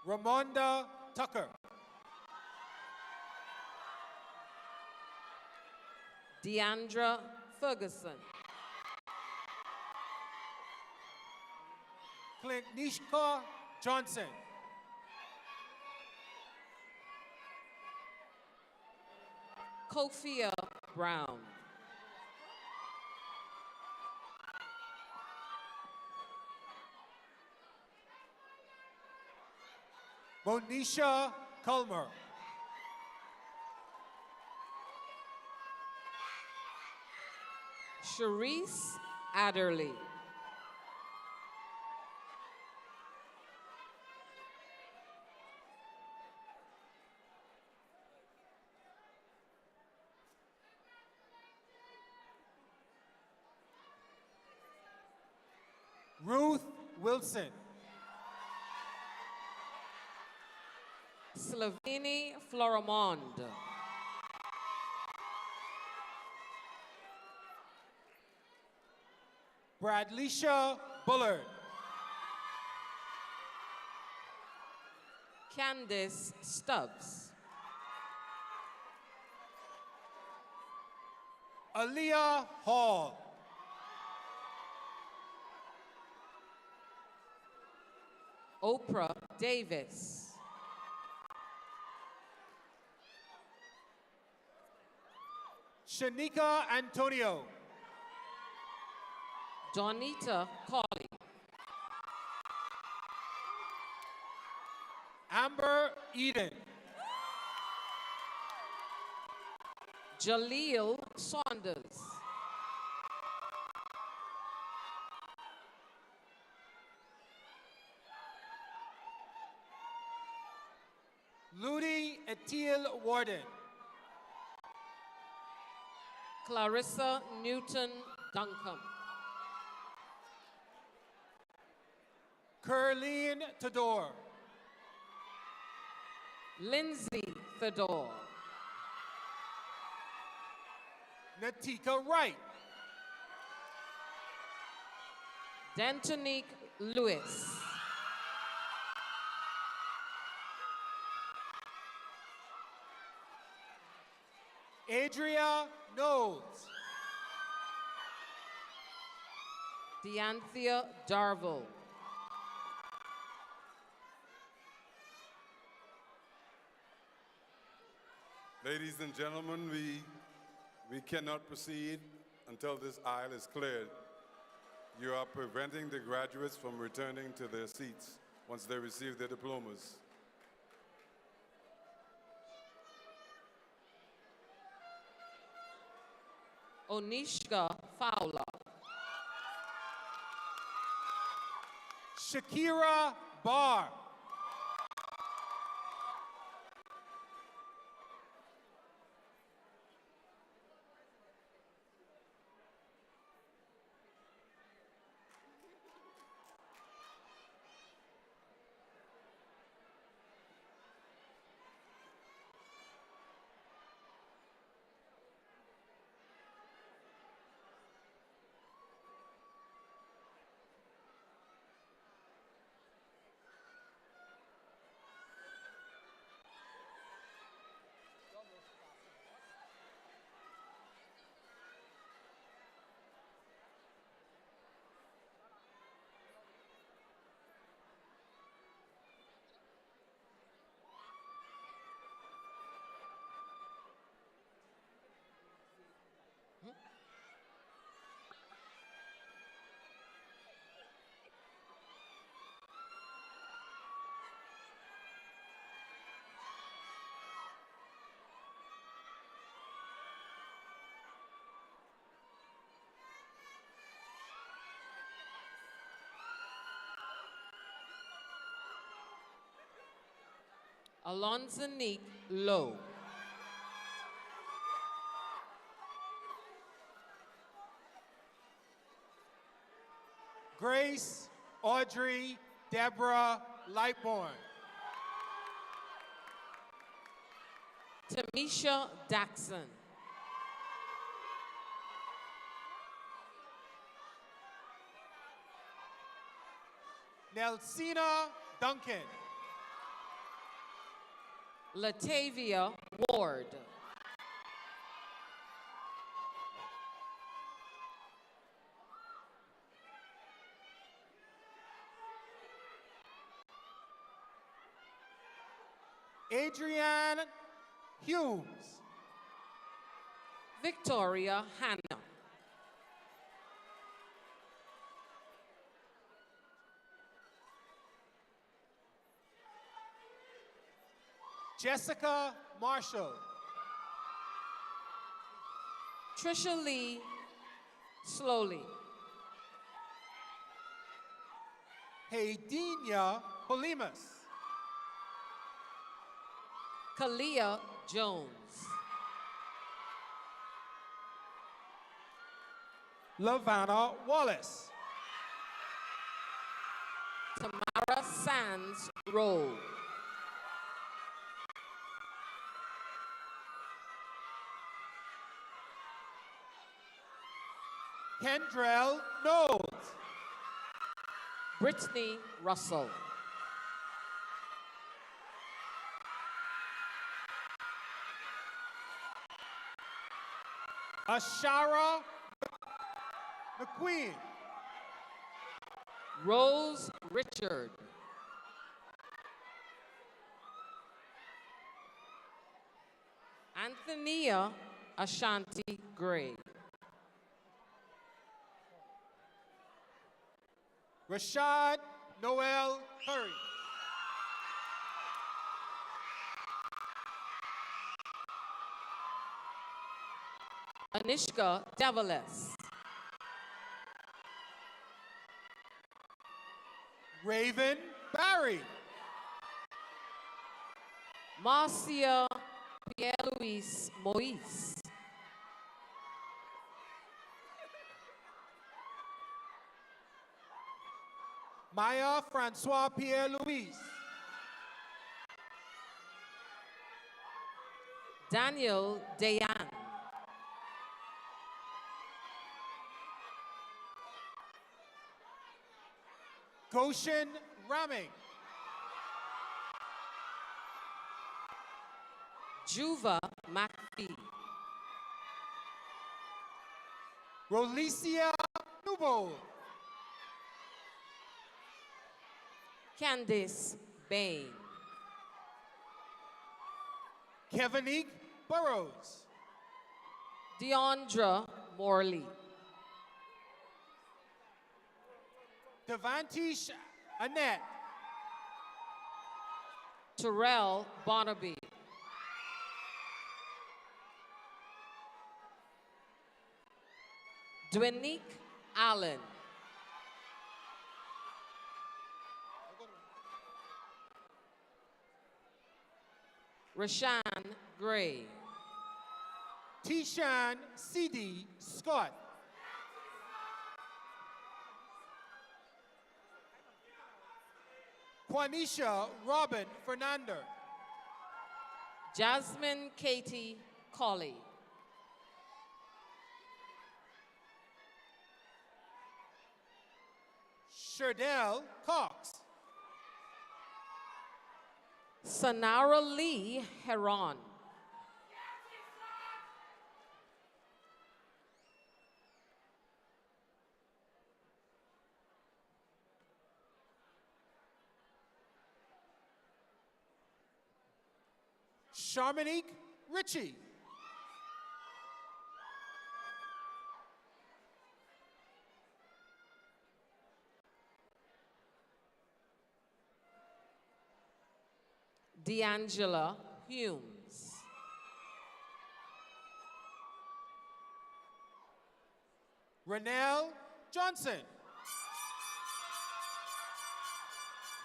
Ramonda Tucker. Deandra Ferguson. Clintnishka Johnson. Kophia Brown. Monisha Culmer. Sharice Adderley. Ruth Wilson. Slavini Florimond. Bradleysha Bullard. Candice Stubbs. Aaliyah Hall. Oprah Davis. Shanika Antonio. Donita Colley. Amber Eden. Jaleel Saunders. Ludi Etiel Warden. Clarissa Newton Duncombe. Curleen Tador. Lindsay Fedor. Natika Wright. Dantonique Lewis. Adria Knowles. Deanthea Darville. Ladies and gentlemen, we cannot proceed until this aisle is cleared. You are preventing the graduates from returning to their seats once they receive their diplomas. Onishka Fowler. Shakira Barr. Alonzanique Lowe. Grace Audrey Deborah Lightborn. Tamisha Daxon. Nelsina Duncan. Latavia Ward. Adrienne Humes. Victoria Hannah. Jessica Marshall. Trisha Lee Slowly. Haydinia Polimas. Kalia Jones. Lavanna Wallace. Tamara Sands Rowe. Kendrell Knowles. Brittany Russell. Ashara McQueen. Rose Richard. Anthea Ashanti Gray. Rashad Noel Curry. Anishka Deviles. Raven Barry. Marcia Pierre-Louis Moise. Maya Francois Pierre-Louis. Daniel Dayan. Goshen Raming. Juva McPhee. Rolicia Nubo. Candice Bain. Kevinique Burrows. Deandra Morley. Devantish Annette. Terrell Barnaby. Dwinique Allen. Rashan Gray. Tishan C.D. Scott. Quanisha Robin Fernander. Jasmine Katie Colley. Sherdell Cox. Sanara Lee Heron. Sharmanique Ritchie. D'Angela Humes. Renelle Johnson.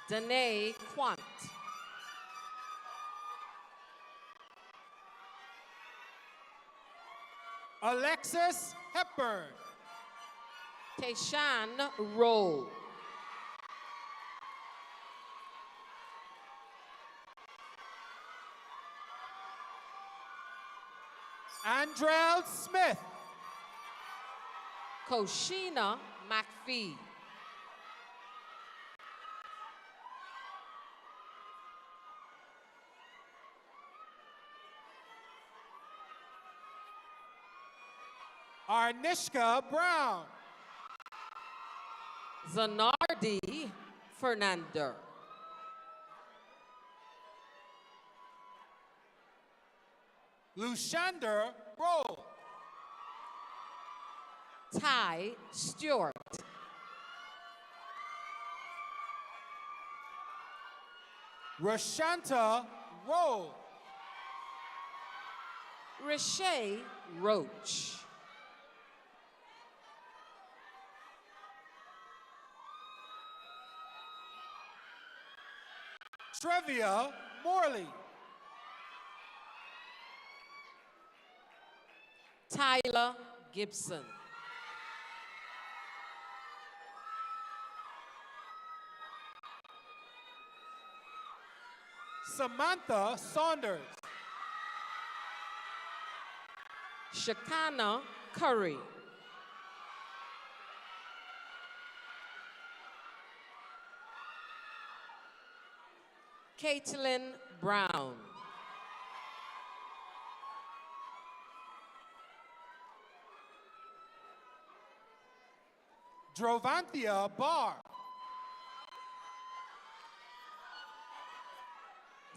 Danae Quant. Alexis Hepburn. Tayshan Rowe. Andrell Smith. Koshina McPhee. Arnishka Brown. Zanardi Fernander. Lushander Roll. Ty Stewart. Rashanta Roll. Rashay Roach. Trevia Morley. Tyler Gibson. Samantha Saunders. Shakana Curry. Caitlin Brown. Drovanthia Barr.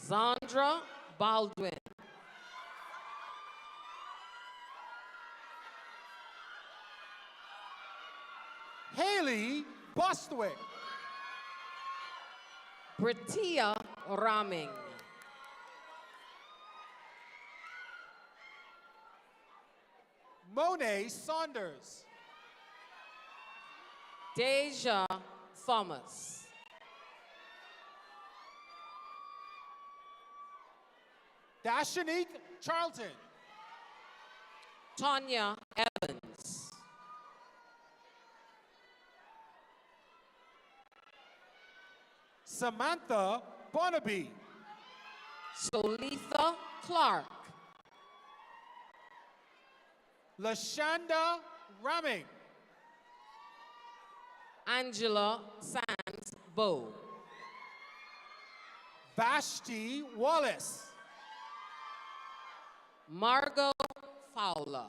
Zandra Baldwin. Haley Bostwick. Britia Raming. Monet Saunders. Deja Thomas. Dashanique Charlton. Tanya Evans. Samantha Bonnaby. Solitha Clark. Lashanda Ramming. Angela Sands Bow. Vashti Wallace. Margot Fowler.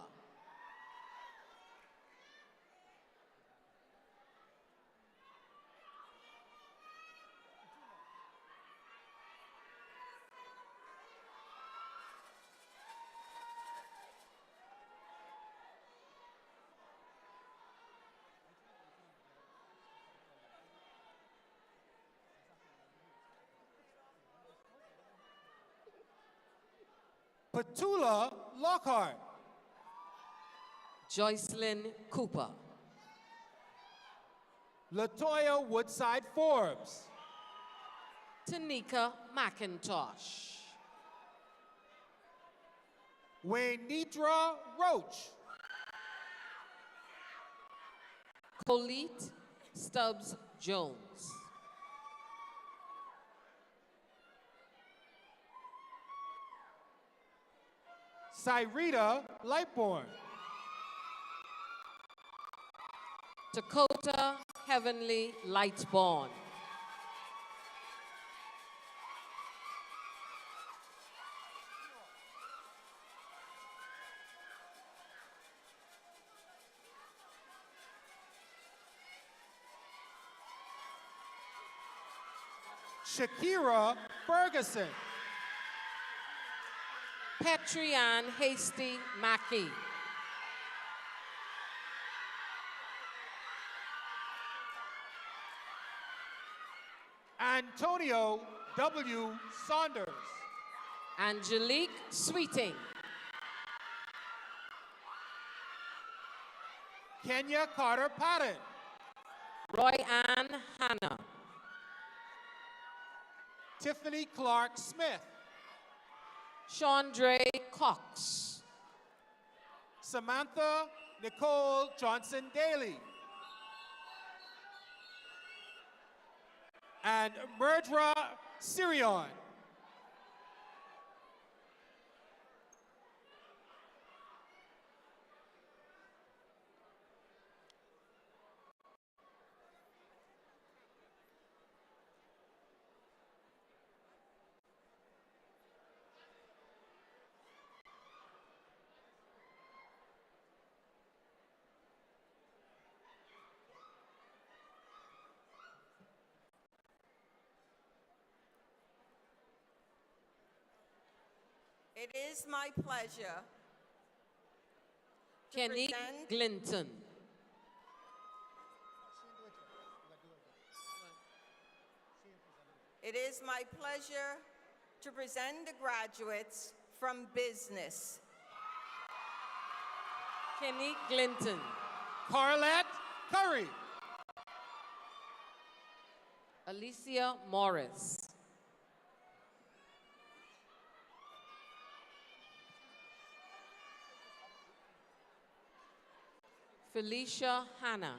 Petula Lockhart. Joycelyn Cooper. Latoya Woodside Forbes. Tanika McIntosh. Waynidra Roach. Colette Stubbs Jones. Cyrita Lightborn. Dakota Heavenly Lightborn. Shakira Ferguson. Petrianne Hasty Mackey. Antonio W. Saunders. Angelique Sweeting. Kenya Carter Patton. Roy Ann Hanna. Tiffany Clark Smith. Chandre Cox. Samantha Nicole Johnson Daly. And Murdra Sirion. It is my pleasure to Kenny present Glinton. It is my pleasure to present the graduates from business. Kenny Glinton. Carlette Curry. Alicia Morris. Felicia Hanna.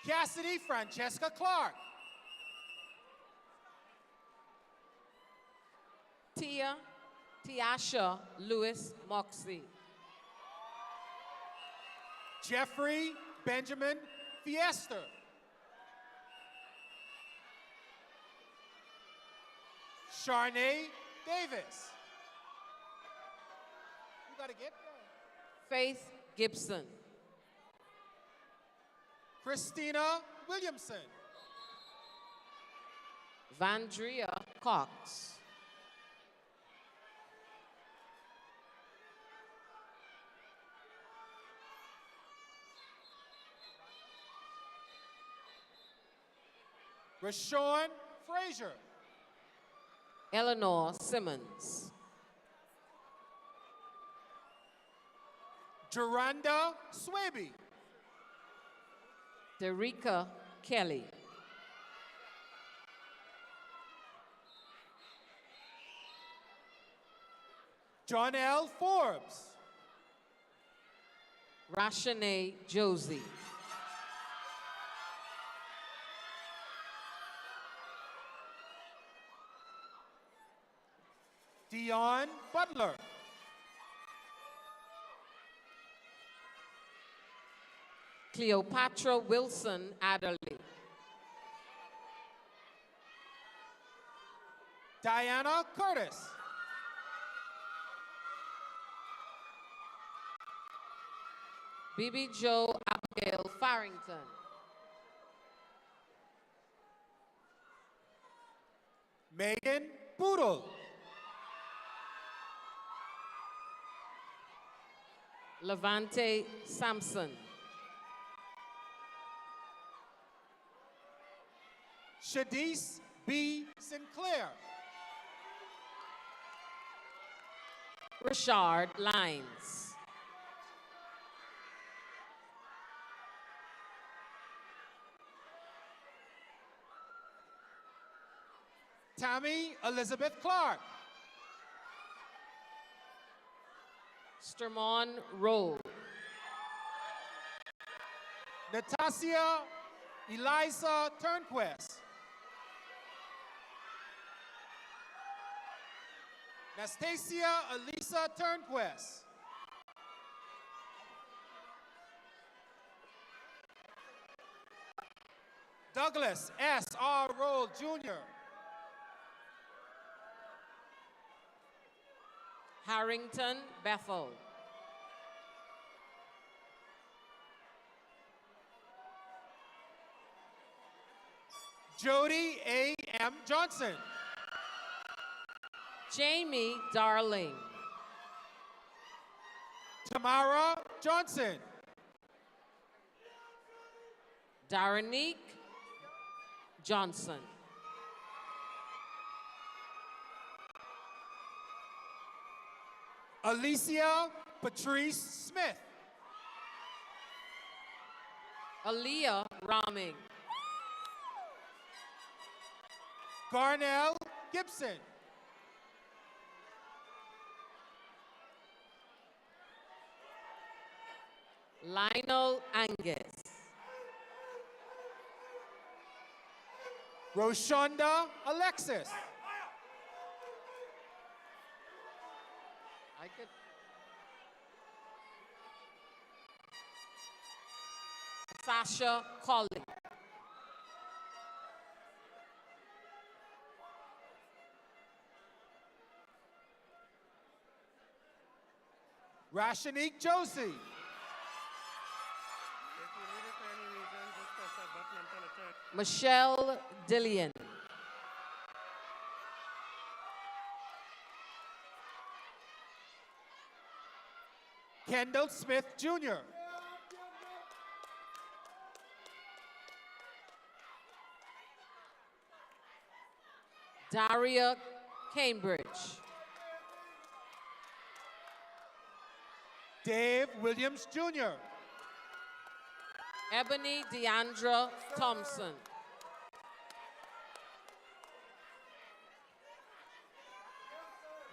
Cassidy Francesca Clark. Tiasha Lewis Moxie. Jeffrey Benjamin Fiester. Sharnay Davis. You gotta get there. Faith Gibson. Christina Williamson. Vandria Cox. Rashawn Frazier. Eleanor Simmons. Duranda Swaby. Derica Kelly. John L. Forbes. Rashanae Josie. Dion Butler. Cleopatra Wilson Adderley. Diana Curtis. Bibi Joe Abigail Farrington. Megan Boodle. Levante Sampson. Shadice B. Sinclair. Richard Lines. Tammy Elizabeth Clark. Stermon Rowe. Natasia Eliza Turnquest. Nastasia Elisa Turnquest. Douglas S. R. Roll, Jr. Harrington Bethel. Jody A. M. Johnson. Jamie Darling. Tamara Johnson. Daranique Johnson. Alicia Patrice Smith. Aaliyah Raming. Garnell Gibson. Lionel Angus. Roshonda Alexis. I could. Sasha Colley. Rashanique Josie. Michelle Dillion. Kendall Smith Jr. Daria Cambridge. Dave Williams Jr. Ebony Deandra Thompson.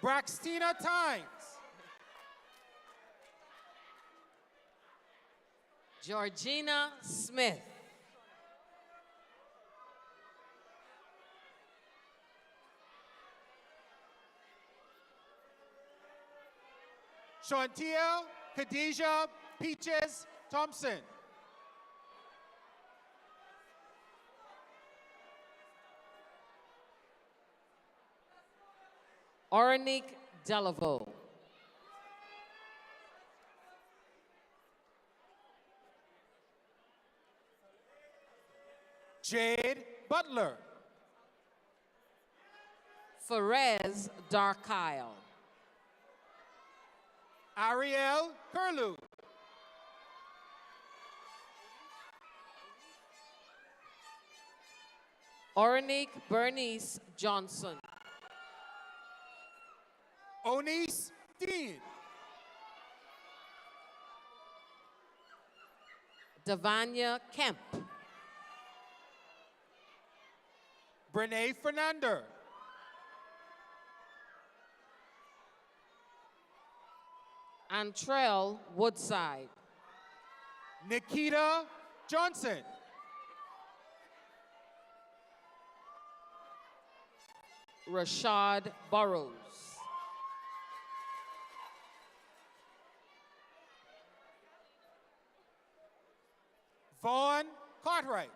Braxtina Tynes. Georgina Smith. Shantia Khadijah Peaches Thompson. Oranique Delaveau. Jade Butler. Ferez Darkyle. Ariel Curlew. Oranique Bernice Johnson. Onis Dean. Davanya Kemp. Brene Fernander. Antrell Woodside. Nikita Johnson. Rashad Burrows. Vaughn Cartwright.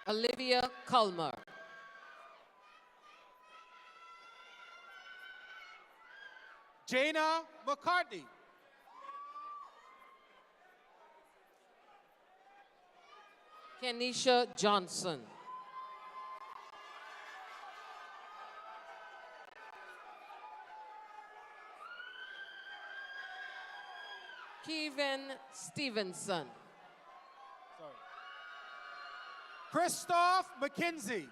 Olivia Culmer. Jana McCartney. Kenisha Johnson. Kevin Stevenson. Christoph McKenzie.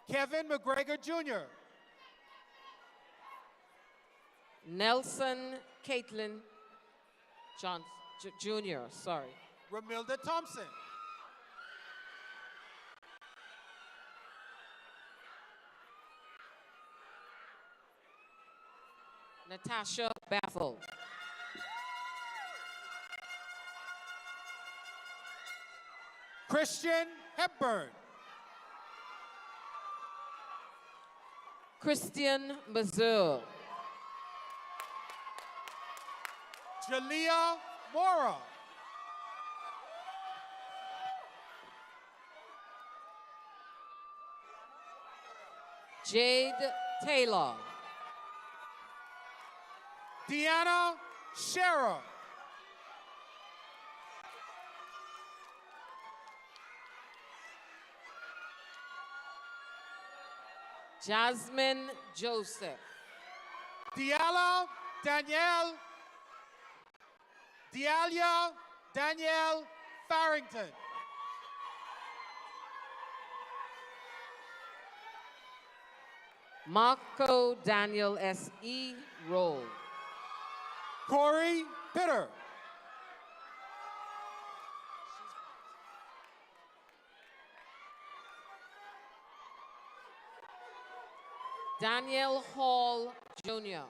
Kevin McGregor Jr. Nelson Caitlin Johnson Jr. Sorry. Ramilda Thompson. Natasha Baffle. Christian Hepburn. Christian Mazur. Jalea Mora. Jade Taylor. Deanna Scherer. Jasmine Joseph. Diala Danielle. Dialia Danielle Farrington. Marco Daniel S.E. Roll. Corey Pitter. Daniel Hall Jr.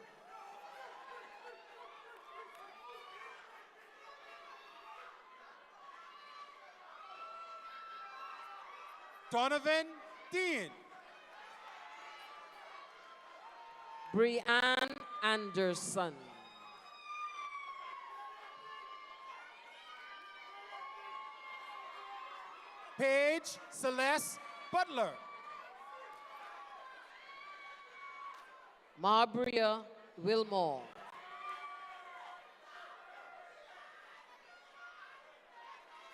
Donovan Dean. Brianne Anderson. Paige Celeste Butler. Marbria Wilmore.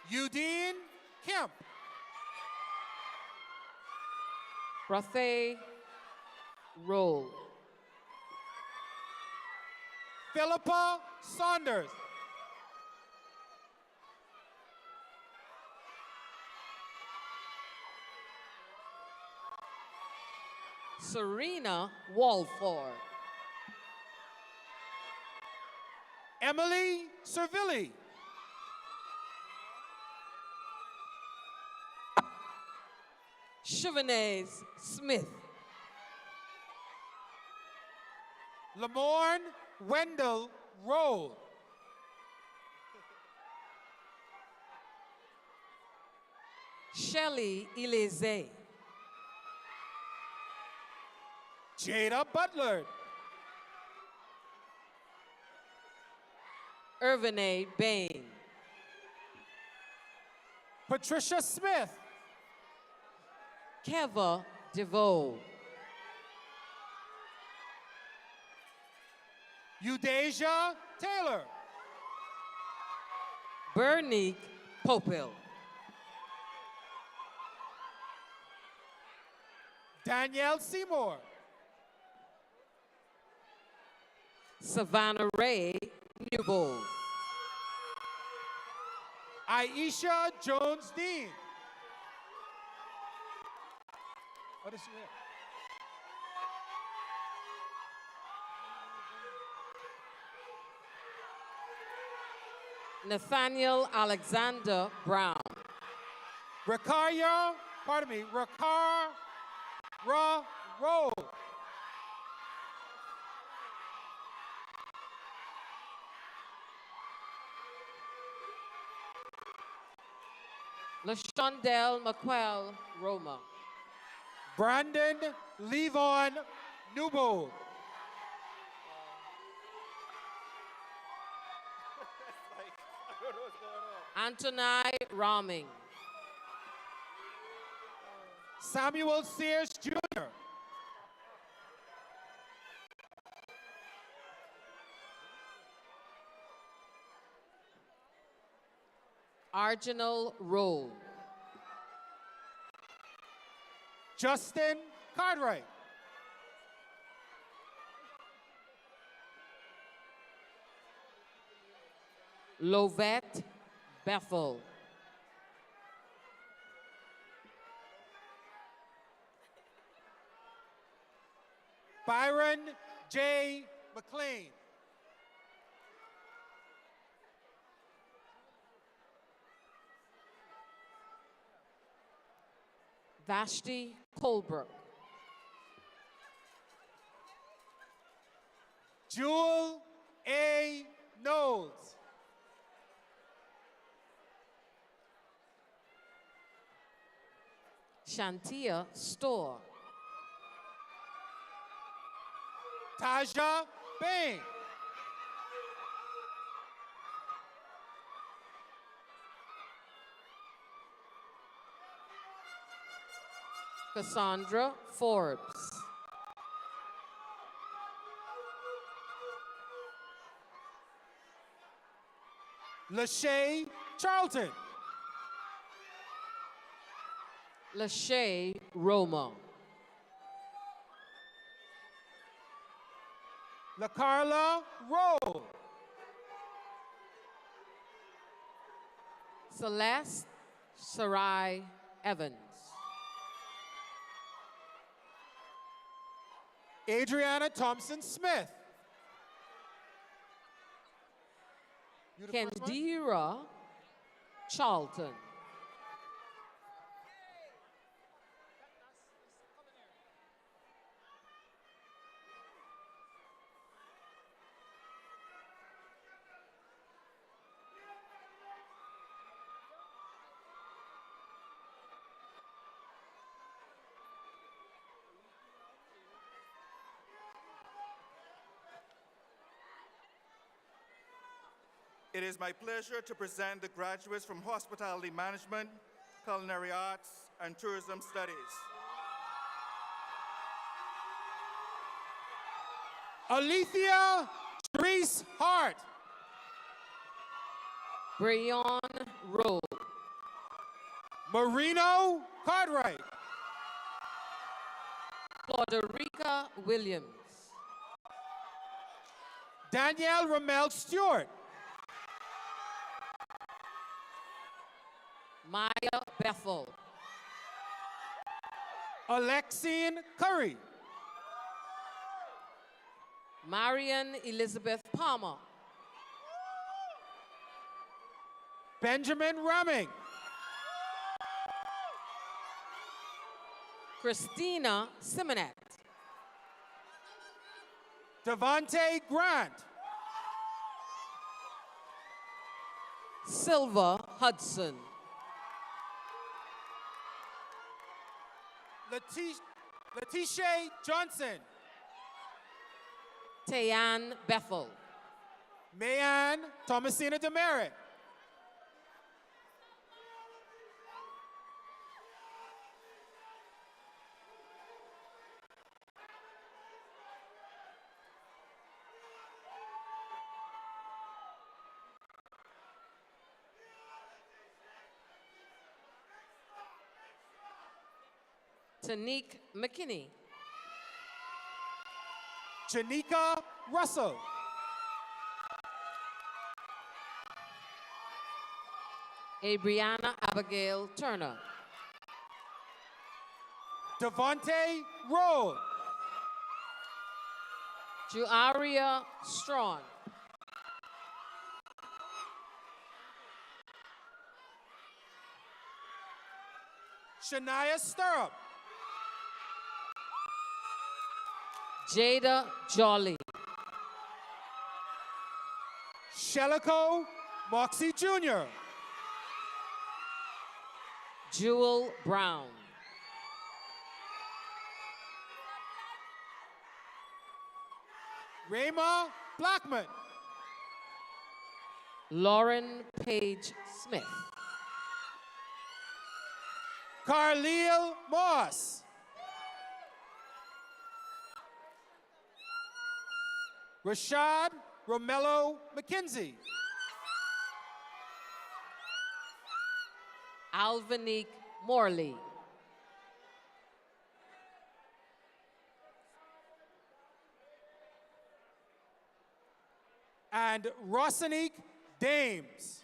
Udine Kemp. Brathay Roll. Philippa Saunders. Serena Walford. Emily Servilli. Chevenez Smith. Lamorne Wendell Roll. Shelley Elize. Jada Butler. Irvine Bain. Patricia Smith. Keva DeVoe. Eudasia Taylor. Bernique Popel. Danielle Seymour. Savannah Ray Newbold. Aisha Jones Dean. What is she here? Nathaniel Alexander Brown. Rakara Roll. LaShondell McQuell Roma. Brandon Levon Newbold. Antonai Raming. Samuel Sears Jr. Arginal Roll. Justin Cartwright. Lovette Bethel. Byron J. McLean. Vashti Colbrook. Jewel A. Knowles. Shantia Store. Taja Bain. Cassandra Forbes. Lachey Charlton. Lachey Roma. LaCarla Roll. Celeste Sarai Evans. Adriana Thompson Smith. Kendira Charlton. It is my pleasure to present the graduates from Hospitality Management, Culinary Arts, and Tourism Studies. Alethea Reese Hart. Breon Rowe. Marino Cartwright. Clauderica Williams. Danielle Ramel Stewart. Maya Bethel. Alexine Curry. Marian Elizabeth Palmer. Benjamin Ramming. Christina Simonet. Devontae Grant. Silva Hudson. Letitia Johnson. Tayan Bethel. Mayan Thomasina Demerit. Tanique McKinney. Janika Russell. Abriana Abigail Turner. Devontae Rowe. Juaria Strawn. Shania Stirrup. Jada Jolly. Shellico Moxie Jr. Jewel Brown. Rayma Blackman. Lauren Page Smith. Carleal Moss. Rashad Romello McKenzie. Alvinique Morley. And Rossanique Dames.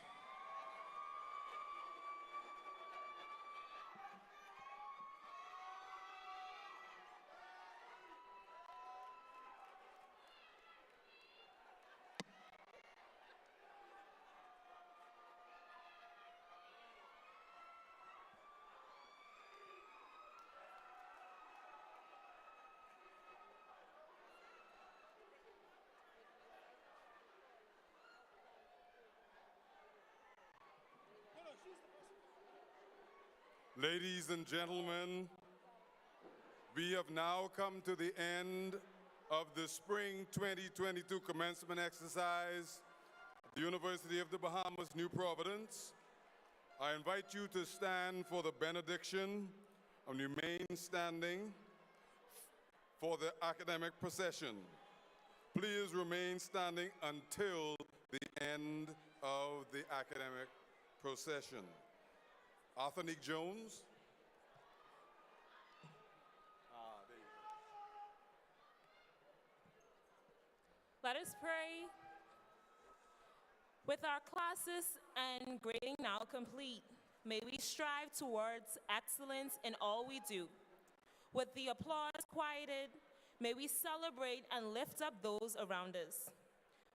Ladies and gentlemen, we have now come to the end of the Spring 2022 Commencement exercise at the University of the Bahamas, New Providence. I invite you to stand for the benediction and remain standing for the academic procession. Please remain standing until the end of the academic procession. Arthur Nick Jones. There you go. Let us pray. With our classes and grading now complete, may we strive towards excellence in all we do. With the applause quieted, may we celebrate and lift up those around us.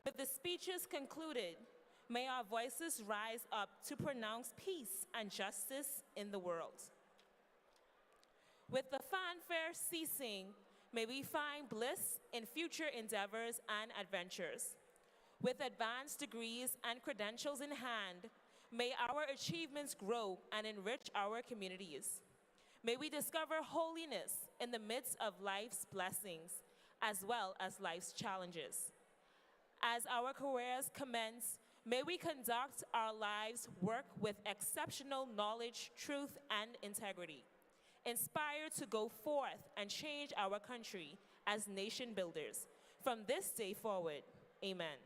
With the speeches concluded, may our voices rise up to pronounce peace and justice in the world. With the fanfare ceasing, may we find bliss in future endeavors and adventures. With advanced degrees and credentials in hand, may our achievements grow and enrich our communities. May we discover holiness in the midst of life's blessings, as well as life's challenges. As our careers commence, may we conduct our lives' work with exceptional knowledge, truth, and integrity, inspired to go forth and change our country as nation builders. From this day forward, amen.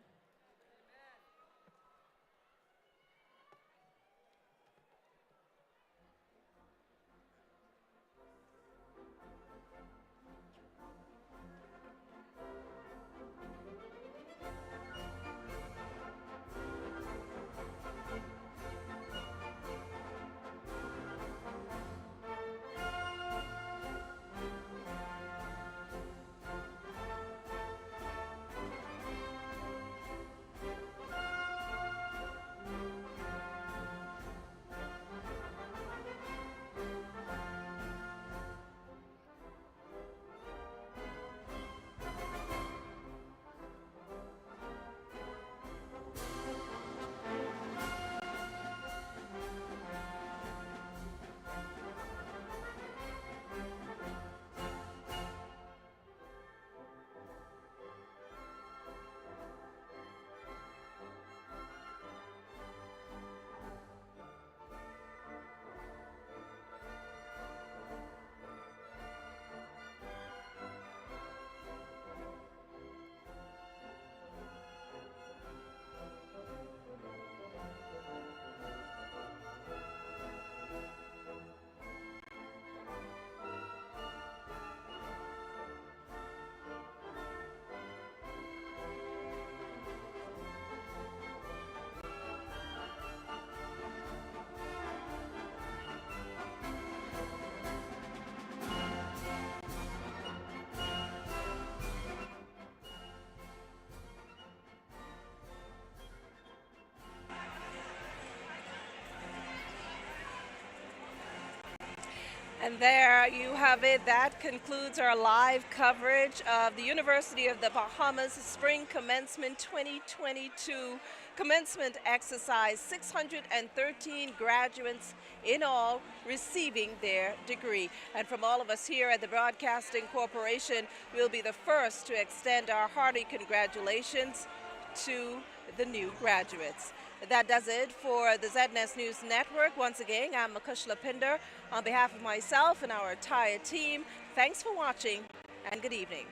And there you have it. That concludes our live coverage of the University of the Bahamas Spring Commencement 2022 commencement exercise. 613 graduates in all receiving their degree. And from all of us here at the Broadcasting Corporation, we'll be the first to extend our hearty congratulations to the new graduates. That does it for the ZNS News Network. Once again, I'm Makush Lapinder. On behalf of myself and our entire team, thanks for watching and good evening.